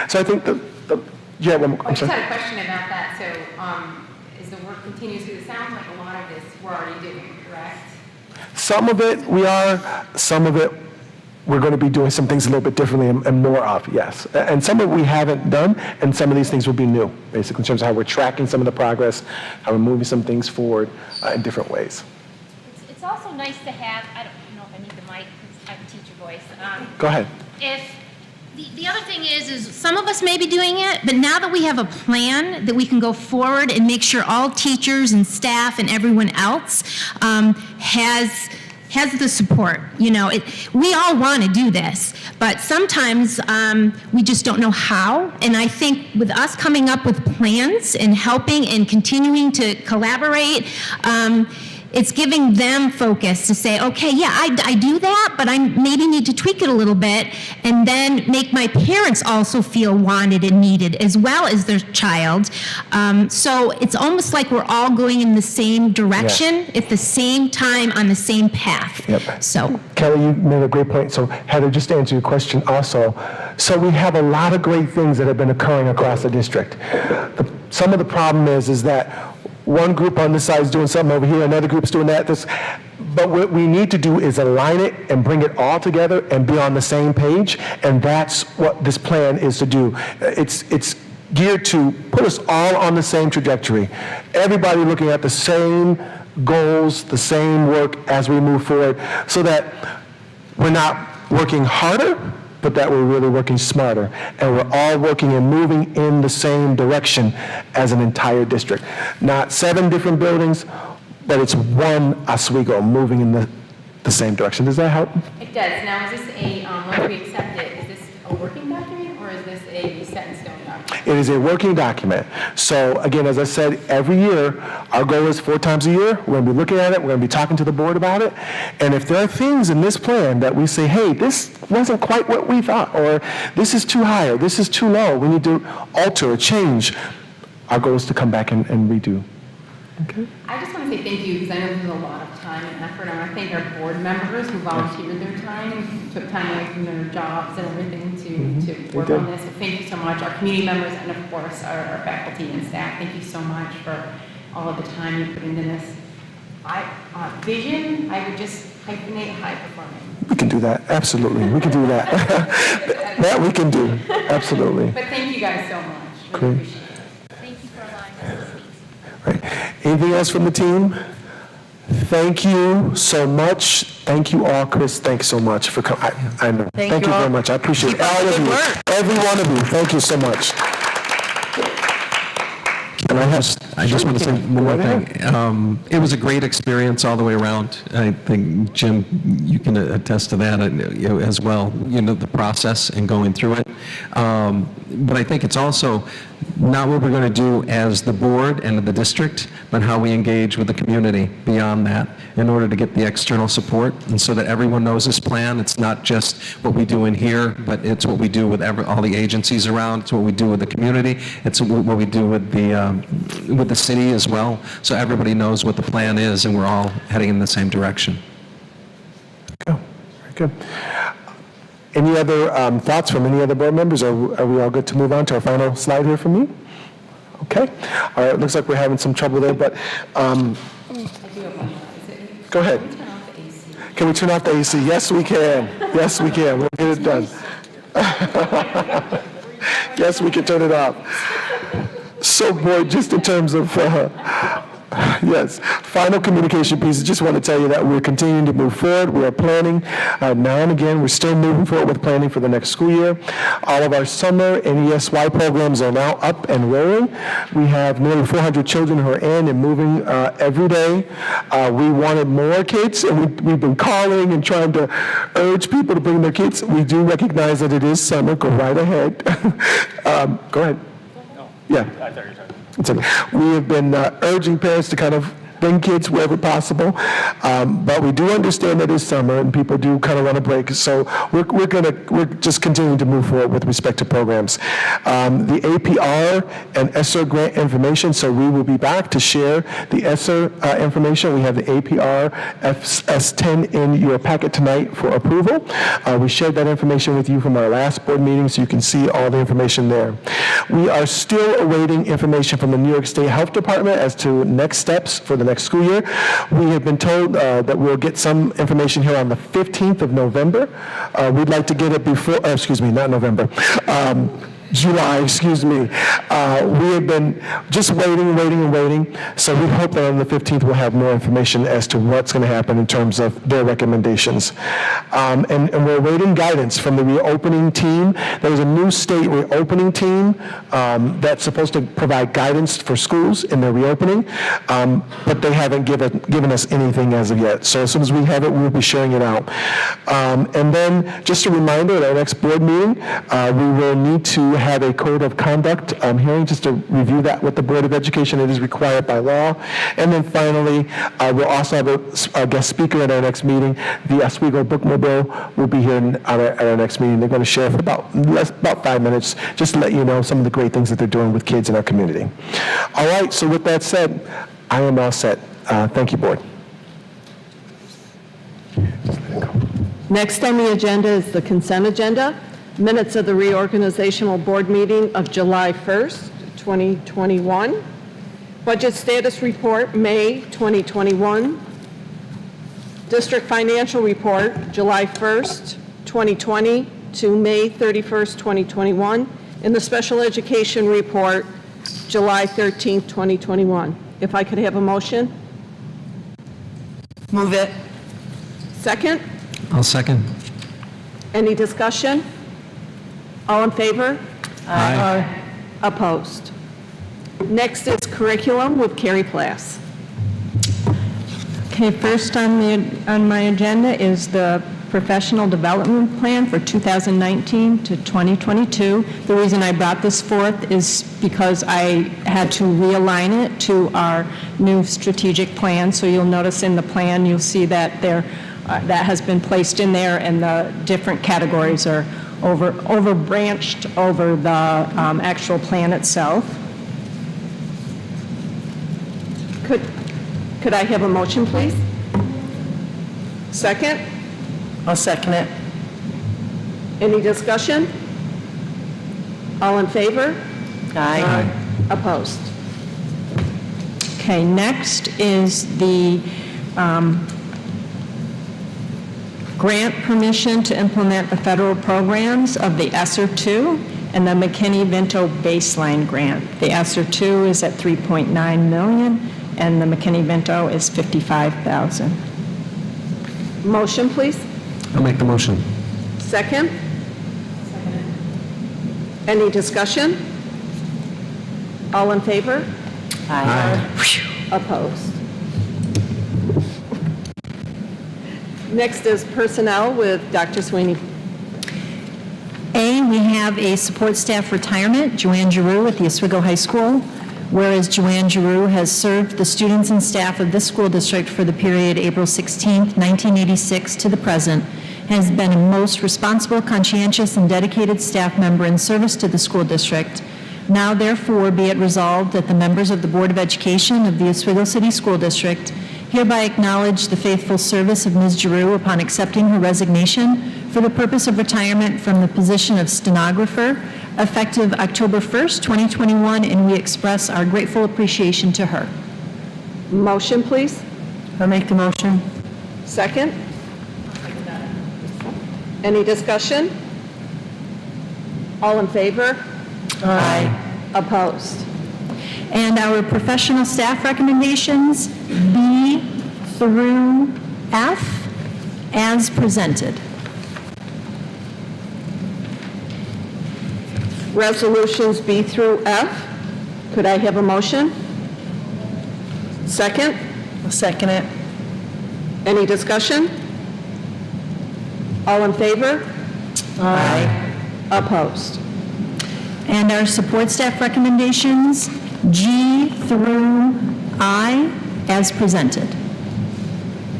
So I think yeah, one more.
I just had a question about that. So as the work continues, it sounds like a lot of this we're already doing, correct?
Some of it we are, some of it we're going to be doing some things a little bit differently and more of, yes. And some of it we haven't done, and some of these things will be new, basically, in terms of how we're tracking some of the progress, how we're moving some things forward in different ways.
It's also nice to have, I don't know if I need the mic because I have a teacher voice.
Go ahead.
If the other thing is some of us may be doing it, but now that we have a plan that we can go forward and make sure all teachers and staff and everyone else has the support. You know, we all want to do this, but sometimes we just don't know how. And I think with us coming up with plans and helping and continuing to collaborate, it's giving them focus to say, okay, yeah, I do that, but I maybe need to tweak it a little bit, and then make my parents also feel wanted and needed, as well as their child. So it's almost like we're all going in the same direction at the same time on the same path.
Yep.
So
Kelly, you made a great point. So Heather, just to answer your question also, so we have a lot of great things that have been occurring across the district. Some of the problem is that one group on this side is doing something over here, another group's doing that. But what we need to do is align it and bring it all together and be on the same page, and that's what this plan is to do. It's geared to put us all on the same trajectory. Everybody looking at the same goals, the same work as we move forward, so that we're not working harder, but that we're really working smarter, and we're all working and moving in the same direction as an entire district. Not 7 different buildings, but it's one Oswego moving in the same direction. Does that help?
It does. Now, is this when we accept it, is this a working document or is this a set in stone document?
It is a working document. So again, as I said, every year, our goal is 4 times a year. We're going to be looking at it. We're going to be talking to the board about it. And if there are things in this plan that we say, hey, this wasn't quite what we thought, or this is too high, or this is too low, we need to alter or change, our goal is to come back and redo.
I just want to say thank you, because I know there's a lot of time and effort, and I want to thank our board members who volunteered their time, took time away from their jobs and everything to work on this. So thank you so much. Our community members and, of course, our faculty and staff, thank you so much for all of the time you put into this. Vision, I would just hyphenate high performing.
We can do that, absolutely. We can do that. That we can do, absolutely.
But thank you guys so much. Really
Great.
appreciate it. Thank you for allowing us to speak.
Right. Anything else from the team? Thank you so much. Thank you all, Chris. Thanks so much for coming. I know. Thank you very much. I appreciate all of you. Every one of you. Thank you so much.
And I just want to say one more thing. It was a great experience all the way around. I think, Jim, you can attest to that as well, the process and going through it. But I think it's also not what we're going to do as the board and the district, but how we engage with the community beyond that in order to get the external support, and so that everyone knows this plan. It's not just what we do in here, but it's what we do with all the agencies around. It's what we do with the community. It's what we do with the city as well. So everybody knows what the plan is, and we're all heading in the same direction.
Very good. Any other thoughts from any other board members? Are we all good to move on to our final slide here from me? Okay. All right, it looks like we're having some trouble there, but go ahead. Can we turn off the AC? Yes, we can. Yes, we can. We'll get it done. Yes, we can turn it off. So, boy, just in terms of yes, final communication piece, I just want to tell you that we're continuing to move forward. We are planning now and again. We're still moving forward with planning for the next school year. All of our summer and ESY programs are now up and rolling. We have nearly 400 children who are in and moving every day. We wanted more kids, and we've been calling and trying to urge people to bring their kids. We do recognize that it is summer. Go right ahead. Go ahead. Yeah. It's okay. We have been urging parents to kind of bring kids wherever possible, but we do understand that it's summer and people do kind of want a break. So we're just continuing to move forward with respect to programs. The APR and ESSER grant information. So we will be back to share the ESSER information. We have the APR S10 in your packet tonight for approval. We shared that information with you from our last board meeting, so you can see all the information there. We are still awaiting information from the New York State Health Department as to next steps for the next school year. We have been told that we'll get some information here on the 15th of November. We'd like to get it before, not November, July, excuse me. We have been just waiting. So we hope that on the 15th we'll have more information as to what's going to happen in terms of their recommendations. And we're awaiting guidance from the reopening team. There's a new state reopening team that's supposed to provide guidance for schools in their reopening, but they haven't given us anything as of yet. So as soon as we have it, we'll be sharing it out. And then just a reminder, at our next board meeting, we will need to have a code of conduct hearing just to review that with the Board of Education. It is required by law. And then finally, we'll also have a guest speaker at our next meeting. The Oswego Bookmobile will be here at our next meeting. They're going to share for about 5 minutes just to let you know some of the great things that they're doing with kids in our community. All right, so with that said, I am all set. Thank you, Board.
Next on the agenda is the consent agenda. Minutes of the reorganizational board meeting of July 1st, 2021. Budget status report, May 2021. District financial report, July 1st, 2020 to May 31st, 2021. And the special education report, July 13th, 2021. If I could have a motion?
Move it.
Second?
I'll second.
Any discussion? All in favor?
Aye.
Opposed? Next is curriculum with Carrie Plass.
Okay, first on my agenda is the professional development plan for 2019 to 2022. The reason I brought this forth is because I had to realign it to our new strategic plan. So you'll notice in the plan, you'll see that that has been placed in there, and the different categories are over branched over the actual plan itself.
Could I have a motion, please? Second?
I'll second it.
Any discussion? All in favor?
Aye.
Opposed?
Okay, next is the grant permission to implement the federal programs of the ESSER 2 and the McKinney-Vento baseline grant. The ESSER 2 is at $3.9 million, and the McKinney-Vento is $55,000.
Motion, please?
I'll make the motion.
Second? Any discussion? All in favor? Opposed? Next is personnel with Dr. Sweeney.
A, we have a support staff retirement, Joanne Giroux at the Oswego High School, whereas Joanne Giroux has served the students and staff of this school district for the period April 16, 1986 to the present, has been a most responsible, conscientious, and dedicated staff member in service to the school district. Now therefore be it resolved that the members of the Board of Education of the Oswego City School District hereby acknowledge the faithful service of Ms. Giroux upon accepting her resignation for the purpose of retirement from the position of stenographer effective October 1st, 2021, and we express our grateful appreciation to her.
Motion, please?
I'll make the motion.
Second? Any discussion? All in favor?
Aye.
Opposed?
And our professional staff recommendations, B through F, as presented.
Resolutions B through F. Could I have a motion? Second?
I'll second it.
Any discussion? All in favor?
Aye.
Opposed?
And our support staff recommendations, G through I, as presented.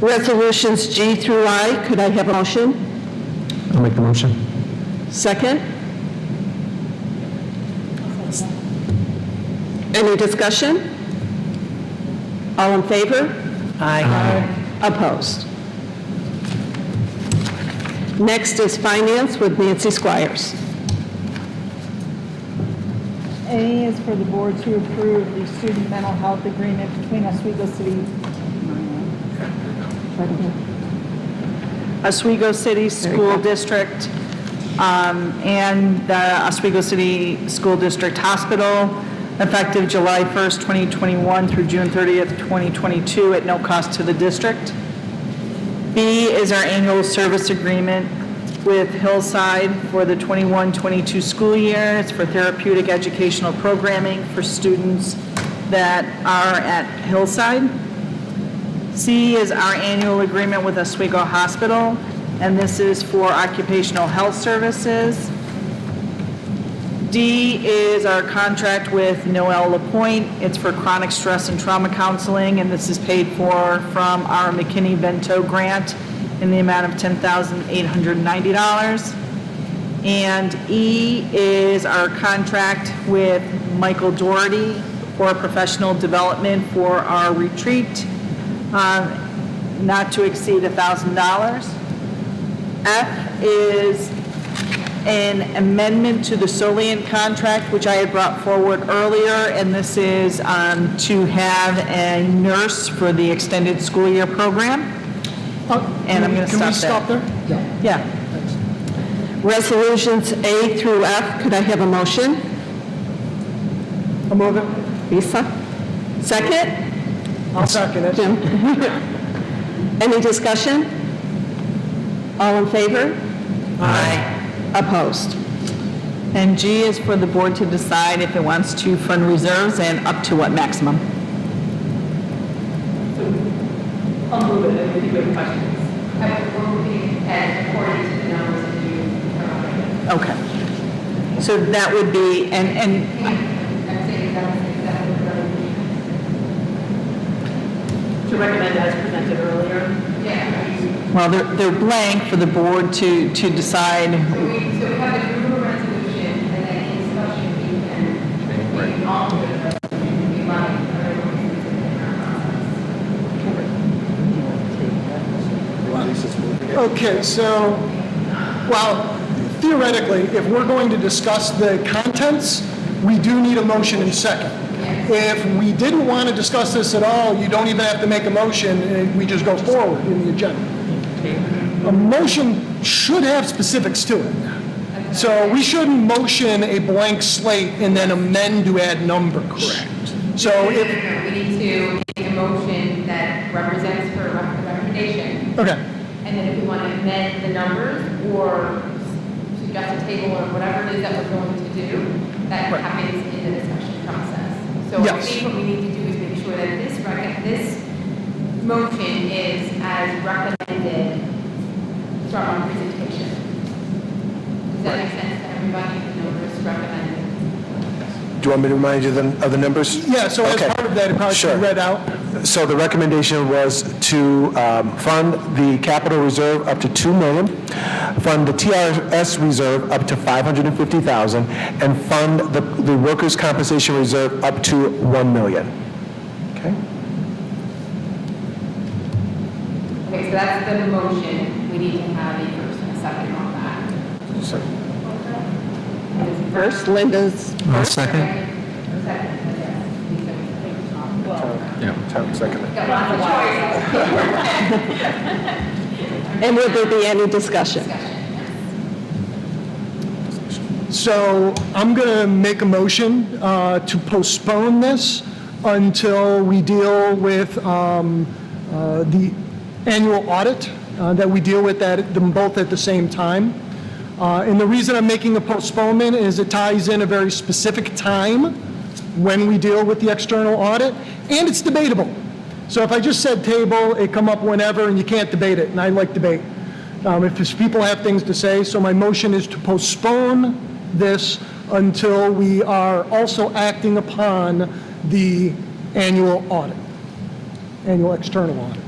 Resolutions G through I. Could I have a motion?
I'll make the motion.
Second? Any discussion? All in favor?
Aye.
Opposed? Next is finance with Nancy Squires.
A is for the board to approve the student mental health agreement between Oswego City School District and the Oswego City School District Hospital, effective July 1st, 2021 through June 30th, 2022, at no cost to the district. B is our annual service agreement with Hillside for the 21-22 school year. It's for therapeutic educational programming for students that are at Hillside. C is our annual agreement with Oswego Hospital, and this is for occupational health services. D is our contract with Noel LaPointe. It's for chronic stress and trauma counseling, and this is paid for from our McKinney-Vento grant in the amount of $10,890. And E is our contract with Michael Doherty for professional development for our retreat, not to exceed $1,000. F is an amendment to the Soliant contract, which I had brought forward earlier, and this is to have a nurse for the extended school year program. And I'm going to stop there.
Can we stop there?
Yeah.
Resolutions A through F. Could I have a motion?
I'll move it.
Lisa? Second?
I'll second it.
Jim? Any discussion? All in favor?
Aye.
Opposed?
And G is for the board to decide if it wants to fund reserves and up to what maximum.
I'll move it if you have questions. We're moving according to the numbers that you provided.
Okay. So that would be, and
I'm saying that to recommend as presented earlier. Yeah.
well, they're blank for the board to decide.
So we have a group resolution, and then in discussion, we can all do it. We might.
Okay, so, well, theoretically, if we're going to discuss the contents, we do need a motion and second. If we didn't want to discuss this at all, you don't even have to make a motion, and we just go forward in the agenda. A motion should have specifics to it. So we shouldn't motion a blank slate and then amend to add numbers. Correct. So if...
We need to make a motion that represents her recommendation.
Okay.
And then if we want to amend the numbers or suggest a table or whatever it is that we're going to do, that happens in the discussion process. So I think what we need to do is make sure that this motion is as recommended from our presentation. Does that make sense to everybody? The numbers recommended.
Do you want me to remind you of the numbers?
Yeah, so as part of that, it probably should be read out.
So the recommendation was to fund the capital reserve up to $2 million, fund the TRS reserve up to $550,000, and fund the workers' compensation reserve up to $1 million. Okay?
Okay, so that's the motion. We need to have a first and a second on that.
First, Linda's.
I'll second.
Yeah. Second.
And will there be any discussion?
So I'm going to make a motion to postpone this until we deal with the annual audit, that we deal with them both at the same time. And the reason I'm making a postponement is it ties in a very specific time when we deal with the external audit, and it's debatable. So if I just said table, it come up whenever, and you can't debate it, and I like debate. If people have things to say, so my motion is to postpone this until we are also acting upon the annual audit, annual external audit.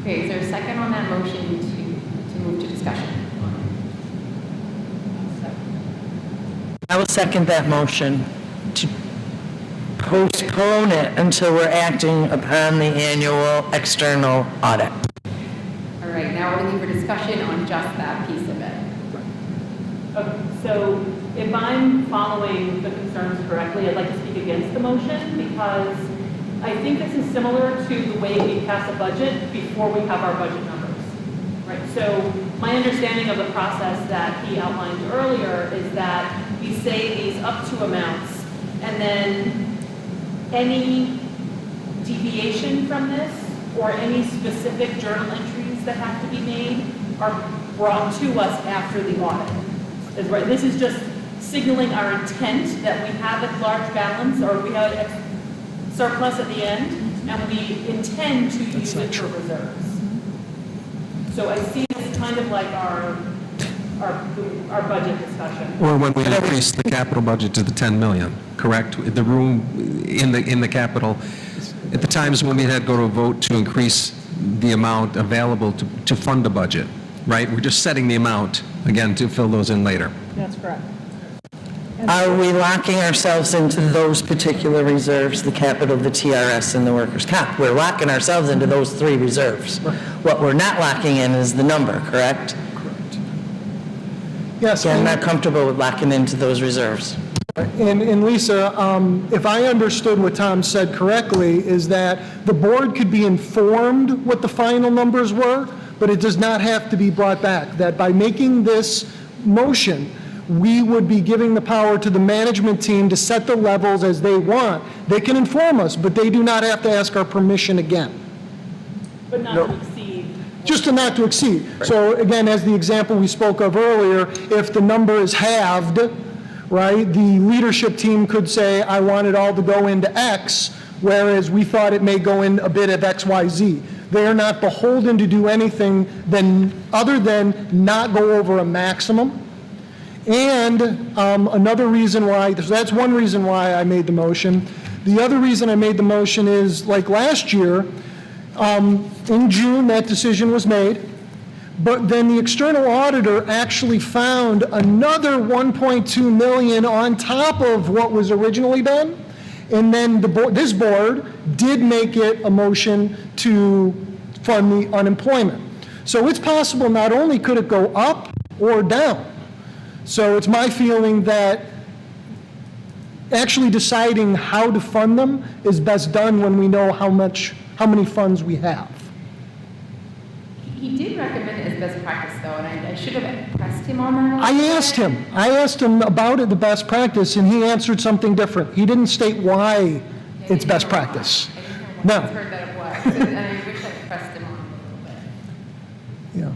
Okay, is there a second on that motion to move to discussion?
I will second that motion to postpone it until we're acting upon the annual external audit.
All right, now we're looking for discussion on just that piece of it.
Okay, so if I'm following the concerns correctly, I'd like to speak against the motion because I think this is similar to the way we pass a budget before we have our budget numbers, right? So my understanding of the process that he outlined earlier is that we say these up to amounts, and then any deviation from this or any specific journal entries that have to be made are brought to us after the audit. Right. This is just signaling our intent that we have a large balance or we have a surplus at the end, and we intend to use it for reserves. So I see this kind of like our budget discussion.
Or when we increase the capital budget to the 10 million, correct? The room in the capital, at the times when we had to go to a vote to increase the amount available to fund the budget, right? We're just setting the amount, again, to fill those in later.
That's correct.
Are we locking ourselves into those particular reserves, the capital, the TRS, and the workers' comp? We're locking ourselves into those three reserves. What we're not locking in is the number, correct?
Yes.
I'm not comfortable with locking into those reserves.
And Lisa, if I understood what Tom said correctly, is that the board could be informed what the final numbers were, but it does not have to be brought back. That by making this motion, we would be giving the power to the management team to set the levels as they want. They can inform us, but they do not have to ask our permission again.
But not to exceed.
Just to not to exceed. So again, as the example we spoke of earlier, if the number is halved, right, the leadership team could say, I want it all to go into X, whereas we thought it may go in a bit of X, Y, Z. They are not beholden to do anything other than not go over a maximum. And another reason why, so that's one reason why I made the motion. The other reason I made the motion is, like last year, in June, that decision was made, but then the external auditor actually found another $1.2 million on top of what was originally done, and then this board did make it a motion to fund the unemployment. So it's possible not only could it go up or down. So it's my feeling that actually deciding how to fund them is best done when we know how many funds we have.
He did recommend it as best practice, though, and I should have pressed him on that.
I asked him about it, the best practice, and he answered something different. He didn't state why it's best practice.
I
No.
heard that it was, and I wish I had pressed him on a little bit.
Yeah.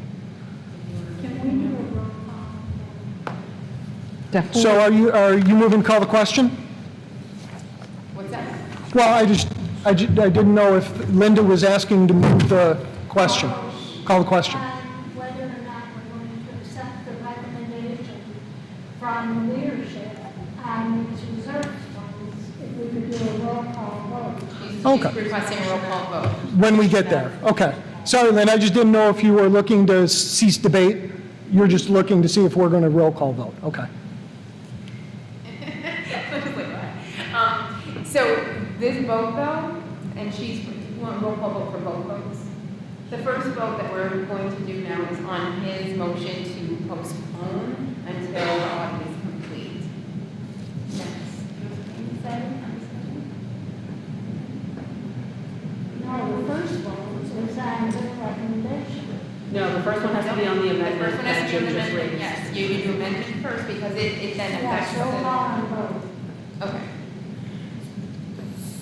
Can we do a roll call?
Definitely.
So are you moving to call the question?
What's that?
Well, I didn't know if Linda was asking to move the question. Call the question.
And whether or not we're going to accept the recommendation from the leadership and its reserve funds, if we could do a roll call vote.
Okay.
She's requesting a roll call vote.
When we get there. Okay. Sorry, Lynn, I just didn't know if you were looking to cease debate. You're just looking to see if we're going to roll call vote. Okay.
So this vote, though, and you want roll call vote for both votes? The first vote that we're going to do now is on his motion to postpone until the audit is complete.
No, the first vote is on the recommendation.
No, the first one has to be on the amendment.
The first one has to be on the
that Jim just
amendment,
raised.
yes. You do amendment first because it then affects
Yes, roll call on vote.
Okay.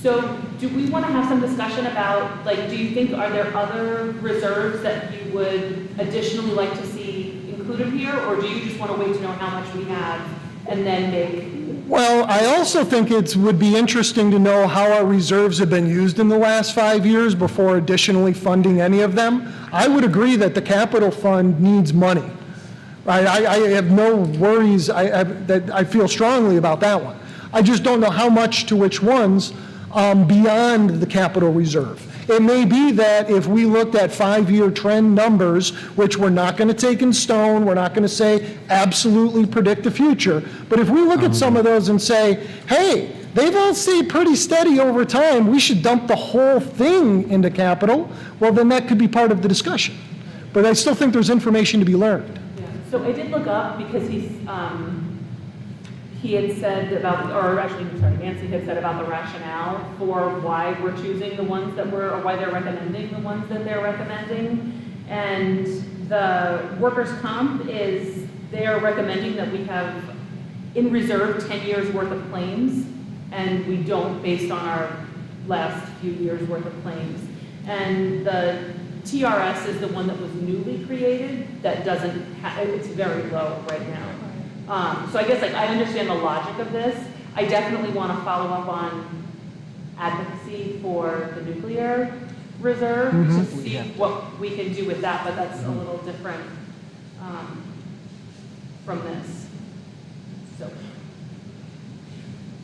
So do we want to have some discussion about, like, do you think, are there other reserves that you would additionally like to see included here? Or do you just want to wait to know how much we have and then make?
Well, I also think it would be interesting to know how our reserves have been used in the last 5 years before additionally funding any of them. I would agree that the capital fund needs money. I have no worries, that I feel strongly about that one. I just don't know how much to which ones beyond the capital reserve. It may be that if we looked at 5-year trend numbers, which we're not going to take in stone, we're not going to say absolutely predict the future, but if we look at some of those and say, hey, they've all stayed pretty steady over time, we should dump the whole thing into capital, well, then that could be part of the discussion. But I still think there's information to be learned.
Yeah. So I did look up because he had said about, or actually, sorry, Nancy had said about the rationale for why we're choosing the ones that we're, or why they're recommending the ones that they're recommending. And the workers' comp is, they are recommending that we have in reserve 10 years worth of claims, and we don't based on our last few years worth of claims. And the TRS is the one that was newly created that doesn't it's very low right now. So I guess, like, I understand the logic of this. I definitely want to follow up on advocacy for the nuclear reserve to see what we can do with that, but that's a little different from this. So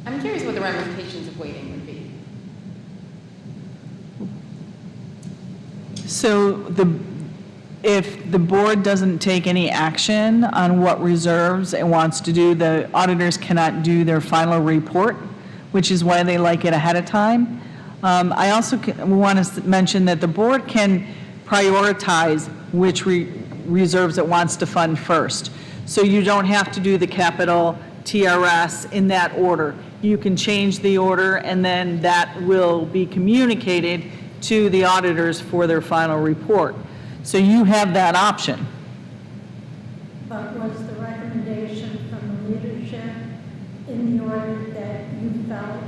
I'm curious what the ramifications of waiting would be.
So if the board doesn't take any action on what reserves it wants to do, the auditors cannot do their final report, which is why they like it ahead of time. I also want to mention that the board can prioritize which reserves it wants to fund first. So you don't have to do the capital TRS in that order. You can change the order, and then that will be communicated to the auditors for their final report. So you have that option.
But was the recommendation from the leadership in the order that you felt?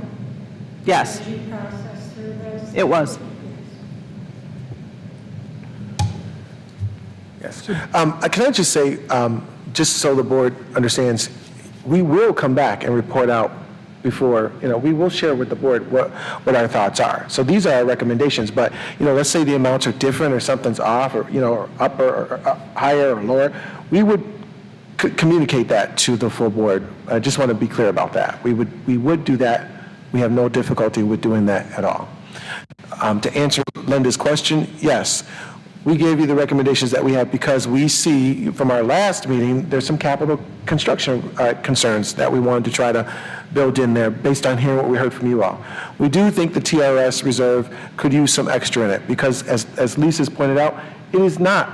Yes.
As you processed through this?
It was.
Yes. Can I just say, just so the board understands, we will come back and report out before, we will share with the board what our thoughts are. So these are our recommendations, but, let's say the amounts are different or something's off or, or up or higher or lower, we would communicate that to the full board. I just want to be clear about that. We would do that. We have no difficulty with doing that at all. To answer Linda's question, yes, we gave you the recommendations that we have because we see from our last meeting, there's some capital construction concerns that we wanted to try to build in there based on hearing what we heard from you all. We do think the TRS reserve could use some extra in it because as Lisa's pointed out, it is not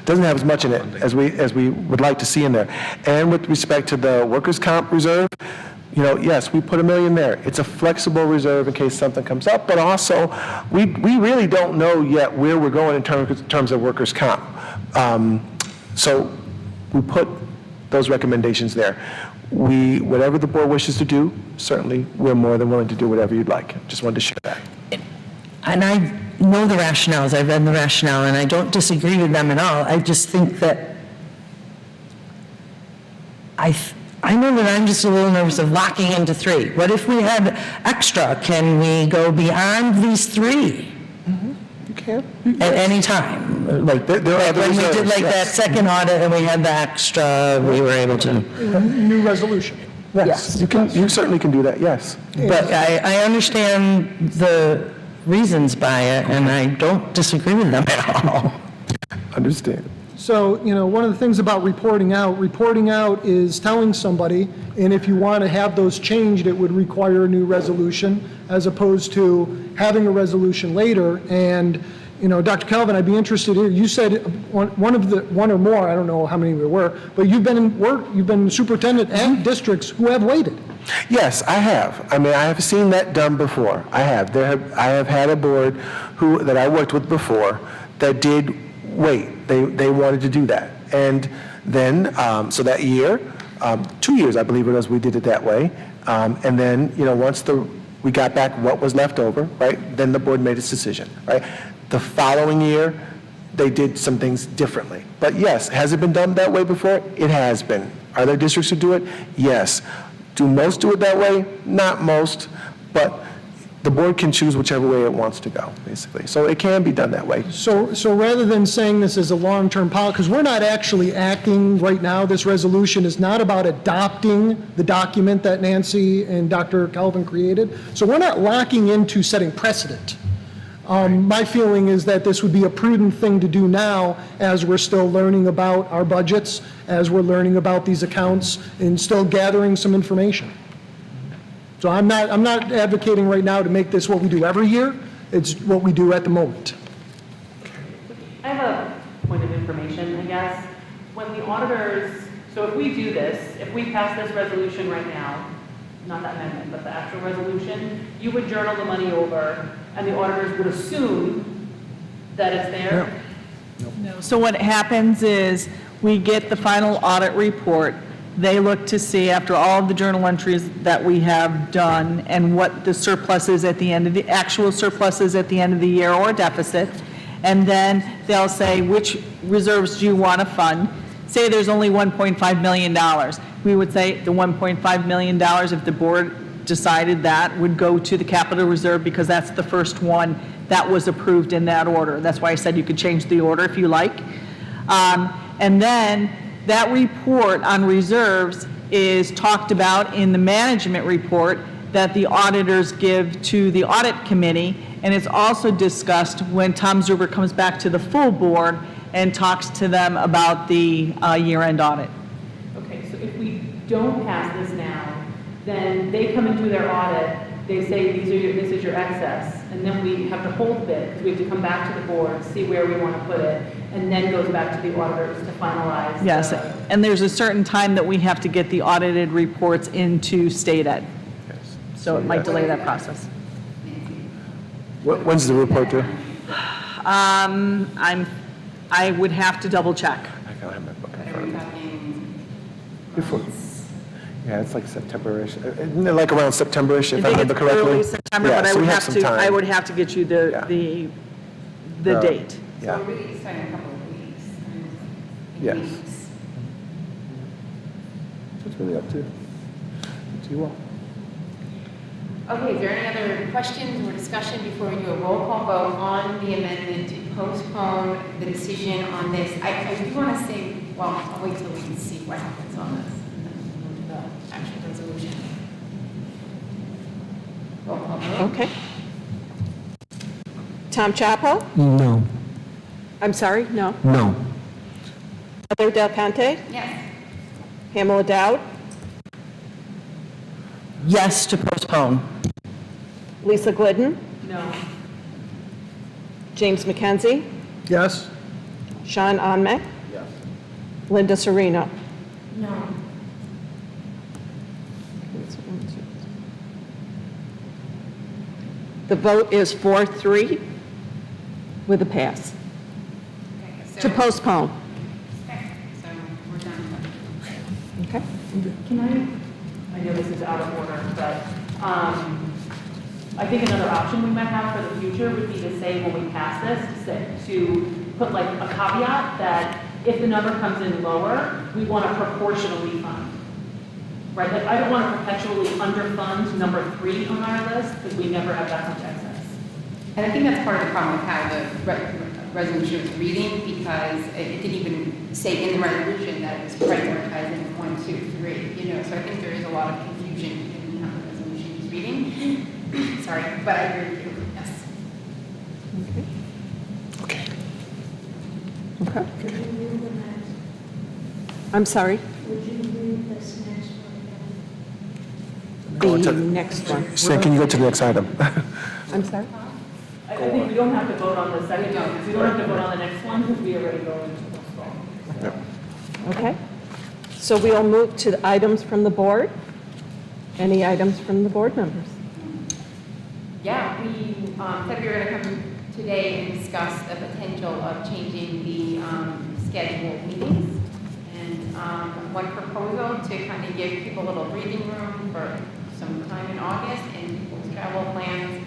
doesn't have as much in it as we would like to see in there. And with respect to the workers' comp reserve, yes, we put $1 million there. It's a flexible reserve in case something comes up, but also we really don't know yet where we're going in terms of workers' comp. So we put those recommendations there. Whatever the board wishes to do, certainly we're more than willing to do whatever you'd like. Just wanted to share that.
And I know the rationales, I've read the rationale, and I don't disagree with them at all. I just think that I know that I'm just a little nervous of locking into 3. What if we had extra? Can we go beyond these 3?
You can.
At any time? Like
there are
when we did
reserves,
like that second audit and we had the extra, we were able to.
New resolution.
Yes, you certainly can do that, yes.
But I understand the reasons by it, and I don't disagree with them at all.
Understand.
So, one of the things about reporting out is telling somebody, and if you want to have those changed, it would require a new resolution, as opposed to having a resolution later. And, Dr. Calvin, I'd be interested here. You said one or more, I don't know how many there were, but you've been superintendent at districts who have waited.
Yes, I have. I have seen that done before. I have. I have had a board that I worked with before that did wait. They wanted to do that. And then, so that year, 2 years, I believe it was, we did it that way. And then, once we got back what was left over, right, then the board made its decision, right? The following year, they did some things differently. But yes, has it been done that way before? It has been. Are there districts who do it? Yes. Do most do it that way? Not most, but the board can choose whichever way it wants to go, basically. So it can be done that way.
So rather than saying this is a long-term policy, because we're not actually acting right now, this resolution is not about adopting the document that Nancy and Dr. Calvin created. So we're not locking into setting precedent. My feeling is that this would be a prudent thing to do now as we're still learning about our budgets, as we're learning about these accounts, and still gathering some information. So I'm not advocating right now to make this what we do every year. It's what we do at the moment.
I have a point of information, I guess. When the auditors, so if we do this, if we pass this resolution right now, not that amendment, but the actual resolution, you would journal the money over, and the auditors would assume that it's there?
No. So what happens is, we get the final audit report. They look to see, after all of the journal entries that we have done, and what the surplus is at the end of the, actual surplus is at the end of the year or deficit, and then they'll say, which reserves do you want to fund? Say there's only $1.5 million. We would say the $1.5 million, if the board decided that, would go to the capital reserve, because that's the first one that was approved in that order. That's why I said you could change the order if you like. And then that report on reserves is talked about in the management report that the auditors give to the audit committee, and it's also discussed when Tom Zuber comes back to the full board and talks to them about the year-end audit.
Okay, so if we don't pass this now, then they come and do their audit, they say this is your excess, and then we have to hold it, because we have to come back to the board, see where we want to put it, and then goes back to the auditors to finalize.
Yes, and there's a certain time that we have to get the audited reports into state ed.
Yes.
So it might delay that process.
When's the report due?
I would have to double check.
I gotta have my book in front of me. Before. Yeah, it's like September-ish, like around September-ish, if I remember correctly.
Early September,
Yeah,
but
so we have some time.
I would have to get you the date.
Yeah.
So we're really starting a couple of weeks.
Yes.
Weeks.
So it's really up to you all.
Okay, is there any other questions or discussion before we do a roll call vote on the amendment to postpone the decision on this? I do want to say, well, I'll wait till we can see what happens on this, and then we'll move to the actual resolution. Roll call vote.
Okay. Tom Chapo?
No.
I'm sorry, no.
No.
Heather Del Conte?
Yes.
Pamela Dowd?
Yes to postpone.
Lisa Glidden?
No.
James McKenzie?
Yes?
Sean Onmek?
Yes.
Linda Sereno?
No.
The vote is 4-3 with a pass. To postpone.
Okay, so we're done.
Okay.
Can I know this is out of order, but I think another option we might have for the future would be to say when we pass this, to put like a caveat that if the number comes in lower, we want to proportionally fund. Right, like I don't want to perpetually underfund number 3 on our list because we never have that much excess.
And I think that's part of the problem with how the resolution was reading, because it didn't even say in the resolution that it was prioritizing 1, 2, 3, you know, so I think there is a lot of confusion in how the resolution is reading. Sorry, but I agree with you, yes.
Okay. I'm sorry?
Would you read this next one?
Go on
The
to-
next one.
So can you go to the next item?
I'm sorry?
I think we don't have to vote on the second one, we don't have to vote on the next one because we already voted to postpone.
Okay. So we'll move to the items from the board. Any items from the board members?
Yeah, we said we were going to come today and discuss the potential of changing the scheduled meetings. And one proposal to kind of give people a little breathing room for some time in August and people's travel plans,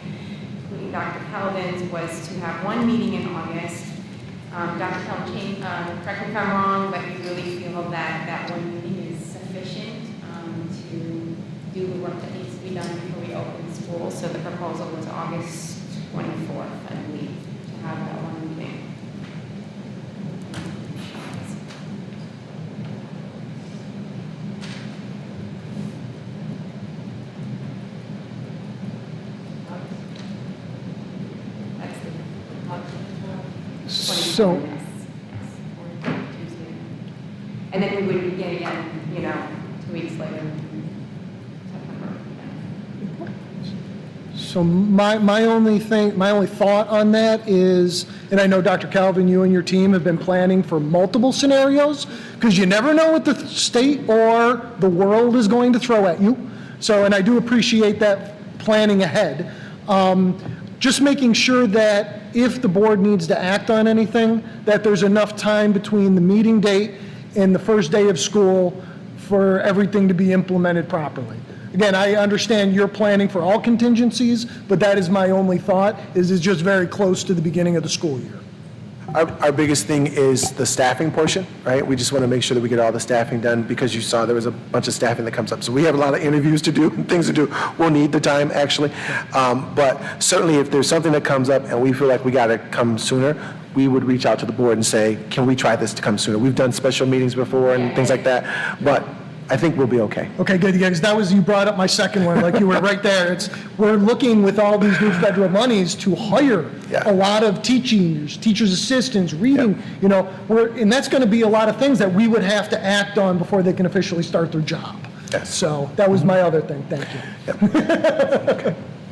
including Dr. Calvin's, was to have one meeting in August. Dr. Calvin, correct me if I'm wrong, but we really feel that that one meeting is sufficient to do the work that needs to be done before we open school. So the proposal was August 24th, I believe, to have that one meeting.
So,
And then we would begin again, you know, 2 weeks later.
so my only thought on that is, and I know Dr. Calvin, you and your team have been planning for multiple scenarios, because you never know what the state or the world is going to throw at you. So, and I do appreciate that planning ahead. Just making sure that if the board needs to act on anything, that there's enough time between the meeting date and the first day of school for everything to be implemented properly. Again, I understand you're planning for all contingencies, but that is my only thought, is it's just very close to the beginning of the school year.
Our biggest thing is the staffing portion, right? We just want to make sure that we get all the staffing done, because you saw there was a bunch of staffing that comes up. So we have a lot of interviews to do, and things to do. We'll need the time, actually. But certainly, if there's something that comes up and we feel like we got to come sooner, we would reach out to the board and say, can we try this to come sooner? We've done special meetings before and things like that, but I think we'll be okay.
Okay, good, yeah, because that was, you brought up my second one, like you were right there. We're looking with all these new federal monies to hire a lot of teachers' assistants, reading, you know, and that's going to be a lot of things that we would have to act on before they can officially start their job.
Yes.
So that was my other thing, thank you.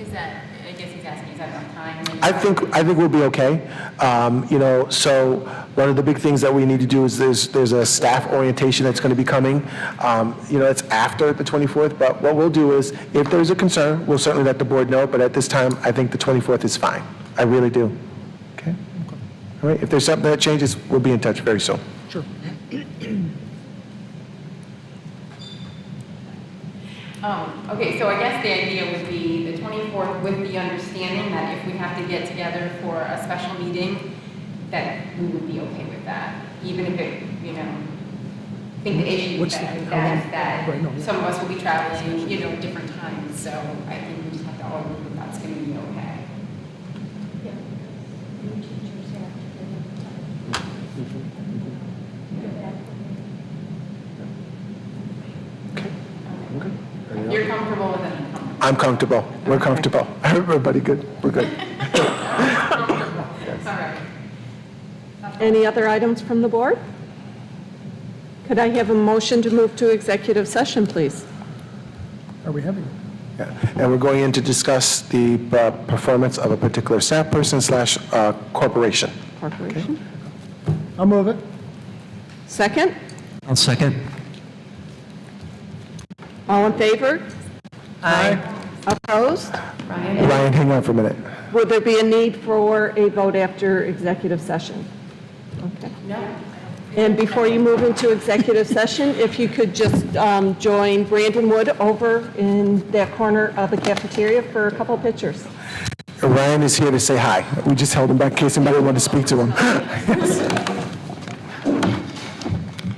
Is that, I guess he's asking, is that enough time?
I think we'll be okay. You know, so one of the big things that we need to do is there's a staff orientation that's going to be coming. You know, it's after the 24th, but what we'll do is, if there's a concern, we'll certainly let the board know, but at this time, I think the 24th is fine. I really do. Okay? All right, if there's something that changes, we'll be in touch very soon.
Sure.
Okay, so I guess the idea would be the 24th, with the understanding that if we have to get together for a special meeting, that we would be okay with that, even if it, you know, I think the issue is that some of us will be traveling, you know, different times, so I think we just have to all agree that that's going to be okay. You're comfortable with it?
I'm comfortable. We're comfortable. Everybody good? We're good.
All right.
Any other items from the board? Could I have a motion to move to executive session, please?
Are we having?
Yeah. And we're going in to discuss the performance of a particular staff person / corporation.
Corporation.
I'll move it.
Second?
I'll second.
All in favor?
Aye.
Opposed?
Ryan, hang on for a minute.
Will there be a need for a vote after executive session? Okay. No. And before you move into executive session, if you could just join Brandon Wood over in that corner of the cafeteria for a couple pictures.
Ryan is here to say hi. We just held him back in case somebody wanted to speak to him.